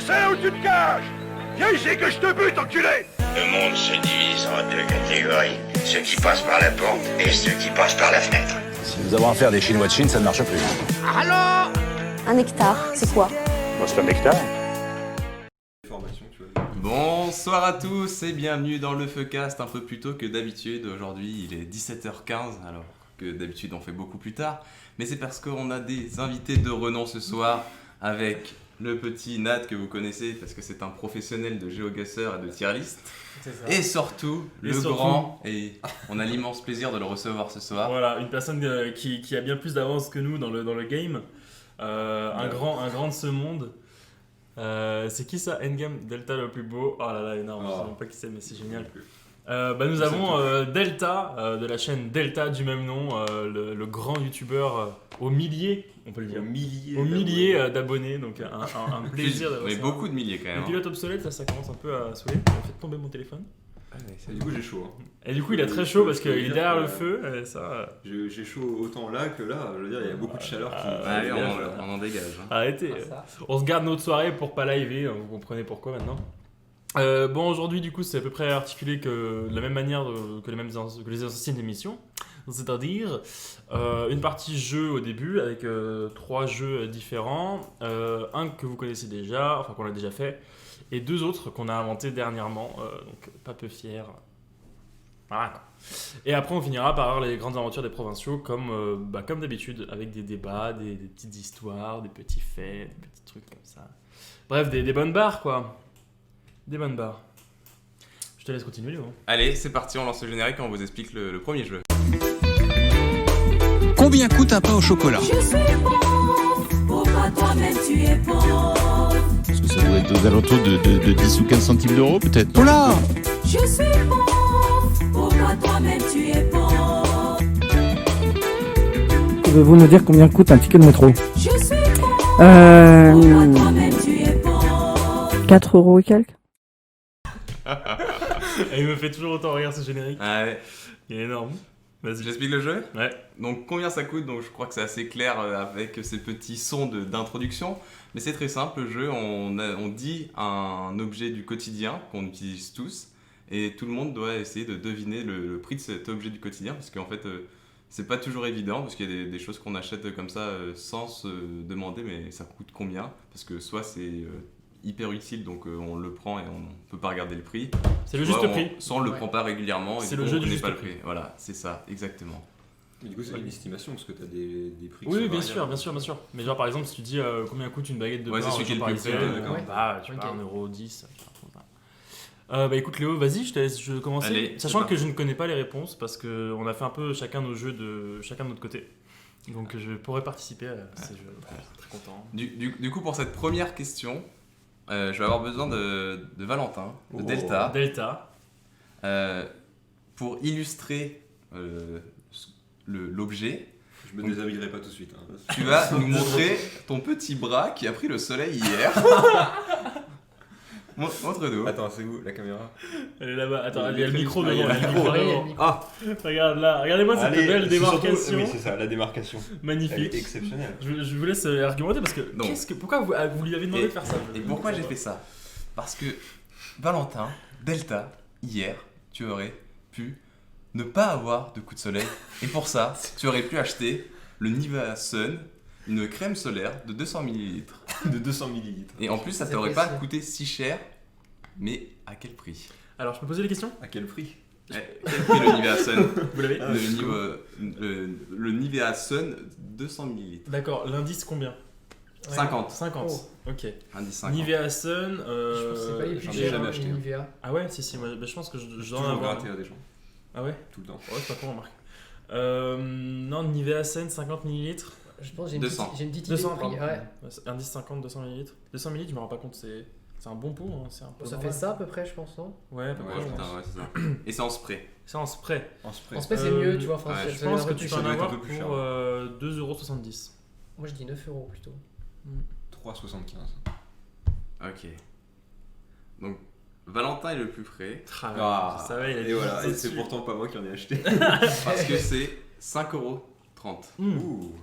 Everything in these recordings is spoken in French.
Je sais où tu te caches. Viens ici que je te bute, enculé. Le monde se divise en deux catégories. Ceux qui passent par la porte et ceux qui passent par la fenêtre. Si nous avons affaire à des Chinois de Chine, ça ne marche plus. Allô. Un hectare, c'est quoi? C'est un hectare. Bonsoir à tous et bienvenue dans le Feukast un peu plus tôt que d'habitude. Aujourd'hui il est 17h15 alors que d'habitude on fait beaucoup plus tard. Mais c'est parce qu'on a des invités de renom ce soir avec le petit Nat que vous connaissez parce que c'est un professionnel de GeoGuessr et de tier list. Et surtout grand, et on a l'immense plaisir de le recevoir ce soir. Voilà, une personne qui a bien plus d'avance que nous dans le game. Un grand de ce monde. C'est qui ça? Endgame, Delta le plus beau. Oh là là, énorme, je ne sais même pas qui c'est, mais c'est génial. Nous avons Delta, de la chaîne Delta du même nom, le grand youtubeur aux milliers, on peut le dire. Aux milliers d'abonnés, donc un plaisir d'avoir Mais ça. beaucoup de milliers quand même. Le pilote obsolète, ça commence un peu à saouler. Faites tomber mon téléphone. Du coup j'ai chaud. Et du coup il a très chaud parce qu'il est derrière le feu. Et ça... J'ai chaud autant là que là. Je veux dire, il y a beaucoup de chaleur qui Allez, on en dégage. Hein. Arrêtez. On se garde notre soirée pour pas liver, vous comprenez pourquoi maintenant. Bon, aujourd'hui du coup c'est à peu près articulé de la même manière que les anciennes émissions. C'est-à-dire une partie jeu au début avec 3 jeux différents, un que vous connaissez déjà, enfin qu'on a déjà fait, et 2 autres qu'on a inventés dernièrement, donc pas peu fiers. Voilà. Et après on finira par les grandes aventures des provinciaux comme d'habitude, avec des débats, des petites histoires, des petits faits, des petits trucs comme ça. Bref, des bonnes barres quoi. Des bonnes barres. Je te laisse continuer Léo. Allez, c'est parti, on lance le générique et on vous explique le premier jeu. Combien coûte un pain au chocolat? Je suis pauvre, pourquoi toi-même tu es pauvre? Parce que ça doit être aux alentours de 10 ou 15 centimes d'euros peut-être. Oh là! Je suis pauvre, pourquoi toi-même tu es pauvre? Pouvez-vous nous dire combien coûte un ticket de métro? Je suis pauvre, pourquoi toi-même tu es pauvre? 4 euros et quelques. Et il me fait toujours autant rire ce générique. Allez. Il est énorme. Vas-y. J'explique le jeu? Ouais. Donc combien ça coûte? Donc je crois que c'est assez clair avec ces petits sons d'introduction. Mais c'est très simple, le jeu, on dit un objet du quotidien qu'on utilise tous. Et tout le monde doit essayer de deviner le prix de cet objet du quotidien. Parce qu'en fait, c'est pas toujours évident. Parce qu'il y a des choses qu'on achète comme ça sans se demander mais ça coûte combien. Parce que soit c'est hyper utile, donc on le prend et on peut pas regarder le prix. C'est le juste prix. Soit on le prend pas régulièrement et c'est du le coup, jeu on du connaît juste pas le prix. prix. Voilà, c'est ça, exactement. Mais du coup c'est une estimation parce que t'as des prix qui Oui, sont bien variables. sûr. Mais genre par exemple, si tu dis combien coûte une baguette de pain, Ouais, c'est celui qui est le plus près, d'accord. Tu pars 1,10€. Écoute Léo, vas-y, je te laisse commencer. Allez, Sachant que je ne connais pas les réponses parce qu'on a fait un peu chacun nos jeux de notre côté. Donc je pourrais participer à ces jeux. Très content. Du coup, pour cette première question, je vais avoir besoin de Valentin, de Delta. Delta. Pour illustrer l'objet, Je me déshabillerai pas tout de suite. tu vas nous montrer ton petit bras qui a pris le soleil hier. Montre-nous. Attends, c'est où la caméra? Elle est là-bas. Attends, il y a le le micro micro, devant. il y a le micro devant. Ah, Regarde là, regardez-moi cette belle démarcation. Oui, c'est ça, la démarcation. Elle Magnifique. est exceptionnelle. Je vous laisse argumenter parce que Donc. pourquoi vous lui avez demandé de faire ça? Et pourquoi j'ai fait ça? Parce que Valentin, Delta, hier, tu aurais pu ne pas avoir de coup de soleil. Et pour ça, tu aurais pu acheter le Nivea Sun, une crème solaire de 200 ml. De 200 millilitres. Et en plus, ça t'aurait pas coûté si cher, mais à quel prix? Alors, je peux poser des questions? À quel prix? Quel prix le Nivea Sun? Vous l'avez? Le Nivea Sun 200 ml. D'accord, l'indice combien? 50. 50. Ok. Indice 50. Nivea Sun. C'est pas les plus j'en ai chers, jamais acheté. Nivea. Ah ouais, si, moi, je pense que je dois en Toujours avoir. gratter à des gens. Ah ouais? Tout le temps. Ouais, c'est pas con, remarque. Non, Nivea Sun 50 ml. Je pense que j'ai une 200. petite idée de 200, prix. pardon. Ouais. Indice 50, 200 ml. 200 ml, je me rends pas compte, c'est un bon pot. Hein, c'est un peu Ça normal. fait ça à peu près, je pense, non? Ouais, à peu Ouais, près, je putain, pense. ouais, c'est ça. Et c'est en spray. C'est en spray. En spray. En spray, c'est mieux, tu vois. Enfin, ouais, Je ça pense va que un peu tu plus peux en doit être un avoir peu plus pour cher. 2,70€. Moi, je dis 9 euros plutôt. 3,75. Ok. Donc, Valentin est le plus près. Ah, je savais, il a Et dit voilà, et dessus. c'est pourtant pas moi qui en ai acheté. Parce que c'est 5,30€. Mmh. Ouh.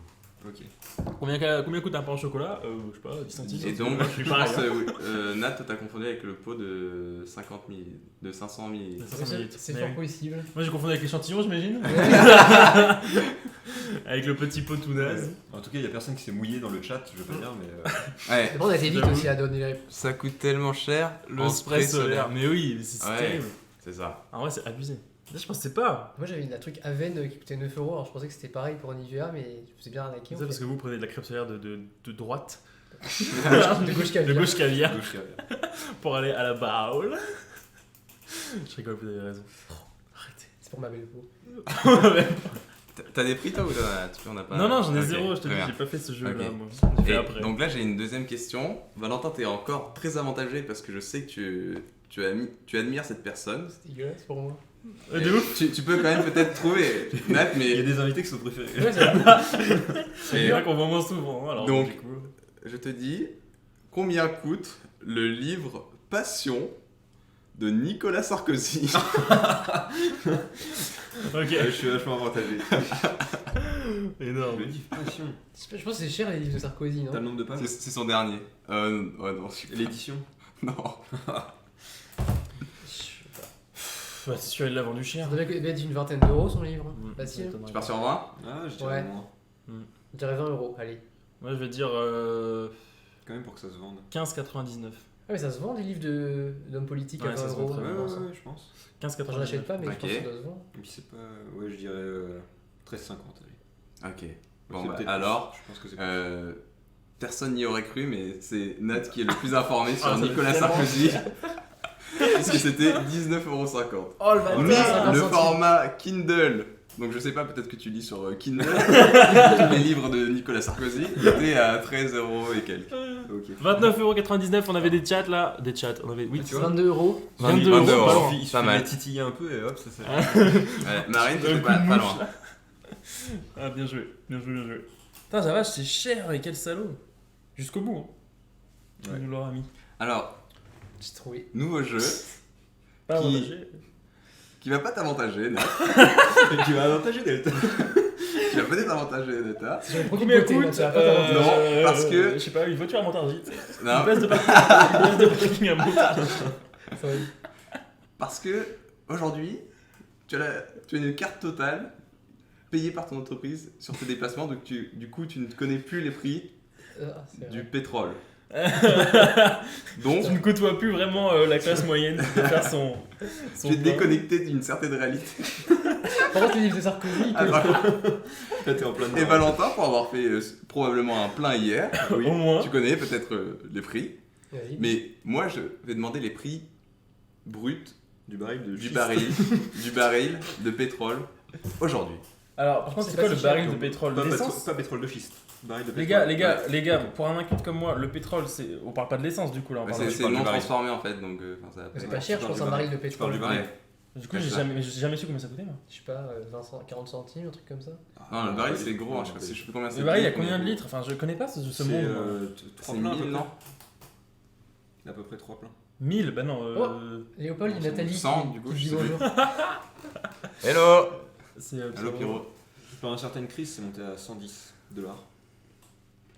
Ok. Combien coûte un pain au chocolat Je sais pas, 10 centimes. Et donc, je suis je pareil. pense, Nat, t'as confondu avec le pot de 50 000, de 500 000. C'est fort possible. Moi j'ai confondu avec l'échantillon, j'imagine. Avec le petit pot tout naze. En tout cas, il y a personne qui s'est mouillé dans le chat, je veux pas dire, mais. Ouais. On a été vite aussi à donner les réponses. Ça coûte tellement cher, Le spray solaire. Mais oui, c'est Ouais. terrible. C'est ça. En vrai, c'est abusé. Là, je pensais pas. Moi j'avais un truc Aven qui coûtait 9€, alors je pensais que c'était pareil pour Nivea, mais je me suis bien arnaqué. C'est ça parce que vous prenez de la crème solaire de droite. De gauche caviar. De gauche caviar. Gauche caviar. Pour aller à la baule. Je rigole, vous avez raison. Arrêtez. C'est pour ma belle peau. T'as des prix toi ou t'en as pas? Non, j'en ai Ok, zéro, je te dis, très bien. j'ai pas fait ce jeu-là, Ok. moi. J'ai fait Et après. donc là, j'ai une deuxième question. Valentin, t'es encore très avantagé parce que je sais que tu admires cette personne. C'est dégueulasse pour moi. De ouf. Tu peux quand même peut-être trouver, Nat, Il y a mais. des invités qui sont préférés. Ouais, c'est vrai. C'est vrai qu'on voit moins souvent. Alors, Donc, du coup. je te dis, combien coûte le livre Passion de Nicolas Sarkozy? Ok. Je suis vachement avantagé. Énorme. Le livre Passion. Je pense que c'est cher les livres de Sarkozy, non? T'as le nombre de pages C'est son dernier. Ouais, non, L'édition non. Bah, c'est sûr, il l'a vendu cher. Ça devait être une vingtaine d'euros son livre. Facile. Tu pars sur 20? Ah, je dirais Ouais. moins. Je dirais 20€, allez. Moi, je vais dire Quand même pour que ça se vende. 15,99. Ah, mais ça se vend des livres d'hommes politiques Ouais, à ça 20€. se vend très bien. Ouais, je pense. 15,99. Je l'achète pas, mais Ok. je pense que ça doit se vendre. Et puis c'est pas. Ouais, je dirais 13,50. Allez. Ok. Bon, C'est bah, peut-être alors, plus. Je pense que c'est plus. personne n'y aurait cru, mais c'est Nat qui est le plus informé sur Ah, ça Nicolas fait tellement Sarkozy. Parce que c'était 19,50€. Oh le bâtard. Mais 50 le centimes. format Kindle, donc je sais pas, peut-être que tu lis sur Kindle, tous les livres de Nicolas Sarkozy, était à 13€ et quelques. Ok. 29,99€, on avait des chats là. Des chats, on avait. Oui, tu vois. 22€. 22 22 euros, euros. pas loin. Il Pas suffit mal. de titiller un peu et hop, ça fait. Ouais, Marine, Un t'étais coup pas, de pas mouche, loin. là. Ah, bien joué, bien joué, bien joué. Putain, ça va, c'est cher, et quel salaud. Jusqu'au bout, hein. Ouais. Il nous l'aura mis. Alors, J'ai trouvé. nouveau jeu Pas Qui- avantagé. qui va pas t'avantager, Nat. Tu vas avantager Delta. Qui va peut-être t'avantager, Nata. J'ai pris Combien côté, coûte là, tu vas pas t'avantager. Non, parce que- Je sais pas, une voiture à Montargis. Une Non, place de parking, une place de parking à Montargis. Ça va. parce que aujourd'hui, tu as une carte totale payée par ton entreprise sur tes déplacements, donc du coup, tu ne connais plus les prix Ah, c'est du vrai. pétrole. Donc, Tu ne côtoies plus vraiment la classe moyenne qui doit faire son tu es plein. déconnecté d'une certaine réalité. Par contre, les livres de Sarkozy, Ah, bah, Là, t'es en plein Et Valentin, pour avoir fait probablement un plein hier, Au moins. tu connais peut-être les prix. vas-y. Mais moi, je vais demander les prix bruts Du baril de du schiste. baril de pétrole aujourd'hui. Alors, par contre, C'est c'est pas quoi le si cher, baril de Donc, pétrole Pas, d'essence? pas pétrole de schiste. Baril de Les pétrole. gars, Ouais. les gars, pour un inculte comme moi, le pétrole, c'est. On parle pas de l'essence du coup là, on Mais parle c'est parle du non baril. transformé en fait, donc ça. C'est Ouais, pas cher, tu je pense, parles un baril du de baril. Tu parles pétrole. du baril. Ouais. Du coup, Ouais, j'ai ça. jamais su combien ça coûtait moi. Je sais pas, 40 centimes, un truc comme ça. Non, le baril c'est gros, hein, je sais plus combien c'est. Le baril, il y a combien de litres? Enfin, je connais pas ce C'est monde. moi. 3 C'est pleins à 1000, peu non près. À peu près 3 pleins. 1000? Bah non. Léopold, il y a Nathalie 100, qui, du coup, qui je dit sais plus. bonjour. Hello. C'est. Hello Pierrot. Pendant une certaine crise, c'est monté à $110.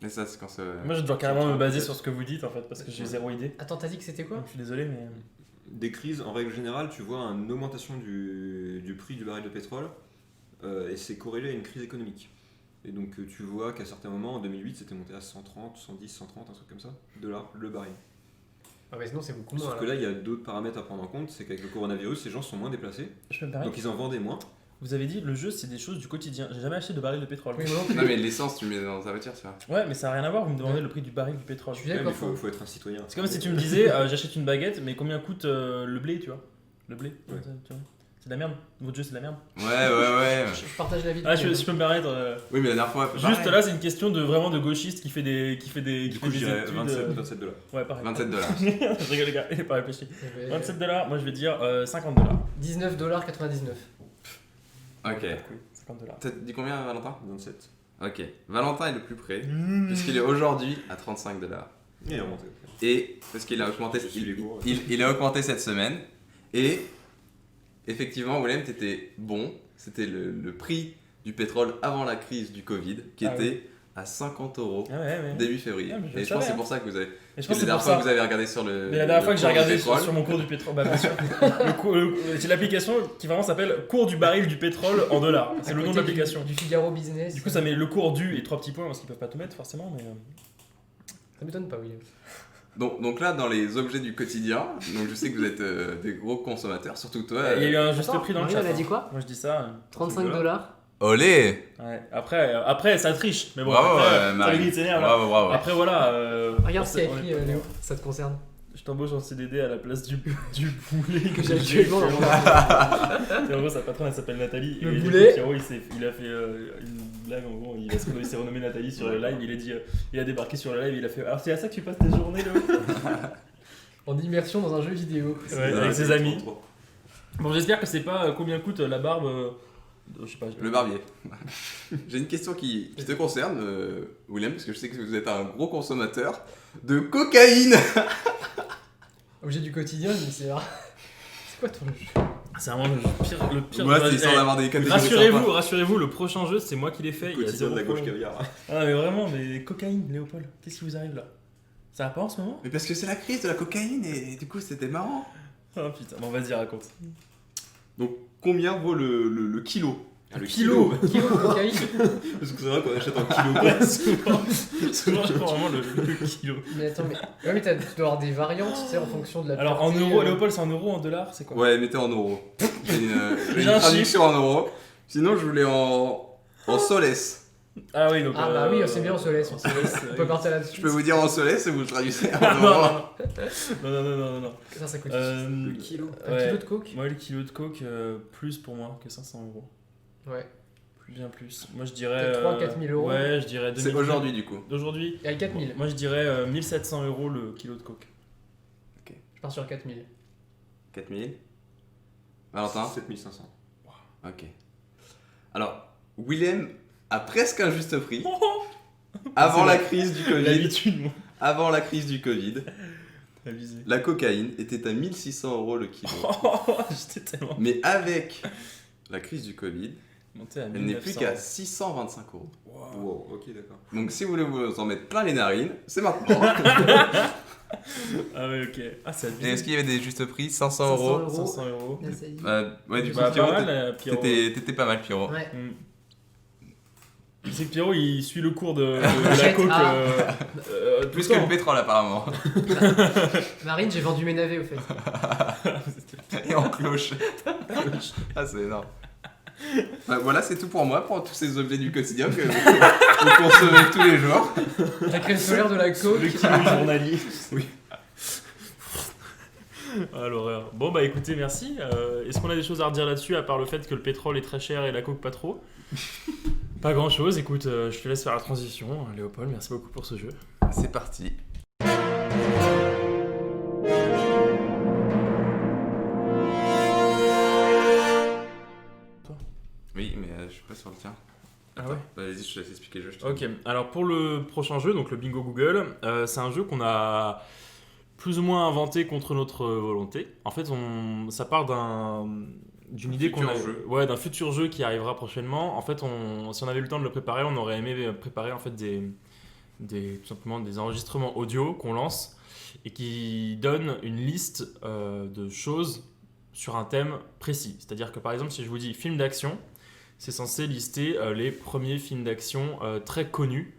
Mais ça, c'est quand ça. Moi, je dois carrément me baser sur ce que vous dites en fait, parce que j'ai zéro idée. Attends, t'as dit que c'était quoi? Donc, je suis désolé, mais. Des crises, en règle générale, tu vois une augmentation du prix du baril de pétrole et c'est corrélé à une crise économique. Et donc tu vois qu'à certains moments, en 2008, c'était monté à 130, 110, 130, un truc comme ça, dollars le baril. Ah, mais sinon, c'est beaucoup moins. Sauf que là, il y a d'autres paramètres à prendre en compte, c'est qu'avec le coronavirus, les gens sont moins déplacés, Je peux me permettre? donc ils en vendaient moins. Vous avez dit, le jeu, c'est des choses du quotidien. J'ai jamais acheté de baril de pétrole. Oui, moi non plus. Non, mais l'essence, tu mets dans ta voiture, tu vois. Ouais, mais ça n'a rien à voir, vous me demandez le prix du baril du pétrole. Je suis Ouais, mais d'accord. faut être un citoyen. C'est comme si tu me disais, j'achète une baguette, mais combien coûte le blé, tu vois? Le blé, Ouais. tu vois. C'est de la merde. Votre jeu, c'est de la merde. Ouais. Je partage la vie de Ah, Pierrot. je peux me permettre. Oui, mais la dernière fois. Juste pareil. là, c'est une question de vraiment de gauchiste qui fait des. Du coup, je des dirais études, 27 dollars. Ouais, pareil. $27. Je rigole, les gars, il est pas réfléchi. Je vais- 27 $, moi je vais dire 50 $. $19,99. Ok. 50 $. T'as dit combien, Valentin? 27. Ok. Valentin est le plus près, puisqu'il est aujourd'hui à $35. Et il est remonté. Et parce qu'il a augmenté, Je suis les cours. il a augmenté cette semaine. Et effectivement, Willem, t'étais bon. C'était le prix du pétrole avant la crise du Covid, qui Ah était à 50 € Ah ouais. début février. Ah, mais je Et le je pense que savais, c'est pour ça que vous avez. Et je Parce pense que que la c'est dernière pour fois ça. que vous avez regardé sur le. Mais la dernière fois que j'ai cours du regardé pétrole. sur mon cours du pétrole, bah bien sûr. J'ai l'application qui vraiment s'appelle cours du baril du pétrole en dollars. C'est À le nom de côté l'application. Du Figaro Business. Du coup, ça met le cours du et 3 petits points parce qu'ils peuvent pas tout mettre forcément. Mais Ça m'étonne pas, William. Donc là, dans les objets du quotidien, donc je sais que vous êtes des gros consommateurs, surtout toi. il y a eu un juste Attends, prix dans le Marie, chat. elle a dit hein. quoi Moi je dis ça. 35 $. Olé. Ouais. Après, ça triche. Mais bon, Bravo, après, Marie. Marie s'énerve, là. Bravo. Après, voilà. Regarde ce qu'il y a on écrit, est pas Léo. mort. Ça te concerne. Je t'embauche en CDD à la place du boulet que J'ai j'ai actuellement dans mon Et en gros, sa patronne elle s'appelle Nathalie. Le et du coup, boulet. Pierrot, il a fait une blague en gros. Il s'est renommé Nathalie sur le live. Il a dit, il a débarqué sur le live. Il a fait alors c'est à ça que tu passes tes journées, Léo. En immersion dans un jeu vidéo. Ouais, avec ses amis. Bon, j'espère que c'est pas combien coûte la barbe. Je sais pas. Le barbier. J'ai une question qui te concerne, William, parce que je sais que vous êtes un gros consommateur de cocaïne. Objet du quotidien, mais c'est quoi ton jeu? C'est vraiment le pire. Moi, de- c'est histoire d'avoir des catégories. Rassurez-vous, le prochain jeu, c'est moi qui l'ai fait. Il y a Quotidien zéro de la gauche problème. caviar. Ah, mais vraiment, mais cocaïne, Léopold, qu'est-ce qui vous arrive là? Ça va pas en ce moment? Mais parce que c'est la crise de la cocaïne et du coup, c'était marrant. Oh putain, bon, vas-y, raconte. Donc, combien vaut le kilo? Le Kilo Kilo de cocaïne. Parce que c'est vrai qu'on achète en kilo. Ouais, souvent je prends vraiment le kilo. Mais attends, mais. Ouais, mais tu dois avoir des variantes, tu sais, en fonction de la. Alors en pureté, euros, Léopold, c'est en euros, en dollars, c'est quoi? Ouais, mettez en euros. J'ai J'ai une un traduction en euros. Sinon, je voulais en soles. Ah oui, donc. Ah bah oui, c'est bien, on se laisse. on se laisse. On peut partir là-dessus. Je peux vous dire en soles et vous traduisez en Ah, euros. non. Ça coûte Le kilo. ouais. Un kilo de coke? Moi, le kilo de coke, plus pour moi que 500 euros. Ouais. Bien plus. Moi, je dirais. 3-4 000 euros. Ouais, je dirais 2000. C'est aujourd'hui, du coup. D'aujourd'hui. Et à 4 000. Moi, je dirais 1700 euros le kilo de coke. Je pars sur 4 000. 4000. Valentin? 7500. Ok. Alors, Willem a presque un juste prix. Avant la crise du Covid. L'habitude, moi. Avant la crise du Covid, Abusé. la cocaïne était à 1600 euros le kilo. J'étais tellement. Mais avec la crise du Covid, Monté à elle n'est plus 1900. qu'à 625 euros. Wow, ok, d'accord. Donc si vous voulez vous en mettre plein les narines, c'est maintenant. Ah ouais, ok. Ah, c'est Et abusé. est-ce qu'il y avait des justes prix? 500 euros. 500 euros. Ouais, du coup, Bah, Pierrot, pas mal, Pierrot. t'étais pas mal, Pierrot. Ouais. Tu sais que Pierrot, il suit le cours de la Achète, coke. Plus tout que le le temps. pétrole, apparemment. Marine, j'ai vendu mes navets au fait. Et en cloche. Ah, c'est énorme. Voilà, c'est tout pour moi, pour tous ces objets du quotidien que vous consommez tous les jours. La crème solaire de la coke. Le kilo journalier. Oui. Ah, l'horreur. Bon, bah écoutez, merci. Est-ce qu'on a des choses à redire là-dessus, à part le fait que le pétrole est très cher et la coke pas trop? Pas grand-chose. Écoute, je te laisse faire la transition. Léopold, merci beaucoup pour ce jeu. C'est parti. Oui, mais je suis pas sur le tien. Ah ouais? Bah, vas-y, je te laisse expliquer le jeu. Ok, alors pour le prochain jeu, donc le Bingo Google, c'est un jeu qu'on a plus ou moins inventé contre notre volonté. En fait, ça part d'une idée qu'on a, jeu. ouais, d'un futur jeu qui arrivera prochainement. En fait, si on avait eu le temps de le préparer, on aurait aimé préparer en fait tout simplement des enregistrements audio qu'on lance et qui donnent une liste de choses sur un thème précis. C'est-à-dire que par exemple, si je vous dis film d'action, c'est censé lister les premiers films d'action très connus,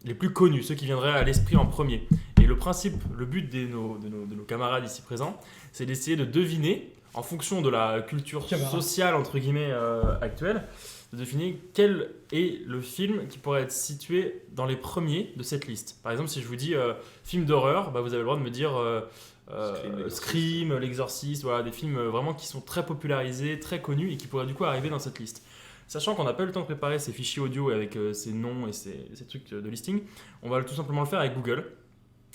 les plus connus, ceux qui viendraient à l'esprit en premier. Et le but de nos camarades ici présents, c'est d'essayer de deviner, en fonction de la culture sociale entre guillemets actuelle, de deviner quel est le film qui pourrait être situé dans les premiers de cette liste. Par exemple, si je vous dis film d'horreur, bah, vous avez le droit de me dire Scream, L'Exorciste, voilà, des films vraiment qui sont très popularisés, très connus et qui pourraient du coup arriver dans cette liste. Sachant qu'on n'a pas eu le temps de préparer ces fichiers audio avec ces noms et ces trucs de listing, on va tout simplement le faire avec Google.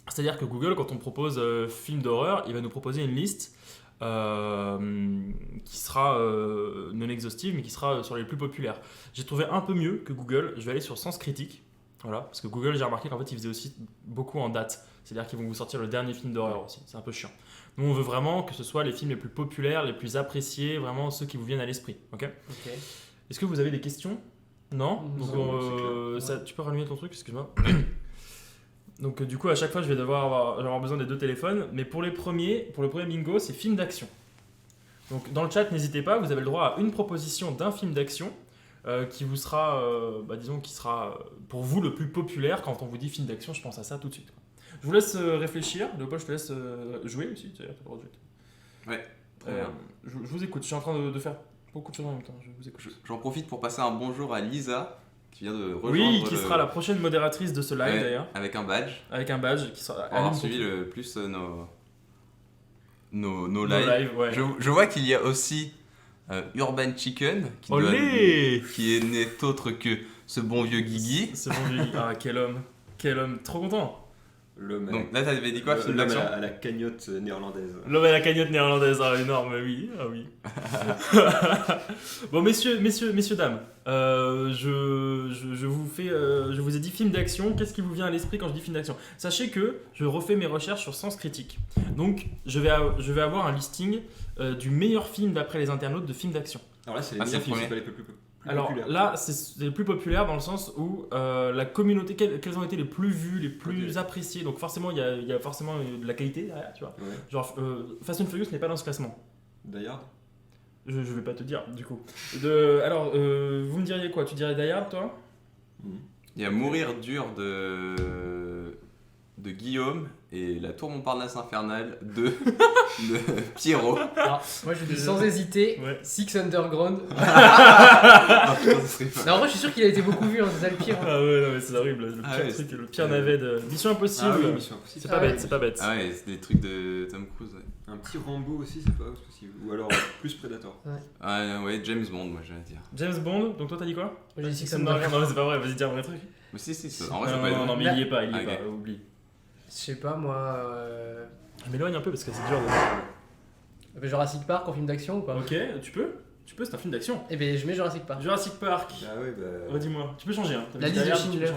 C'est-à-dire que Google, quand on propose film d'horreur, il va nous proposer une liste qui sera non exhaustive, mais qui sera sur les plus populaires. J'ai trouvé un peu mieux que Google, je vais aller sur Sens Critique. Voilà, parce que Google, j'ai remarqué qu'en fait, ils faisaient aussi beaucoup en date. C'est-à-dire qu'ils vont vous sortir le dernier film d'horreur aussi. C'est un peu chiant. Nous, on veut vraiment que ce soit les films les plus populaires, les plus appréciés, vraiment ceux qui vous viennent à l'esprit. Ok ? Ok. Est-ce que vous avez des questions Non. Donc, Non, ça, tu peux rallumer ton truc, excuse-moi. Donc du coup, à chaque fois, je vais avoir besoin des deux téléphones. Mais pour le premier bingo, c'est film d'action. Donc dans le chat, n'hésitez pas, vous avez le droit à une proposition d'un film d'action qui vous sera, disons, qui sera pour vous le plus populaire. Quand on vous dit film d'action, je pense à ça tout de suite. Je vous laisse réfléchir. Léopold, je te laisse jouer aussi. Tu as le droit de jouer. Ouais, très bien. Je vous écoute, je suis en train de faire beaucoup de choses en même temps. Je vous écoute. J'en profite pour passer un bonjour à Lisa, qui vient de rejoindre. Oui, qui sera la prochaine modératrice de ce live d'ailleurs. Avec un badge. Avec un badge qui sera. Pour avoir suivi le plus nos lives. Ouais. Je vois qu'il y a aussi Urban Chicken qui est n'est autre que ce bon vieux Guigui. Ce bon vieux Guigui. Ah, quel homme, trop content. Donc là, t'avais dit quoi, film d'action ? À la cagnotte néerlandaise. L'homme à la cagnotte néerlandaise, énorme, oui. Ah oui. Bon, messieurs, dames, je vous ai dit film d'action. Qu'est-ce qui vous vient à l'esprit quand je dis film d'action ? Sachez que je refais mes recherches sur Sens Critique. Donc, je vais avoir un listing du meilleur film d'après les internautes de films d'action. Alors là, c'est les meilleurs films, c'est pas les plus populaires. Là, c'est les plus populaires dans le sens où la communauté, quels ont été les plus vus, les plus appréciés. Donc forcément, il y a forcément de la qualité derrière, tu vois. Ouais. Genre, Fast and Furious n'est pas dans ce classement. Die Hard ? Je vais pas te dire, du coup. Alors, vous me diriez quoi ? Tu dirais Die Hard, toi ? Il y a Mourir dur de Guillaume et La Tour Montparnasse infernale de Pierrot. Alors, moi je dis sans hésiter, Six Underground. Non, en vrai, je suis sûr qu'il a été beaucoup vu, c'est ça le pire. Ah ouais, non, mais c'est horrible. Le pire navet de Mission Impossible. Ah oui, Mission Impossible. C'est pas bête. Ah ouais, c'est des trucs de Tom Cruise. Ouais. Un petit Rambo aussi, c'est pas possible. Ou alors plus Predator. Ouais, James Bond, moi je vais dire. James Bond, donc toi t'as dit quoi ? Moi j'ai dit Six Underground. Non, c'est pas vrai, vas-y, dis un vrai truc. Mais si, en vrai, ça peut être. Non, mais il y est pas, oublie. Je sais pas, moi. Je m'éloigne un peu parce que c'est dur de. Jurassic Park en film d'action ou pas ? Ok, tu peux, c'est un film d'action. Eh ben je mets Jurassic Park. Jurassic Park. Ah ouais, bah. Redis-moi, tu peux changer. Hein. La liste de Schindler.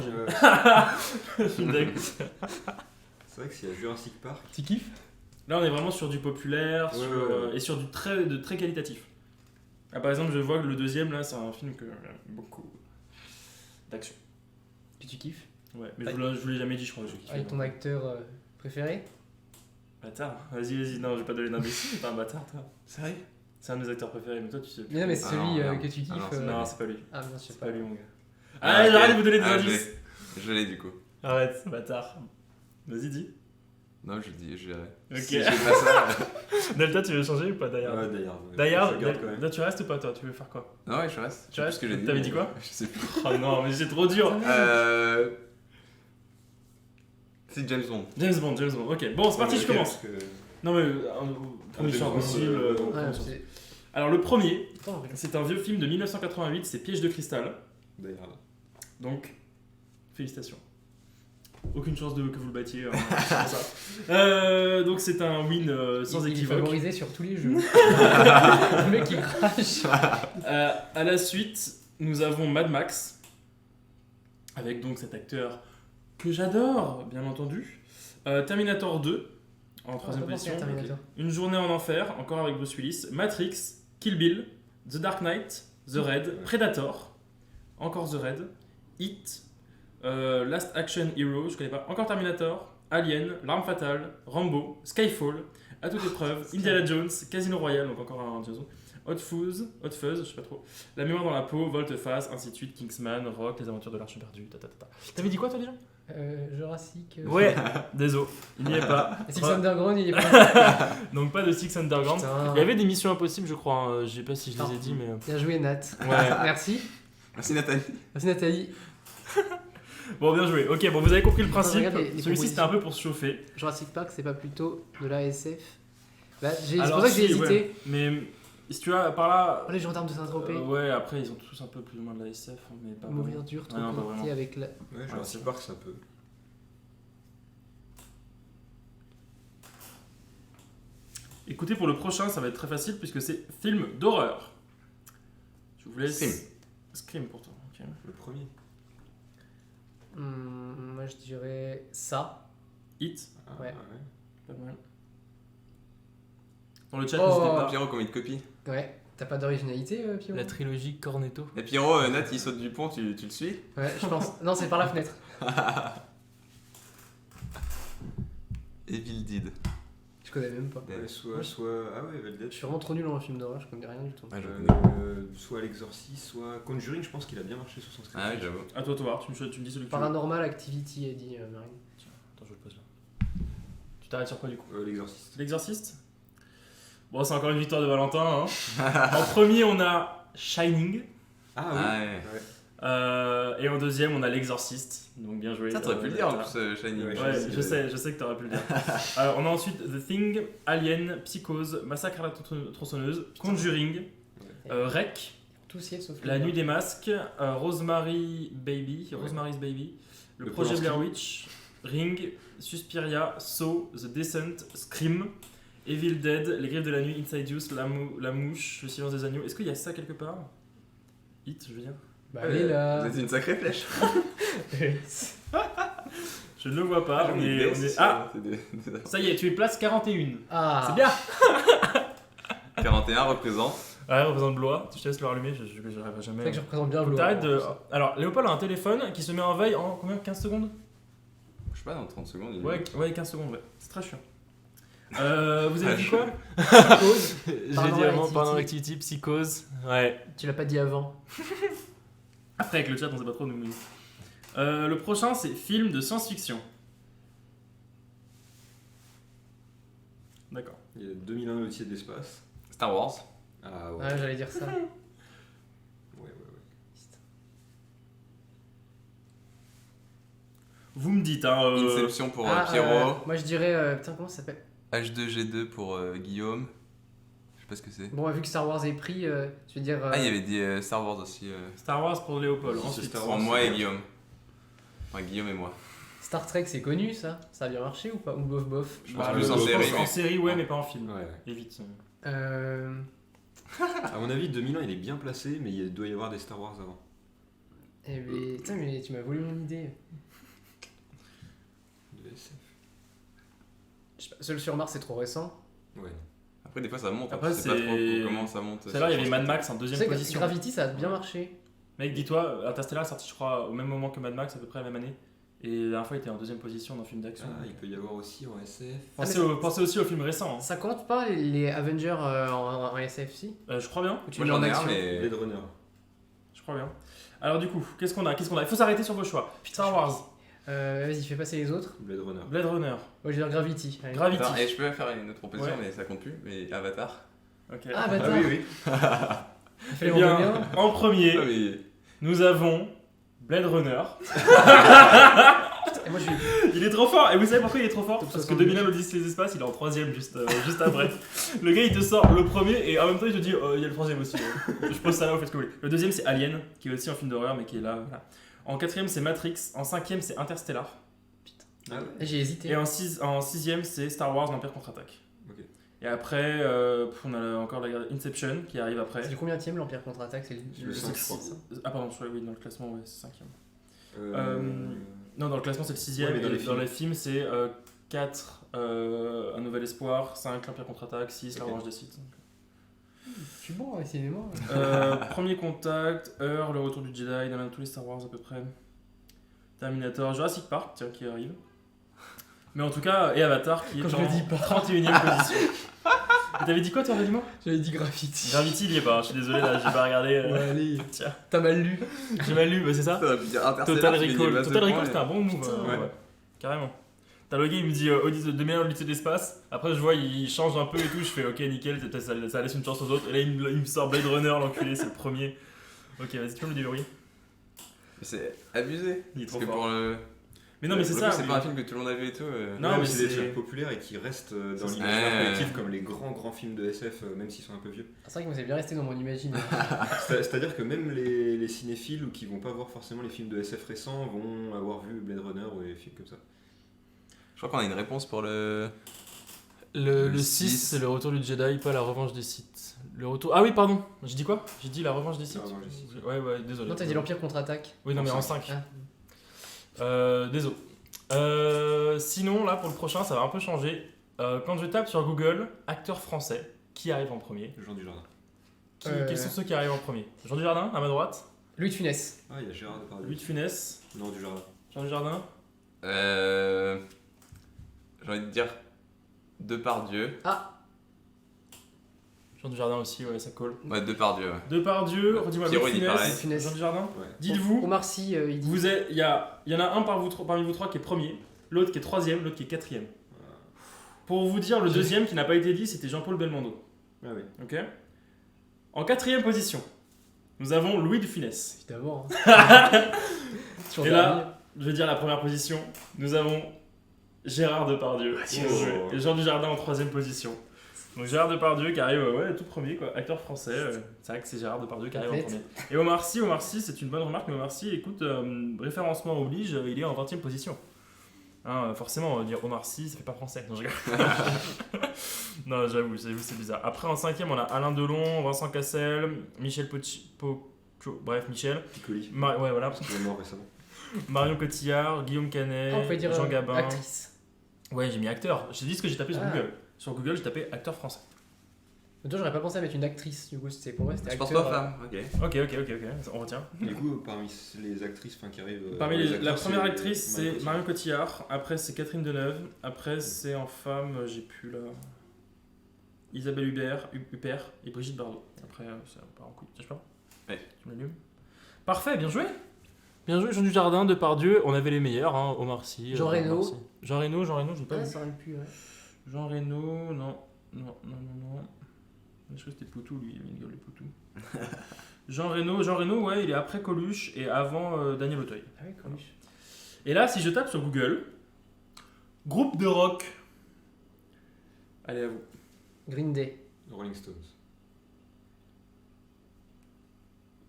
Film d'action. C'est vrai que s'il y a Jurassic Park. Tu kiffes ? Là, on est vraiment sur du populaire et sur du très qualitatif. Ah, par exemple, je vois que le deuxième, là, c'est un film que j'aime beaucoup d'action. Que tu kiffes ? Ouais, mais je vous l'ai jamais dit, je crois que je kiffe. Avec ton acteur préféré ? Bâtard, vas-y, non, je vais pas donner d'indice, t'es un bâtard, toi. Sérieux ? C'est un de mes acteurs préférés, mais toi, tu sais. Mais non, mais c'est celui que tu kiffes. Non, c'est pas lui. Ah, bien sûr. C'est pas lui, mon gars. Ah, j'arrête de vous donner des indices. Je l'ai du coup. Arrête, bâtard. Vas-y, dis. Non, je dirai. Ok. Si j'ai pas ça. Delta, tu veux changer ou pas d'ailleurs ? Ouais, d'ailleurs. D'ailleurs, là, tu restes ou pas, toi ? Tu veux faire quoi ? Non, ouais, je reste. Tu restes ? Ce que j'ai dit. T'avais dit quoi ? Je sais plus. Oh non, mais c'est trop dur. C'est James Bond. James Bond, ok. Bon, c'est parti, je commence. Non, mais premier choix possible. Alors, le premier, c'est un vieux film de 1988, c'est Piège de cristal. D'ailleurs. Donc, félicitations. Aucune chance que vous le battiez. Ça. Donc, c'est un win sans équivoque. Il est favorisé sur tous les jeux. Le mec, il crache. À la suite, nous avons Mad Max, avec donc cet acteur que j'adore, bien entendu. Terminator 2, en troisième position. Une journée en enfer, encore avec Bruce Willis. Matrix, Kill Bill, The Dark Knight, The Raid, Predator, encore The Raid, Hit, Last Action Hero, je connais pas, encore Terminator, Alien, L'Arme Fatale, Rambo, Skyfall, À toute épreuve, Indiana Jones, Casino Royale, donc encore un Jason, Hot Fuzz, je sais pas trop, La mémoire dans la peau, Volte-Face, ainsi de suite, Kingsman, Rock, Les aventures de l'Arche perdue, T'avais dit quoi toi déjà ? Jurassic. Ouais, désolé, il n'y est pas. Six Underground, il n'y est pas. Donc pas de Six Underground. Putain. Il y avait des missions impossibles, je crois. Je sais pas si je les ai dit, mais. Bien joué, Nat. Ouais. Merci. Merci Nathalie. Merci Nathalie. Bon, bien joué. Ok, bon, vous avez compris le principe. Les Celui-ci c'était un peu pour se chauffer. Jurassic Park, c'est pas plutôt de la SF ? Bah, c'est pour ça que j'ai hésité. Ouais. Mais si tu as par là. Les gendarmes de Saint-Tropez. Ouais, après ils ont tous un peu plus ou moins de la SF, mais pas Mourir dur, trop connecté avec la. Ouais, Jurassic Park, ça peut. Écoutez, pour le prochain, ça va être très facile puisque c'est film d'horreur. Je vous laisse. Scream pour toi. Okay. Le premier. Moi je dirais ça. Hit. Ouais. Pas mal. Dans le chat, n'hésitez pas. Pierrot, combien de copies ? Ouais. T'as pas d'originalité, Pierrot? La trilogie Cornetto. Et Pierrot, Nat, il saute du pont, tu le suis? Ouais, je pense. Non, c'est par la fenêtre. Evil Dead. Je connais même pas. Ouais, soit... Ah ouais, Evil Dead. Je suis vraiment trop nul en film d'horreur, je connais rien du tout. Ouais, je connais. Soit L'Exorciste, soit Conjuring, je pense qu'il a bien marché sur son script. Ah oui, j'avoue. À toi, Thomas, tu me dis celui que tu veux. Paranormal Activity, a dit Marine. Tiens, attends, je le pose là. Tu t'arrêtes sur quoi du coup? L'Exorciste. L'Exorciste. Bon, c'est encore une victoire de Valentin. Hein. En premier, on a Shining. Ah oui. Ah ouais. Et en deuxième, on a L'Exorciste. Donc bien joué. Ça, t'aurais pu le dire en plus, Shining. Ouais, Ouais, je sais que t'aurais pu le dire. On a ensuite The Thing, Alien, Psychose, Massacre à la tronçonneuse, Conjuring, Rec, Tous y est sauf La Nuit des Masques, Rosemary's Baby, Le Projet Blair Witch, Ring, Suspiria, Saw, The Descent, Scream, Evil Dead, Les Griffes de la Nuit, Inside Use, La Mouche, Le Silence des Agneaux. Est-ce qu'il y a ça quelque part? Hit, je veux dire. Bah allez là. Vous êtes une sacrée flèche. Je ne le vois pas. On est... Ah, ça y est, tu es place 41. Ah. C'est bien. 41 représente. Ouais, représente Blois. Je te laisse le rallumer, je n'arriverai jamais. C'est vrai que je représente bien Blois. T'arrêtes de... Alors, Léopold a un téléphone qui se met en veille en combien? 15 secondes? Je sais pas, dans 30 secondes. Ouais, 15 secondes, ouais. C'est très chiant. Vous avez dit quoi? Psychose. J'ai dit avant Paranormal Activity, Psychose. Ouais. Tu l'as pas dit avant. Après, avec le chat, on sait pas trop nous. Le prochain, c'est film de science-fiction. D'accord. Il y a 2001 l'Odyssée de l'espace. Star Wars. Ah ouais. Ouais, j'allais dire ça. Ouais. Vous me dites, hein. Inception pour Pierrot. Moi je dirais. Putain, comment ça s'appelle? H2G2 pour Guillaume. Je sais pas ce que c'est. Bon, vu que Star Wars est pris, je veux dire. Ah, il y avait des Star Wars aussi. Star Wars pour Léopold. Si, Ensuite, Star Pour Wars, moi c'est et bien. Guillaume. Enfin, Guillaume et moi. Star Trek, c'est connu ça? Ça a bien marché ou pas? Ou bof bof? Je pense plus en série. En série, ouais, mais pas en film. Ouais. Évite. À mon avis, 2001 il est bien placé, mais il doit y avoir des Star Wars avant. Eh mais, putain, mais tu m'as volé mon idée. De SF. Je sais pas, Seul sur Mars, c'est trop récent. Ouais. Après, des fois, ça monte. Après, Je sais pas c'est- trop comment ça monte. C'est là, il y avait Mad Max en Tu deuxième sais que position. Gravity, ça a bien marché. Mec, dis-toi, Interstellar est sorti, je crois, au même moment que Mad Max, à peu près la même année. Et la dernière fois, il était en deuxième position dans le film d'action. Ah, il peut y avoir aussi en SF. Pensez aussi aux films récents. Hein. Ça compte pas les Avengers en SFC? Je crois bien. Ou tu Moi, mets en j'en ai un, action? mais. Blade Runner. Je crois bien. Alors, du coup, qu'est-ce qu'on a? Il faut s'arrêter sur vos choix. Star Wars, Vas-y, fais passer les autres. Blade Runner. Blade Runner, Moi, je vais dire Gravity. Allez. Gravity. Attends, et je peux faire une autre proposition, Ouais. mais ça compte plus. Mais Avatar. Ok. Ah, bâtard. Ah oui. Il fallait Eh en bien, donner un. en premier, Ah, mais. nous avons Blade Runner. Et moi, je vais. Il est trop fort. Et vous savez pourquoi il est trop fort? Top Parce que 72. 2001 l'Odyssée des espaces, il est en troisième juste après. Le gars, il te sort le premier et en même temps, il te dit il y a le troisième aussi. Je pose ça là, vous faites ce que vous voulez. Le deuxième, c'est Alien, qui est aussi un film d'horreur, mais qui est là. Voilà. En quatrième, c'est Matrix. En cinquième, c'est Interstellar. Ah ouais. J'ai hésité. Et en sixième, c'est Star Wars l'Empire contre-attaque. Ok. Et après, on a encore la Inception qui arrive après. C'est le combienième l'Empire contre-attaque? C'est Le 5, je crois. Ah, pardon, oui, dans le classement, ouais, c'est cinquième. Euh, Non, dans le classement, c'est le sixième. Ouais, mais et dans les films, c'est 4, Un Nouvel Espoir, 5, l'Empire contre-attaque, 6, La Ok. Revanche des Sith. Je suis bon, décidément. Premier Contact, Heure, Le Retour du Jedi, dans tous les Star Wars à peu près. Terminator, Jurassic Park, tiens, qui arrive. Mais en tout cas, et Avatar qui Quand est je en le dis pas. 31ème position. Et t'avais dit quoi, toi, dis-moi? J'avais dit Gravity. Gravity, il y est pas, je suis désolé, là, j'ai pas regardé. Ouais, allez. Tiens, T'as mal lu. j'ai mal lu, bah, c'est ça. Ça aurait pu dire Interstellar. Total tu gagnes Recall. des bases de Total points, Recall, c'était un bon move. Putain, Ouais. Carrément. T'as le gars, il me dit Odyssée de 2001 l'Odyssée de l'espace. Après, je vois, il change un peu et tout. Je fais ok, nickel, ça laisse une chance aux autres. Et là, il me sort Blade Runner, l'enculé, c'est le premier. Ok, vas-y, tu peux me le dire, oui. Mais c'est abusé. Il est Parce trop que fort. pour le. Mais non, mais c'est pour le ça. coup, c'est pas un film que tout le monde a vu et tout. Non, ouais, mais c'est des c'est- trucs populaires et qui restent dans C'est- l'imaginaire Ouais. collectif comme les grands films de SF, même s'ils sont un peu vieux. Ah, c'est vrai que moi, c'est bien resté dans mon imaginaire. C'est-à-dire que même les cinéphiles ou qui vont pas voir forcément les films de SF récents vont avoir vu Blade Runner ou des films comme ça. Je crois qu'on a une réponse pour le. Le Le 6, 6, c'est le retour du Jedi, pas la revanche des Sith. Le retour. Ah oui, pardon, j'ai dit quoi? J'ai dit la revanche des Sith. La revanche des Sith. Ouais, désolé. Non, t'as dit l'Empire contre-attaque. Oui, non, mais en En 5. Ah. Désolé. Sinon, là, pour le prochain, ça va un peu changer. Quand je tape sur Google, acteur français, qui arrive en premier? Jean Dujardin. Quels sont ceux qui arrivent en premier? Jean Dujardin, à ma droite. Louis de Funès. Ah, il y a Gérard Depardieu. Louis de Funès. Non, du jardin. Jean Dujardin. J'ai envie de dire Depardieu. Jean Dujardin aussi, ouais, ça colle. Ouais, Depardieu, ouais. Depardieu, redis-moi Louis Pierrot, de il dit pareil. Funès. Jean Dujardin. Ouais. Dites-vous, Omar Sy, il dit. il y en a un parmi vous trois qui est premier, l'autre qui est troisième, l'autre qui est quatrième. Pour vous dire, le deuxième qui n'a pas été dit, c'était Jean-Paul Belmondo. Ah oui. Ok. En quatrième position, nous avons Louis de Funès. Évidemment. Et là, je vais dire la première position, nous avons Gérard Depardieu. Et Jean Dujardin en troisième position. Donc Gérard Depardieu qui arrive tout premier, quoi, acteur français. C'est vrai que c'est Gérard Depardieu qui arrive en premier. Et Omar Sy, c'est une bonne remarque, mais Omar Sy, écoute, référencement oblige, il est en 20ème position. Hein, forcément, dire Omar Sy, ça fait pas français. Non, je rigole. Non, j'avoue, c'est bizarre. Après, en cinquième, on a Alain Delon, Vincent Cassel, Michel bref, Michel. Piccoli. Ouais, voilà. Parce qu'il est mort récemment. Marion Cotillard, Guillaume Canet, dire Jean Gabin. actrice. Ouais, j'ai mis acteur. J'ai dit ce que j'ai tapé sur Ah. Google. Sur Google, j'ai tapé acteur français. Mais toi, j'aurais pas pensé à mettre une actrice, du coup, pour moi, c'était Je acteur. pense pas femme, ok. Ok, on retient. Du coup, parmi les actrices qui arrivent. Parmi les la acteurs, première actrice, Marion c'est Cotillard. Marion Cotillard. Après, c'est Catherine Deneuve. Après, c'est en femme, j'ai plus là. Isabelle Huppert et Brigitte Bardot. Après, ça part en couille. Je sais pas. Ouais. Tu m'allumes. Parfait, bien joué. Bien joué, Jean Dujardin, Depardieu. On avait les meilleurs, hein. Omar Sy. Jean Reno. Jean Reno, je l'ai pas vu. Ça aurait pu, ouais. Jean Reno, non. Je crois que c'était Poutou, lui, il avait une gueule de Poutou. Jean Reno, ouais, il est après Coluche et avant Daniel Auteuil. Ah oui, Coluche. Et là, si je tape sur Google, groupe de rock. Allez, à vous. Green Day. Rolling Stones.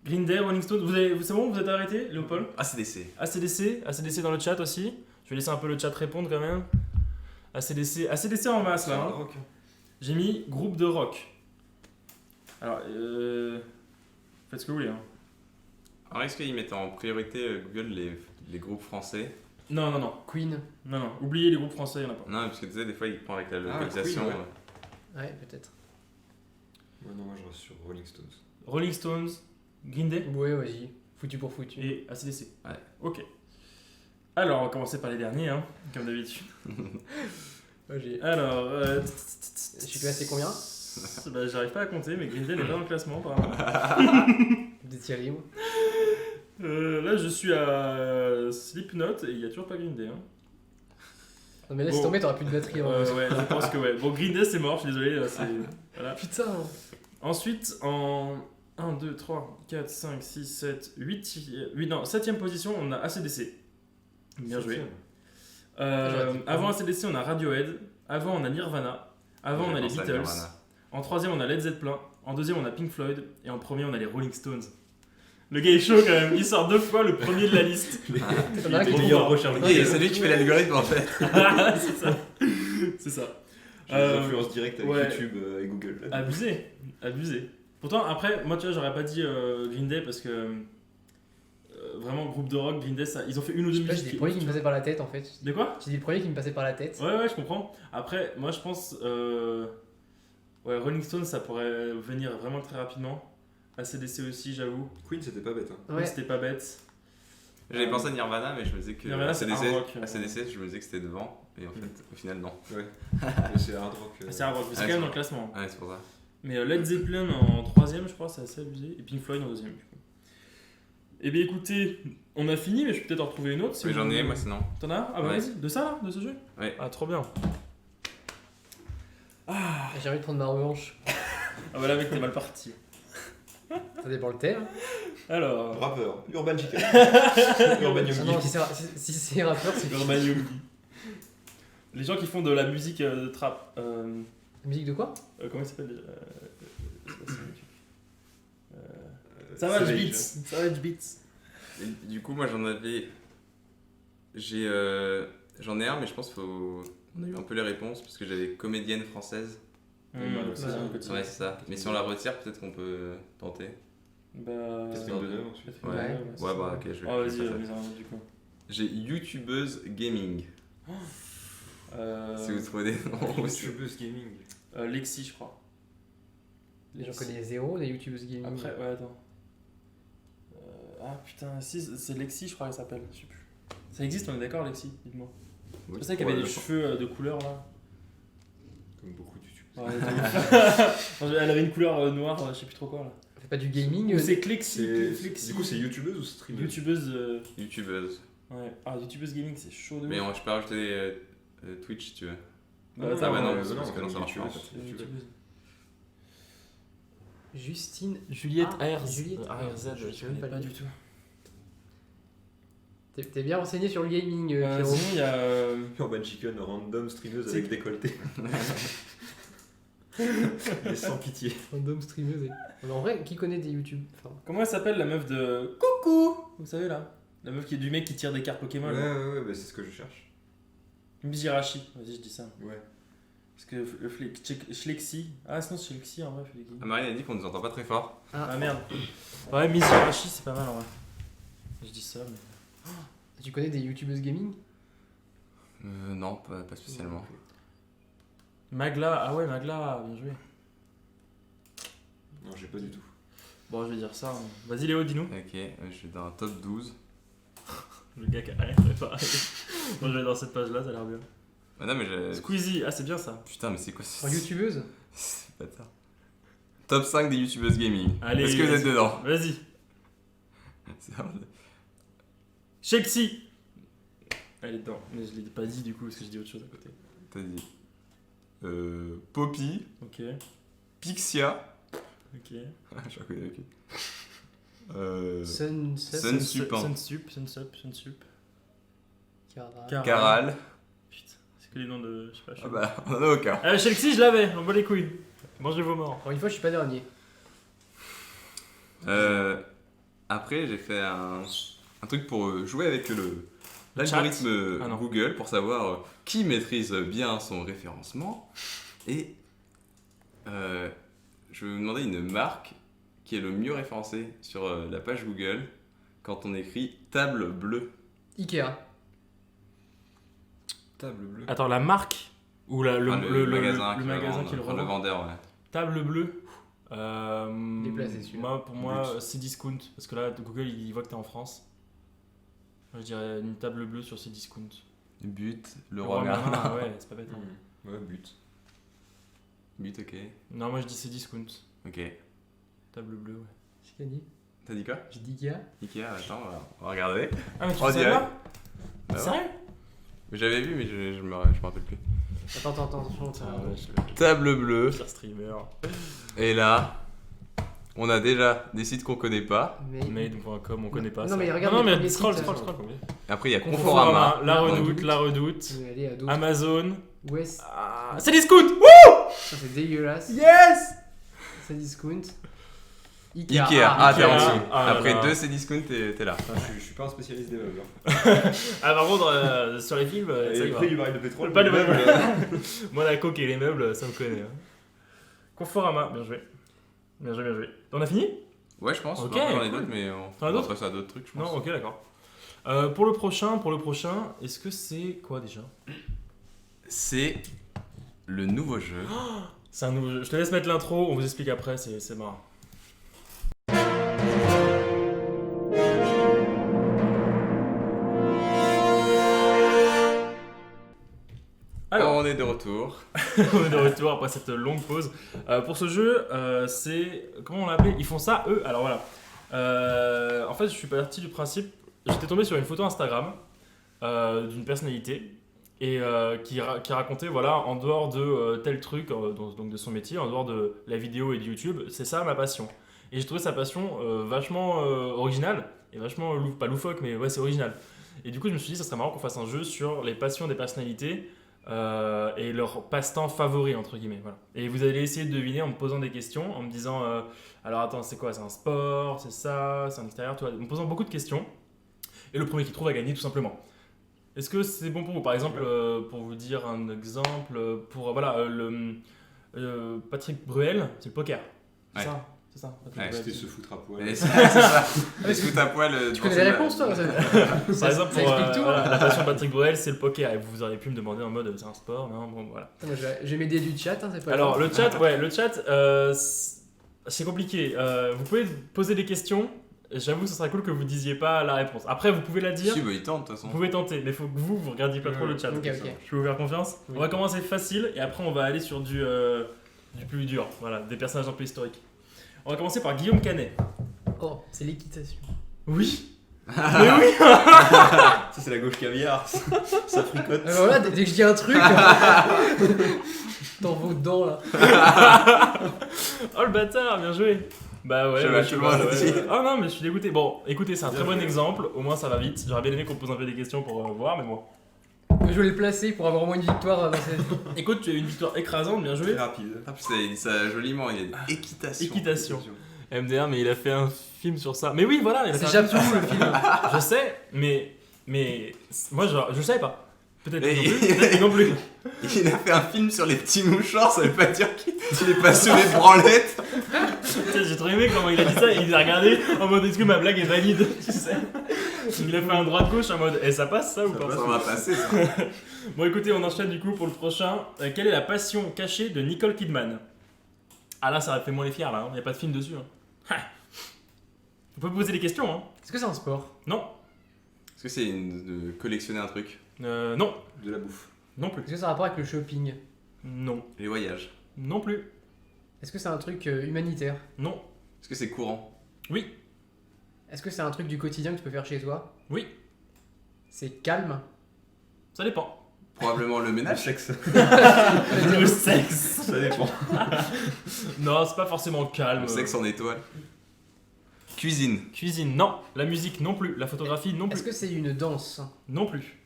Green Day, Rolling Stones, c'est bon, vous êtes arrêté, Léopold? ACDC dans le chat aussi. Je vais laisser un peu le chat répondre quand même. ACDC en masse là. Hein. J'ai mis groupe de rock. Alors, faites ce que vous voulez. Hein. Alors, est-ce qu'ils mettent en priorité Google les groupes français? Non. Queen. Non. Oubliez les groupes français, il n'y en a pas. Non, parce que tu sais, des fois, ils prennent avec la localisation. Queen, Ouais, peut-être. Ouais, non, moi je reste sur Rolling Stones. Rolling Stones, Green Day Ouais, vas-y. Foutu pour foutu. et ACDC. Ouais. Ok. Alors, on va commencer par les derniers, hein, comme d'habitude. Alors, je suis classé combien? Bah, j'arrive pas à compter, mais Green Day n'est pas dans le classement, apparemment. Des Thierry, moi. Là, je suis à Slipknot et il n'y a toujours pas Green Day. Hein. Non, mais laisse tomber, t'auras plus de batterie. Ouais, je pense que ouais. Bon, Green Day, c'est mort, je suis désolé. Là, voilà. Putain. Ensuite, en 1, 2, 3, 4, 5, 6, 7, 8, non, 7ème position, on a AC/DC. Bien joué. Avant AC/DC, on a Radiohead. Avant, on a Nirvana. Avant, on a les Beatles. En 3ème, on a Led Zeppelin. En 2ème, on a Pink Floyd. Et en 1er, on a les Rolling Stones. Le gars est chaud quand même, il sort 2 fois le premier de la liste. C'est lui qui fait l'algorithme en fait. C'est ça. J'ai des influences directes avec YouTube et Google. Abusé. Pourtant, après, moi tu vois, j'aurais pas dit Green Day parce que vraiment, groupe de rock, Green Day, ça, ils ont fait une ou deux musiques. J'ai dit le premier qui me passait par la tête en fait. De quoi? J'ai dit le premier qui me passait par la tête. Ouais, je comprends. Après, moi je pense. Rolling Stones, ça pourrait venir vraiment très rapidement. AC/DC aussi, j'avoue. Queen, c'était pas bête. Hein. Queen, c'était pas bête. J'avais pensé à Nirvana, mais je me disais que Nirvana, AC/DC, je me disais que c'était devant, et en fait, au final, non. Ouais. Mais c'est hard rock. C'est hard rock, mais c'est quand même dans le classement. Ouais, c'est pour ça. Mais Led Zeppelin en 3ème, je crois, c'est assez abusé. Et Pink Floyd en 2ème, du coup. Eh bien, écoutez, on a fini, mais je peux peut-être en retrouver une autre. Si oui, j'en ai, moi, sinon. T'en as? Ah bah ouais. vas-y, de ça là? De ce jeu? Ouais. Ah, trop bien. Ah. J'ai envie de prendre ma revanche. Ah bah là, mec, t'es mal parti. Ça dépend le thème. Alors. Rappeur, Urban Chicken. Urban Yogi. Non, si c'est rappeur, c'est Urban Yogi. Les gens qui font de la musique de trap. La musique de quoi? Comment il s'appelle déjà Savage Beats. Savage Beats. Et du coup, moi j'en avais. J'en ai un, mais je pense qu'on a eu un peu les réponses parce que j'avais comédienne française. Ouais, c'est ça. Mais si on la retire, peut-être qu'on peut tenter. Bah. Catherine Deneuve ensuite. Ouais, bah ok, je vais. Ah, vas-y, du coup. J'ai youtubeuse gaming. Si vous trouvez des noms. YouTubeuse gaming. Lexi, je crois. J'en connais zéro des youtubeuses gaming. Après, ouais, attends. Ah putain, si, c'est Lexi, je crois qu'elle s'appelle. Je sais plus. Ça existe, on est d'accord, Lexi? Dites-moi. Oui. C'est ça qu'elle avait des cheveux de couleur là. Comme beaucoup de YouTube. Ouais, elle avait une couleur noire, je sais plus trop quoi là. Elle fait pas du gaming. Ou c'est Clexi. Du coup, c'est youtubeuse ou streameuse? Youtubeuse. YouTubeuse. Ouais. Ah, youtubeuse gaming, c'est chaud de Mais ouf. je peux rajouter Twitch si tu veux. Bah, Ah bah non, non, parce que non, ça marche pas. YouTubeuse. Justine. Juliette Ah, ARZ. Juliette ARZ, je je sais même connais pas pas le du tout. T'es bien renseigné sur le gaming, Pierrot. Sinon, il y a. Urban Chicken, random streameuse avec décolleté. Et sans pitié. Random streameuse. Mais en vrai, qui connaît des YouTube enfin, Comment elle s'appelle la meuf de. Coucou! Vous savez là? La meuf qui est du mec qui tire des cartes Pokémon. Ouais, bah, c'est ce que je cherche. Mizirachi. Vas-y, je dis ça. Ouais. Parce que le Schlexi. Ah, sinon, c'est Schlexi en vrai. Ah, Marine a dit qu'on nous entend pas très fort. Ah merde. Ouais, Mizirachi, c'est pas mal en vrai. Je dis ça, mais. tu connais des youtubeuses gaming? Non, pas spécialement. Magla, ah ouais, Magla, bien joué. Non, j'ai pas du tout. Bon, je vais dire ça. Vas-y, Léo, dis-nous. Ok, je suis dans un top 12. Le gars qui a rien préparé. Moi, je vais dans cette page-là, ça a l'air bien. Ah non, mais j'ai. Squeezie, ah, c'est bien ça. Putain, mais c'est quoi ça? En youtubeuse? C'est pas ça. Top 5 des youtubeuses gaming. Allez, est-ce que vous êtes dedans? Vas-y. C'est vraiment- Shexy. Elle est dedans, mais je l'ai pas dit du coup, parce que je dis autre chose à côté. T'as dit. Poppy, Ok, Pixia. ok. Je reconnais, ok. Sunsup. Sunsup. Cara. Caral. Putain, c'est que les noms de. Je sais pas, je sais Ah pas. bah, on en a aucun. Shexy, je l'avais, on bat les couilles. Mangez vos morts. Encore une fois, je suis pas dernier. Après, j'ai fait un truc pour jouer avec l'algorithme Ah non. Google pour savoir qui maîtrise bien son référencement. Et je vais vous demander une marque qui est le mieux référencée sur la page Google quand on écrit table bleue. Ikea. Table bleue. Attends, la marque ou le magasin, le magasin qui le le revend. vendeur, ouais. Table bleue. Déplacé, celui-là. Moi, pour moi, But. Cdiscount. Parce que là, Google, il voit que t'es en France. Moi, je dirais une table bleue sur Cdiscount. But, le Roi roi Merlin, Merlin. ouais, c'est pas bête. Hein. Ouais, but. But, ok. Non, moi, je dis Cdiscount. Ok. Table bleue, ouais. C'est qui a dit? T'as dit quoi? J'ai dit Ikea. Ikea, attends, on va regarder. Ah, mais tu En sais direct. pas Bah ouais. Sérieux? Mais j'avais vu, mais je me rappelle plus. Attends, attention. Table bleue. Pire streamer. Et là, on a déjà des sites qu'on connaît pas. Made.com, on connaît pas Non, ça. mais regarde non, les mais premiers scroll. sites, Après, il y a Conforama, Conforama. La Redoute. Redoute, Allez, à d'autres. Amazon. West. Ah, Cdiscount. Ça, c'est dégueulasse. Yes. Cdiscount. Ikea, ah t'es en Ikea. dessous. Ah, Après là. 2 Cdiscount, t'es là. Je suis pas un spécialiste des meubles. Ah, par contre, sur les films, ça Et y le va. prix du baril de pétrole. Pas le meuble. meuble. Moi, la coque et les meubles, ça me connaît. Hein. Conforama, bien joué. Bien joué, bien joué. On a fini? Ouais, je pense. Ok, Après, j'en ai cool. d'autres, mais T'en as d'autres passer à d'autres trucs, je pense. Non, ok, d'accord. Pour le prochain, est-ce que c'est quoi déjà? C'est le nouveau jeu. C'est un nouveau jeu. Je te laisse mettre l'intro, on vous explique après, c'est marrant. Alors, On est de retour. on est de retour après cette longue pause. Pour ce jeu, c'est. Comment on l'a appelé? Ils font ça, eux? Alors voilà. En fait, je suis parti du principe. J'étais tombé sur une photo Instagram d'une personnalité et qui racontait, voilà, en dehors de tel truc, donc de son métier, en dehors de la vidéo et de YouTube, c'est ça ma passion. Et j'ai trouvé sa passion vachement originale et vachement, pas loufoque, mais ouais, c'est original. Et du coup, je me suis dit, ça serait marrant qu'on fasse un jeu sur les passions des personnalités. Et leur passe-temps favori entre guillemets, voilà. Et vous allez essayer de deviner en me posant des questions, en me disant alors attends, c'est quoi, c'est un sport, c'est ça, c'est un extérieur, tu vois, en me posant beaucoup de questions. Et le premier qui trouve a gagné tout simplement. Est-ce que c'est bon pour vous? Par exemple, pour vous dire un exemple, pour voilà, Patrick Bruel, c'est le poker. C'est Ouais. ça. C'est ça. Patrick Ouais, Bruel. C'était se foutre à poil. Et c'est ça. Est-ce que t'as poil Tu connais les réponses, toi? Par exemple, Ça explique tout. voilà, la passion de Patrick Bruel, c'est le poker. Et vous auriez pu me demander en mode c'est un sport, non, bon, voilà. Attends, moi, je vais m'aider du chat, hein, c'est pas Alors grave. le chat, C'est compliqué. Vous pouvez poser des questions. J'avoue, ce serait cool que vous disiez pas la réponse. Après, vous pouvez la dire. Si, bah, il tente de toute façon. Vous pouvez tenter, mais il faut que vous regardiez pas trop le chat. Ok. Je peux vous faire confiance. Oui. On va commencer facile et après on va aller sur du plus dur. Voilà, des personnages un peu historiques. On va commencer par Guillaume Canet. Oh, c'est l'équitation. Oui. Mais oui. Ça, c'est la gauche caviar. Ça fricote. Voilà, dès que je dis un truc, t'en vaux dedans là. Oh le bâtard, bien joué. Bah ouais, Je bah, vais tu tout vois, le monde ouais, aussi. ouais. Oh non, mais je suis dégoûté. Bon, écoutez, c'est un très Bien bon joué. exemple. Au moins, ça va vite. J'aurais bien aimé qu'on pose un peu des questions pour voir, mais bon. Je vais le placer pour avoir au moins une victoire dans cette... Écoute, tu as eu une victoire écrasante, bien joué. Très rapide. Ah, putain, il dit ça joliment, il y a équitation. Équitation. MDR, mais il a fait un film sur ça. Mais oui, voilà, il a fait C'est un film Japon sur le film. Je sais, mais moi, je savais pas. Peut-être Mais- non plus. Peut-être non plus. Il a fait un film sur les petits mouchoirs, ça veut pas dire qu'il est passionné de branlette. Putain, j'ai trop aimé comment il a dit ça. Il a regardé en mode est-ce que ma blague est valide, tu sais. Il a fait un droit de gauche en mode ça passe ça ou pas Ça va passer, ça. Bon, écoutez, on enchaîne du coup pour le prochain. Quelle est la passion cachée de Nicole Kidman? Ah là, ça aurait fait moins les fiers là. Il n'y a pas de film dessus. Hein. Vous pouvez poser des questions. Hein. Est-ce que c'est un sport? Non. Est-ce que c'est de collectionner un truc? Non. De la bouffe. Non plus. Est-ce que ça a un rapport avec le shopping? Non. Les voyages? Non plus. Est-ce que c'est un truc humanitaire? Non. Est-ce que c'est courant? Oui. Est-ce que c'est un truc du quotidien que tu peux faire chez toi? Oui. C'est calme? Ça dépend. Probablement le Le ménage? sexe. Le sexe. Ça dépend. Non, c'est pas forcément calme. Le sexe en étoile? Cuisine? Cuisine, non. La musique, non plus. La photographie, non Est-ce plus. que c'est une danse? Non plus.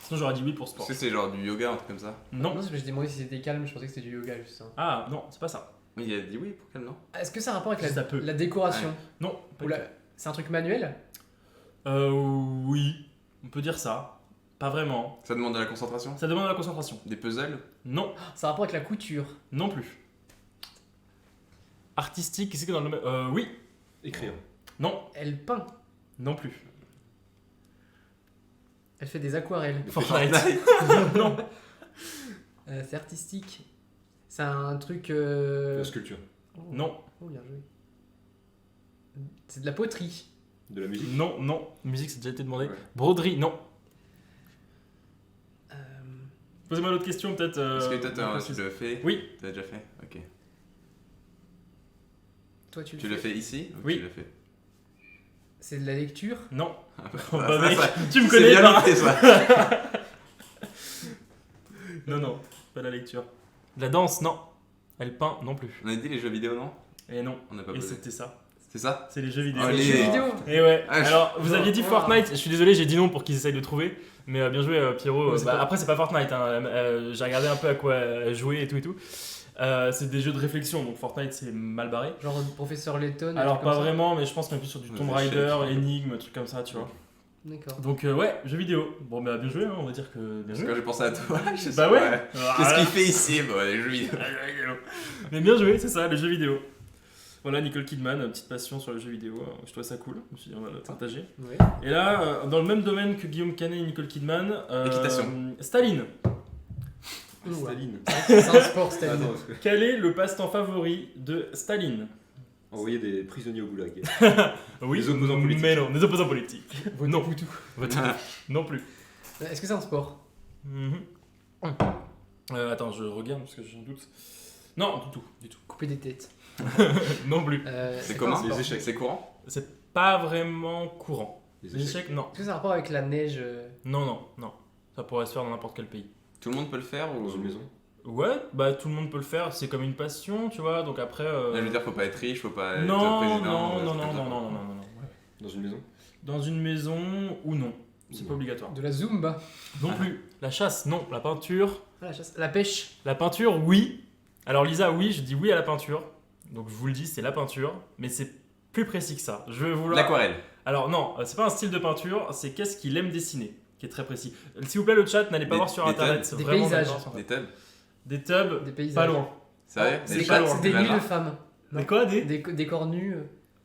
Sinon, j'aurais dit oui pour Est-ce sport. que c'est genre du yoga, un truc comme ça? Non. Non, c'est parce que j'ai demandé si c'était calme, je pensais que c'était du yoga juste ça. Ah, non, c'est pas ça. Il a dit oui, pour quel nom? Est-ce que ça a un rapport avec Ça peut. la décoration? Non. Pas Ou du c'est un truc manuel? tout. Oui. On peut dire ça. Pas vraiment. Ça demande de la concentration? Ça demande de la concentration. Des puzzles? Non. Ça a un rapport avec la couture? Non plus. Artistique, qu'est-ce que dans le domaine oui. Écrire. Non. Elle peint? Non plus. Elle fait des aquarelles? Fortnite. Non. C'est artistique? C'est un truc... La sculpture. Non. Oh, bien joué. C'est de la poterie? De la musique. Non, non. Musique, c'est déjà été demandé. Ouais. Broderie, non. Euh, Posez-moi l'autre question, peut-être. Est-ce que toi, moins tu précise. le fais? Oui. Tu l'as déjà fait? Ok. Toi, tu Tu l'as fait ici? Ou Oui. Tu l'as fait? C'est de la lecture? Non. Ah bah, Oh, ça, bah, ça, mec, ça, tu me c'est connais bien pas. noté, ça. Non, non. Pas la lecture. La danse, non. Elle peint, non plus. On a dit les jeux vidéo, non? Et non. On n'a pas Et posé. c'était ça. C'est ça? C'est les jeux vidéo. Oh, Les les- jeux vidéo? Et ouais. Ah, je- Alors, vous aviez dit Oh. Fortnite. Je suis désolé, j'ai dit non pour qu'ils essayent de trouver. Mais bien joué, Pierrot. Ouais, c'est Bah, pas- après, c'est pas Fortnite. Hein. J'ai regardé un peu à quoi jouer et tout et tout. C'est des jeux de réflexion, donc Fortnite c'est mal barré. Genre Professeur Layton? un Alors truc pas comme ça? vraiment, mais je pense qu'on est plus sur du Tomb Ouais, Raider, Shake. Énigme, truc comme ça, tu vois. D'accord. Donc ouais, jeux vidéo. Bon bah bien joué, hein, on va dire que bien Parce joué. que j'ai pensé à toi. Je sais Bah pas, ouais. Qu'est-ce qu'il fait ici? Bon, les jeux vidéo. Mais bien joué, c'est ça, les jeux vidéo. Voilà, Nicole Kidman, petite passion sur les jeux vidéo, je trouve ça cool, je me suis dit on va le partager. Ouais. Et là, dans le même domaine que Guillaume Canet et Nicole Kidman, Équitation. Staline. Staline. C'est un sport, Staline. Attends, parce que- Quel est le passe-temps favori de Staline? Envoyer des prisonniers au goulag. Oui, Les opposants politiques. mais non, des opposants politiques. Non, tout. Non plus. Est-ce que c'est un sport? Mhm. Attends, je regarde parce que j'ai un doute. Non, du tout. Couper des têtes? Non plus. C'est pas commun? un sport. Les échecs. C'est courant? C'est pas vraiment courant. Les Les échecs. échecs, non. Est-ce que ça a un rapport avec la neige? Non. Ça pourrait se faire dans n'importe quel pays. Tout le monde peut le faire ou... Dans une maison. Ouais, bah tout le monde peut le faire, c'est comme une passion, tu vois, donc après... Là, je veux dire, faut pas être riche, faut pas être Non, président. non, c'est non, comme non, ça. non, non, non. Dans une maison. Dans une maison ou non, c'est Non. pas obligatoire. De la zumba? Non plus. La chasse, non. La peinture, Ah, la chasse. La pêche? la peinture, oui. Alors Lisa, oui, je dis oui à la peinture. Donc je vous le dis, c'est la peinture, mais c'est plus précis que ça. Je vais vouloir... L'aquarelle. Alors non, c'est pas un style de peinture, c'est qu'est-ce qu'il aime dessiner, qui est très précis. S'il vous plaît, le chat, n'allez pas Des- voir sur des internet. tubs. c'est Des vraiment paysages. d'accord sur Des Internet. tubs. Des tubs, Des paysages? pas loin. Sérieux? C'est Des pas chats? loin. C'est des Des nues de vagins? femmes. Non. Des quoi Des corps nus.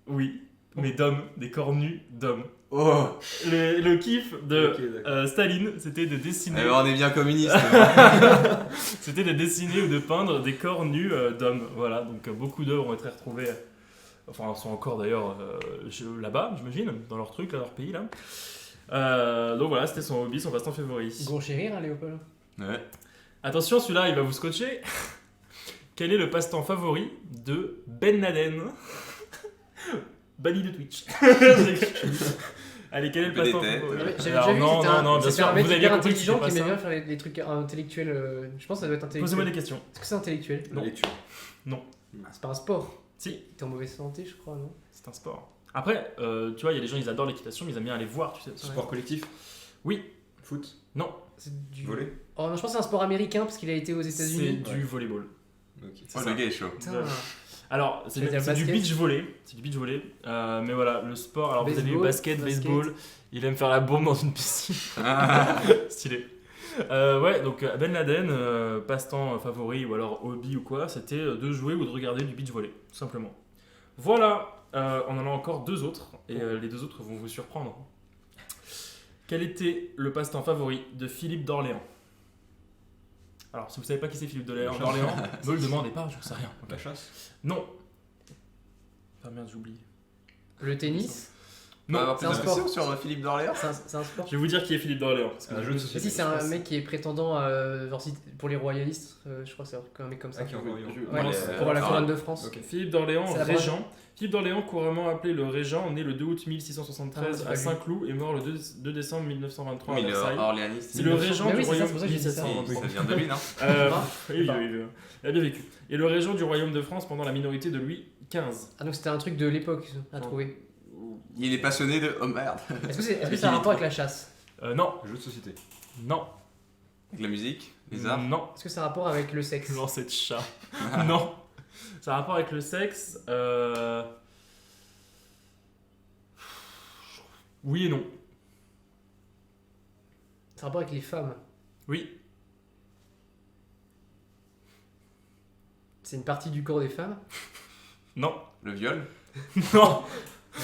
Oui, mais d'hommes, des corps nus d'hommes. Oh! Le kiff de Ok, d'accord. Staline, c'était de dessiner. Alors, on est bien communiste. C'était de dessiner ou de peindre des corps nus d'hommes. Voilà, donc beaucoup d'œuvres ont été retrouvées Enfin, sont encore d'ailleurs là-bas, j'imagine, dans leur truc, là, leur pays là. Donc voilà, c'était son hobby, son passe-temps favori. Ils vont chérir, hein, Léopold. Ouais. Attention, celui-là, il va vous scotcher. Quel est le passe-temps favori de Ben Laden? Banni de Twitch. Allez, quel est le passe-temps Peut-être. favori? J'avais Alors, déjà vu que c'était un, bien c'était sûr, un mec vous avez hyper bien compris que intelligent c'était qui pas aimait bien ça. faire les trucs intellectuels. Je pense que ça doit être intellectuel. Posez-moi des questions. Est-ce que c'est intellectuel? Non. La lecture. Ah, c'est pas un sport. Si, T'es en mauvaise santé, je crois, non? c'est un sport. Après, tu vois, il y a des gens, ils adorent l'équitation, mais ils aiment bien aller voir, tu sais. Sport collectif. Oui, Foot. non, C'est du. Volley. Oh non, je pense que c'est un sport américain parce qu'il a été aux c'est États-Unis. du volleyball. Ok. Oh, le gars est chaud. Putain. Alors, c'est J'allais dire c'est du basket. beach volley. C'est du beach volley. Mais voilà, le sport. Alors, vous avez Baseball, basket, baseball. Il aime faire la bombe dans une piscine. Stylé. Ouais, donc Ben Laden, passe-temps favori ou alors hobby ou quoi, c'était de jouer ou de regarder du beach volley, tout simplement. Voilà, on en a encore deux autres, et les deux autres vont vous surprendre. Quel était le passe-temps favori de Philippe d'Orléans? Alors, si vous savez pas qui c'est Philippe d'Orléans, ne le demandez pas, je ne sais rien. La chasse. Non. Ah merde, j'oublie. Le tennis. On va avoir c'est plus un d'informations sport. sur Philippe d'Orléans. C'est un sport. Je vais vous dire qui est Philippe d'Orléans. C'est un jeu de Mais société. si, c'est un mec qui est prétendant genre, pour les royalistes. Je crois que c'est un mec comme ça. Ah, qui est en Orient. Ouais, Ouais, pour la ah, couronne de France. Ok. Philippe d'Orléans, C'est la régent. Philippe d'Orléans, couramment appelé le régent, né le 2 août 1673 Ah, c'est pas à lui. Saint-Cloud et mort le 2 décembre 1923 Mais à il est Versailles. orléaniste. C'est le régent Mais du oui, c'est ça, royaume c'est pour ça que j'ai dit ça. 1723. Ça vient de lui, non Oui, il a bien vécu. Et le régent du royaume de France pendant la minorité de Louis XV. Ah, donc c'était un truc de l'époque à Non. trouver. Il est passionné de. Oh merde. Est-ce que ça a un rapport avec la chasse? Non, Jeu de société. non, Avec la musique, les arts. non. Est-ce que ça a un rapport avec le sexe? Lancer de chat. Non. Ça a un rapport avec le sexe. Oui et non. Ça a un rapport avec les femmes? Oui. C'est une partie du corps des femmes? Non. Le viol. Non.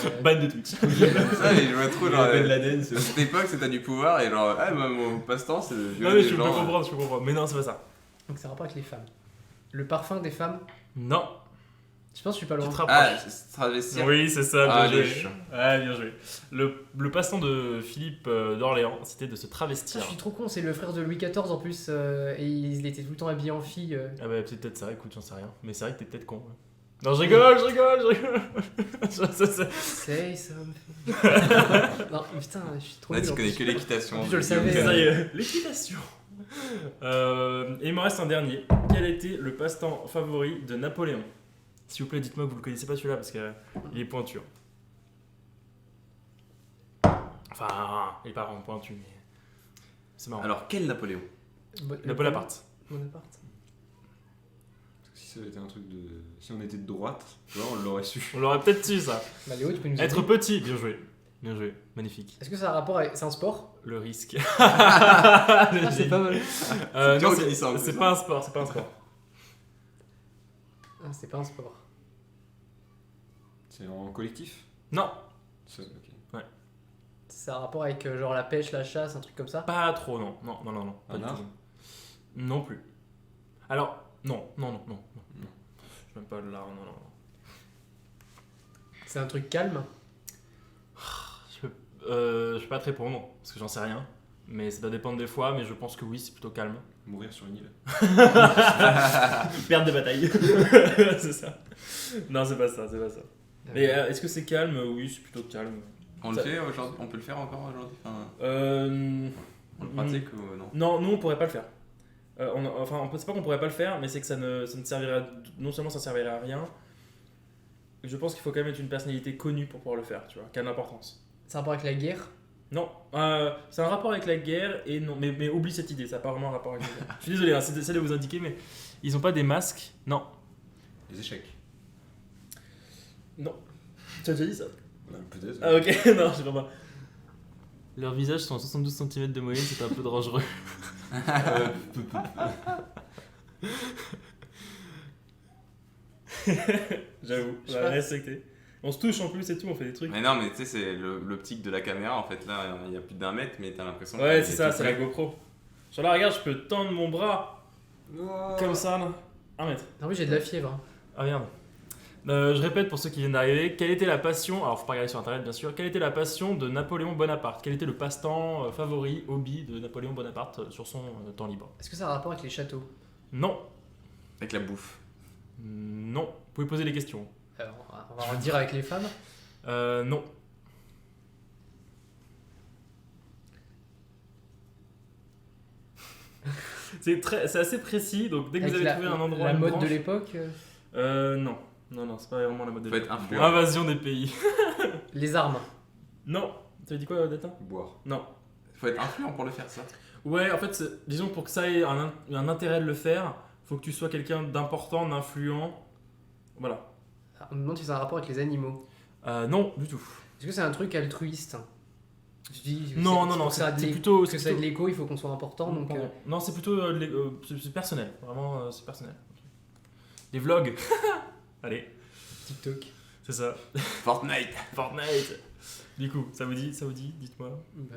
Euh, Ban de Twitch. Ça, je vois trop genre. Ben Laden, c'est À cette époque, c'était du pouvoir et genre, ah, mon passe-temps, c'est de Non violer mais des je peux gens. comprendre, je peux comprendre. Mais non, c'est pas ça. Donc ça a un rapport avec les femmes. Le parfum des femmes? Non. Je pense que je suis pas loin. Tu te Ah, rapproches. c'est travestir. Oui, c'est ça, bien Ah, joué. les chats. Ouais, bien joué. Le passe-temps de Philippe d'Orléans, c'était de se Putain, travestir. je suis trop con, c'est le frère de Louis XIV en plus, et il était tout le temps habillé en fille. Ah bah c'est peut-être ça, écoute, j'en sais rien. Mais c'est vrai que t'es peut-être con. Ouais. Non, je rigole. Say something. Non, mais putain, je suis trop Là, nul. tu en connais plus. que l'équitation. Je le de savais. Guillaume Ça y Canet. est, l'équitation. Et il m'en reste un dernier. Quel était le passe-temps favori de Napoléon? S'il vous plaît, dites-moi que vous le connaissez pas celui-là parce qu'il est pointu. Enfin, il est pas vraiment pointu, mais c'est marrant. Alors, quel Napoléon? Bonaparte. Bonaparte. Si ça avait été un truc de. Si on était de droite, tu vois, on l'aurait su. On l'aurait peut-être su ça. Bah Léo, tu peux nous Être aider. petit, bien joué. Bien joué, magnifique. Est-ce que ça a un rapport avec. C'est un sport? Le risque. Ah, c'est pas mal. Non, toi qui dis ça, en plus, c'est hein. pas un sport, c'est pas un sport. Ah, c'est pas un sport. C'est en collectif. Non, Ok. Ça a un rapport avec genre la pêche, la chasse, un truc comme ça? pas trop, non. Non. Pas Un du art tout. Non plus. Alors, non. Je suis même pas là, non. C'est un truc calme? Je peux pas te répondre, parce que j'en sais rien. Mais ça doit dépendre des fois, mais je pense que oui, c'est plutôt calme. Mourir sur une île. Perdre des batailles. C'est ça. Non, c'est pas ça. Mais est-ce que c'est calme? Oui, c'est plutôt calme. On le Ça- fait aujourd'hui? On peut le faire encore aujourd'hui? Enfin, Euh... on le pratique ou non? Non, nous on pourrait pas le faire. C'est pas qu'on pourrait pas le faire, mais c'est que ça ne servirait non seulement ça servirait à rien. Je pense qu'il faut quand même être une personnalité connue pour pouvoir le faire, tu vois, qui a de l'importance. Ça a un rapport avec la guerre? Non, c'est un rapport avec la guerre et non, mais oublie cette idée, ça n'a pas vraiment un rapport avec la guerre. Je suis désolé, hein, c'est de vous indiquer, mais ils ont pas des masques. Non, Les échecs. non. Tu as déjà dit ça? Peut-être. Ah ok, non, je comprends pas. Leurs visages sont à 72 cm de moyenne, c'est un peu dangereux. J'avoue, Je sais on va pas. respecter. On se touche en plus et tout, on fait des trucs. Mais non, mais tu sais, c'est l'optique de la caméra en fait. Là, il y a plus d'1 mètre, mais t'as l'impression Ouais, que c'est ça, tout c'est la près. GoPro. Sur la regarde, je peux tendre mon bras comme ça là. 1 mètre. Non, oui, j'ai de la fièvre. hein. Ah merde. Je répète pour ceux qui viennent d'arriver, quelle était la passion, alors faut pas regarder sur internet bien sûr, quelle était la passion de Napoléon Bonaparte? Quel était le passe-temps favori, hobby de Napoléon Bonaparte sur son temps libre? Est-ce que ça a un rapport avec les châteaux? Non. Avec la bouffe. Non. Vous pouvez poser les questions. Alors, on va en dire avec les femmes. Non. C'est assez précis, donc dès que vous Avec avez trouvé un endroit... La une mode branche- de l'époque, Non. Non, c'est pas vraiment la mode de Faut être l'époque. influent. Invasion des pays. les armes. Non. Tu as dit quoi, Data? Boire. Non. Faut être influent pour le faire, ça. Ouais, en fait, disons pour que ça ait un intérêt de le faire, faut que tu sois quelqu'un d'important, d'influent. Voilà. On me demande si ça a un rapport avec les animaux. Non, du tout. Est-ce que c'est un truc altruiste? Tu dis, Non, c'est- non, pour que ça a de c'est l'é- plutôt... Parce que ça a de l'écho, il faut qu'on soit important. Donc, Non, c'est plutôt... c'est personnel. Vraiment, c'est personnel. Des vlogs. Allez, TikTok. c'est ça. Fortnite. Fortnite. Du coup, ça vous dit, dites-moi. Bah,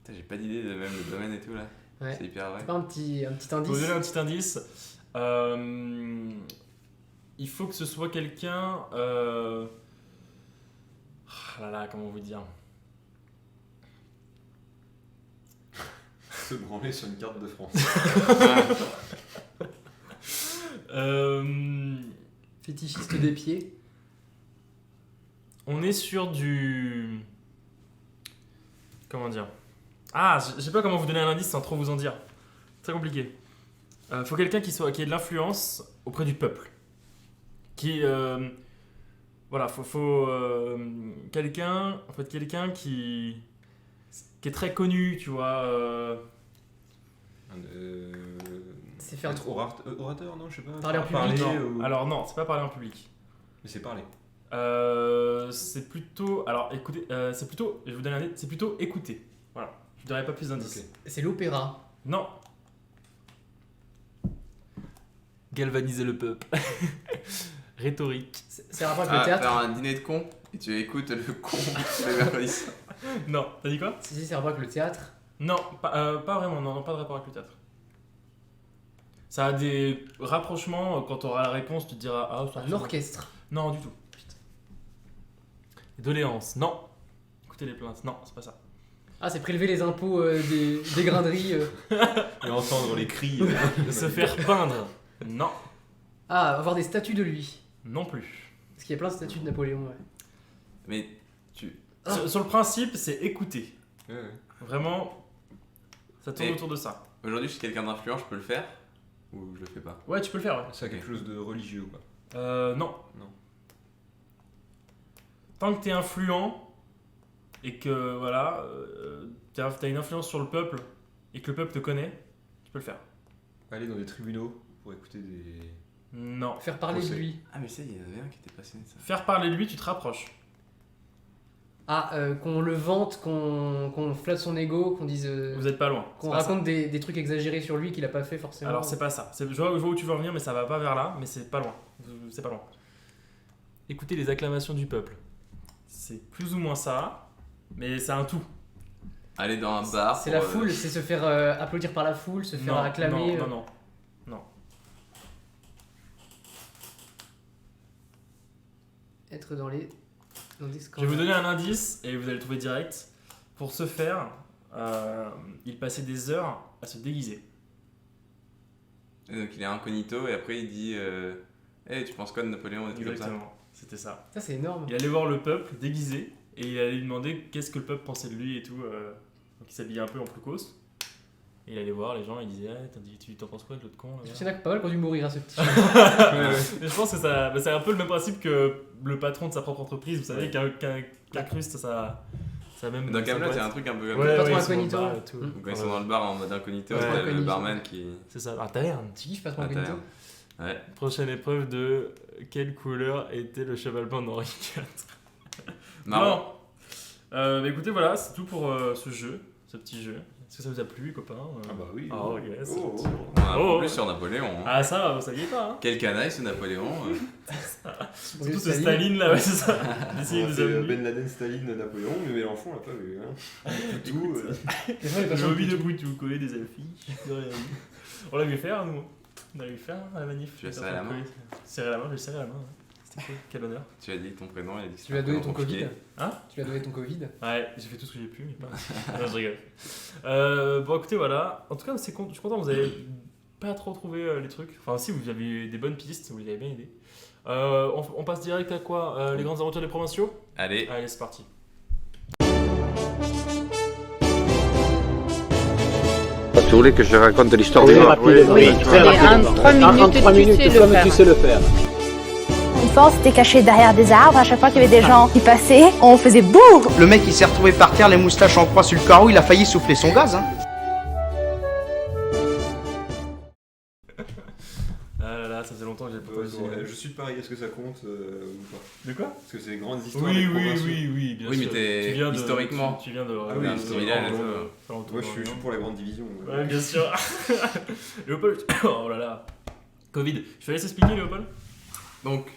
Putain, j'ai pas d'idée de même le domaine et tout là. ouais. C'est hyper vrai. C'est pas un petit Pour vous indice. donner un petit indice, il faut que ce soit quelqu'un... Ah là là, comment vous dire? Se branler sur une carte de France. Fétichiste des pieds. On est sur du... Comment dire? Ah, je sais pas comment vous donner un indice sans trop vous en dire. Très compliqué. Faut quelqu'un qui ait de l'influence auprès du peuple. Voilà, faut quelqu'un qui est très connu, tu vois. C'est faire Être orateur, non, je sais pas. Parler en public. Non. Alors non, c'est pas parler en public. Mais c'est parler. C'est plutôt... Alors écoutez, c'est plutôt... Je vais vous donner un indice, c'est plutôt écouter. Voilà, je ne donnerai pas plus d'indices. Ok. C'est l'opéra. Non. Galvaniser le peuple. Rhétorique. C'est un rapport avec le théâtre. Faire un dîner de cons et tu écoutes le con le mercredi. Non, t'as dit quoi? Si, c'est un rapport avec le théâtre. Non, pas vraiment, non, pas de rapport avec le théâtre. Ça a des rapprochements, quand tu auras la réponse, tu te diras... Ah, ça Un ressemble. orchestre. Non, du tout. Putain. Doléances, non. Écoutez les plaintes, non, c'est pas ça. Ah, c'est prélever les impôts des graineries. Et entendre les cris. Se faire peindre, non. Ah, avoir des statues de lui. Non plus. Parce qu'il y a plein de statues de Napoléon, ouais. Mais tu. Sur le principe, c'est écouter. Ouais. Vraiment, ça tourne Et- autour de ça. Aujourd'hui, je suis quelqu'un d'influent, je peux le faire ou je le fais pas? Ouais, tu peux le faire, ouais. C'est quelque chose de religieux ou pas? Non. Non. Tant que t'es influent et que voilà, t'as une influence sur le peuple et que le peuple te connaît, tu peux le faire. Aller dans des tribunaux pour écouter des... Non. Faire parler de Procès. lui. Ah, mais ça, il y en avait un qui était passionné de ça. Faire parler de lui, tu te rapproches. Ah, qu'on le vante, qu'on flatte son ego, qu'on dise. Vous êtes pas loin. Qu'on C'est pas ça. raconte des trucs exagérés sur lui qu'il a pas fait forcément. Alors c'est pas ça. Je vois où tu veux en venir, mais ça va pas vers là, mais c'est pas loin. C'est pas loin. Écoutez les acclamations du peuple. C'est plus ou moins ça, mais c'est un tout. Aller dans un bar. C'est pour, la foule, c'est se faire applaudir par la foule, se faire Non, acclamer. non. Être dans des Je vais scandales. vous donner un indice et vous allez le trouver direct. Pour ce faire, il passait des heures à se déguiser. Et donc il est incognito et après il dit hey, tu penses quoi de Napoléon? Des trucs comme ça. Exactement. C'était ça. Ça, c'est énorme. Il allait voir le peuple déguisé et il allait lui demander qu'est-ce que le peuple pensait de lui et tout. Donc il s'habillait un peu en Ploucos. Et il allait voir les gens et il disait tu t'en penses quoi de l'autre con là, Il y en a pas mal qui ont dû mourir à ce petit. Et je pense que ça, c'est un peu le même principe que le patron de sa propre entreprise. Vous savez qu'incruste ça même. Dans sa Camelot, boîte. c'est un truc un peu comme Ouais, Patron ils sont incognito. au bar et tout. Mm. Quand ils sont dans le bar en mode incognito, Ouais. t'as le Incognito. barman qui. C'est ça. Alors taverne. Tu kiffes Patron Ah, Incognito? Ouais. Prochaine épreuve de quelle couleur était le cheval blanc d'Henri IV? Marrant. Bon. Écoutez, voilà, c'est tout pour ce jeu, ce petit jeu. Est-ce que ça vous a plu, les copains? Ah bah oui. Oh, yes. Oh, oh. On a Oh. plus sur Napoléon. Hein. Ah, ça, vous saviez pas, hein? Quel canaille ce Napoléon. Surtout ce Staline, là, ouais, c'est ça. D'essayer de nous amener. Ben Laden, Staline, Napoléon, mais Mélenchon l'a pas vu. Hein. Tout. Les gens, ils passent J'ai en envie de Poutou. vous coller des affiches. On l'a vu faire, nous. On avait fait à la manif. Tu as serré la main? Serré la main, j'ai serré la main. Ouais. C'était cool, quel honneur. Tu as dit ton prénom, il a dit que Tu lui as donné ton compliqué. Covid. Hein? Tu lui as donné ton Covid. Ouais, j'ai fait tout ce que j'ai pu, mais pas. Non, je rigole. Bon, écoutez, voilà. En tout cas, je suis content, vous avez pas trop trouvé les trucs. Enfin, si, vous avez eu des bonnes pistes, vous les avez bien aidés. On passe direct à quoi? Les grandes aventures des provinciaux? Allez, Allez, c'est parti. Tu voulais que je raconte l'histoire Oui, des oui, très rapide. 3 minutes, tu sais le faire. Une fois, on s'était caché derrière des arbres. À chaque fois qu'il y avait des gens qui passaient, on faisait bouh. Le mec il s'est retrouvé par terre, les moustaches en croix sur le carreau, il a failli souffler son gaz. Hein. Ah là là, ça faisait longtemps que j'ai pas entendu ça. Je suis de Paris, est-ce que ça compte ou pas? De quoi? Parce que c'est des grandes histoires. Oui, des oui, provinciaux. oui, bien Oui, sûr. mais t'es Tu viens de- historiquement. Tu viens de. Ah oui, un petit village, Moi je suis pour la grande division. Ouais, bien sûr. Léopold, oh là là. Covid. Je te laisse expliquer, Léopold. Donc,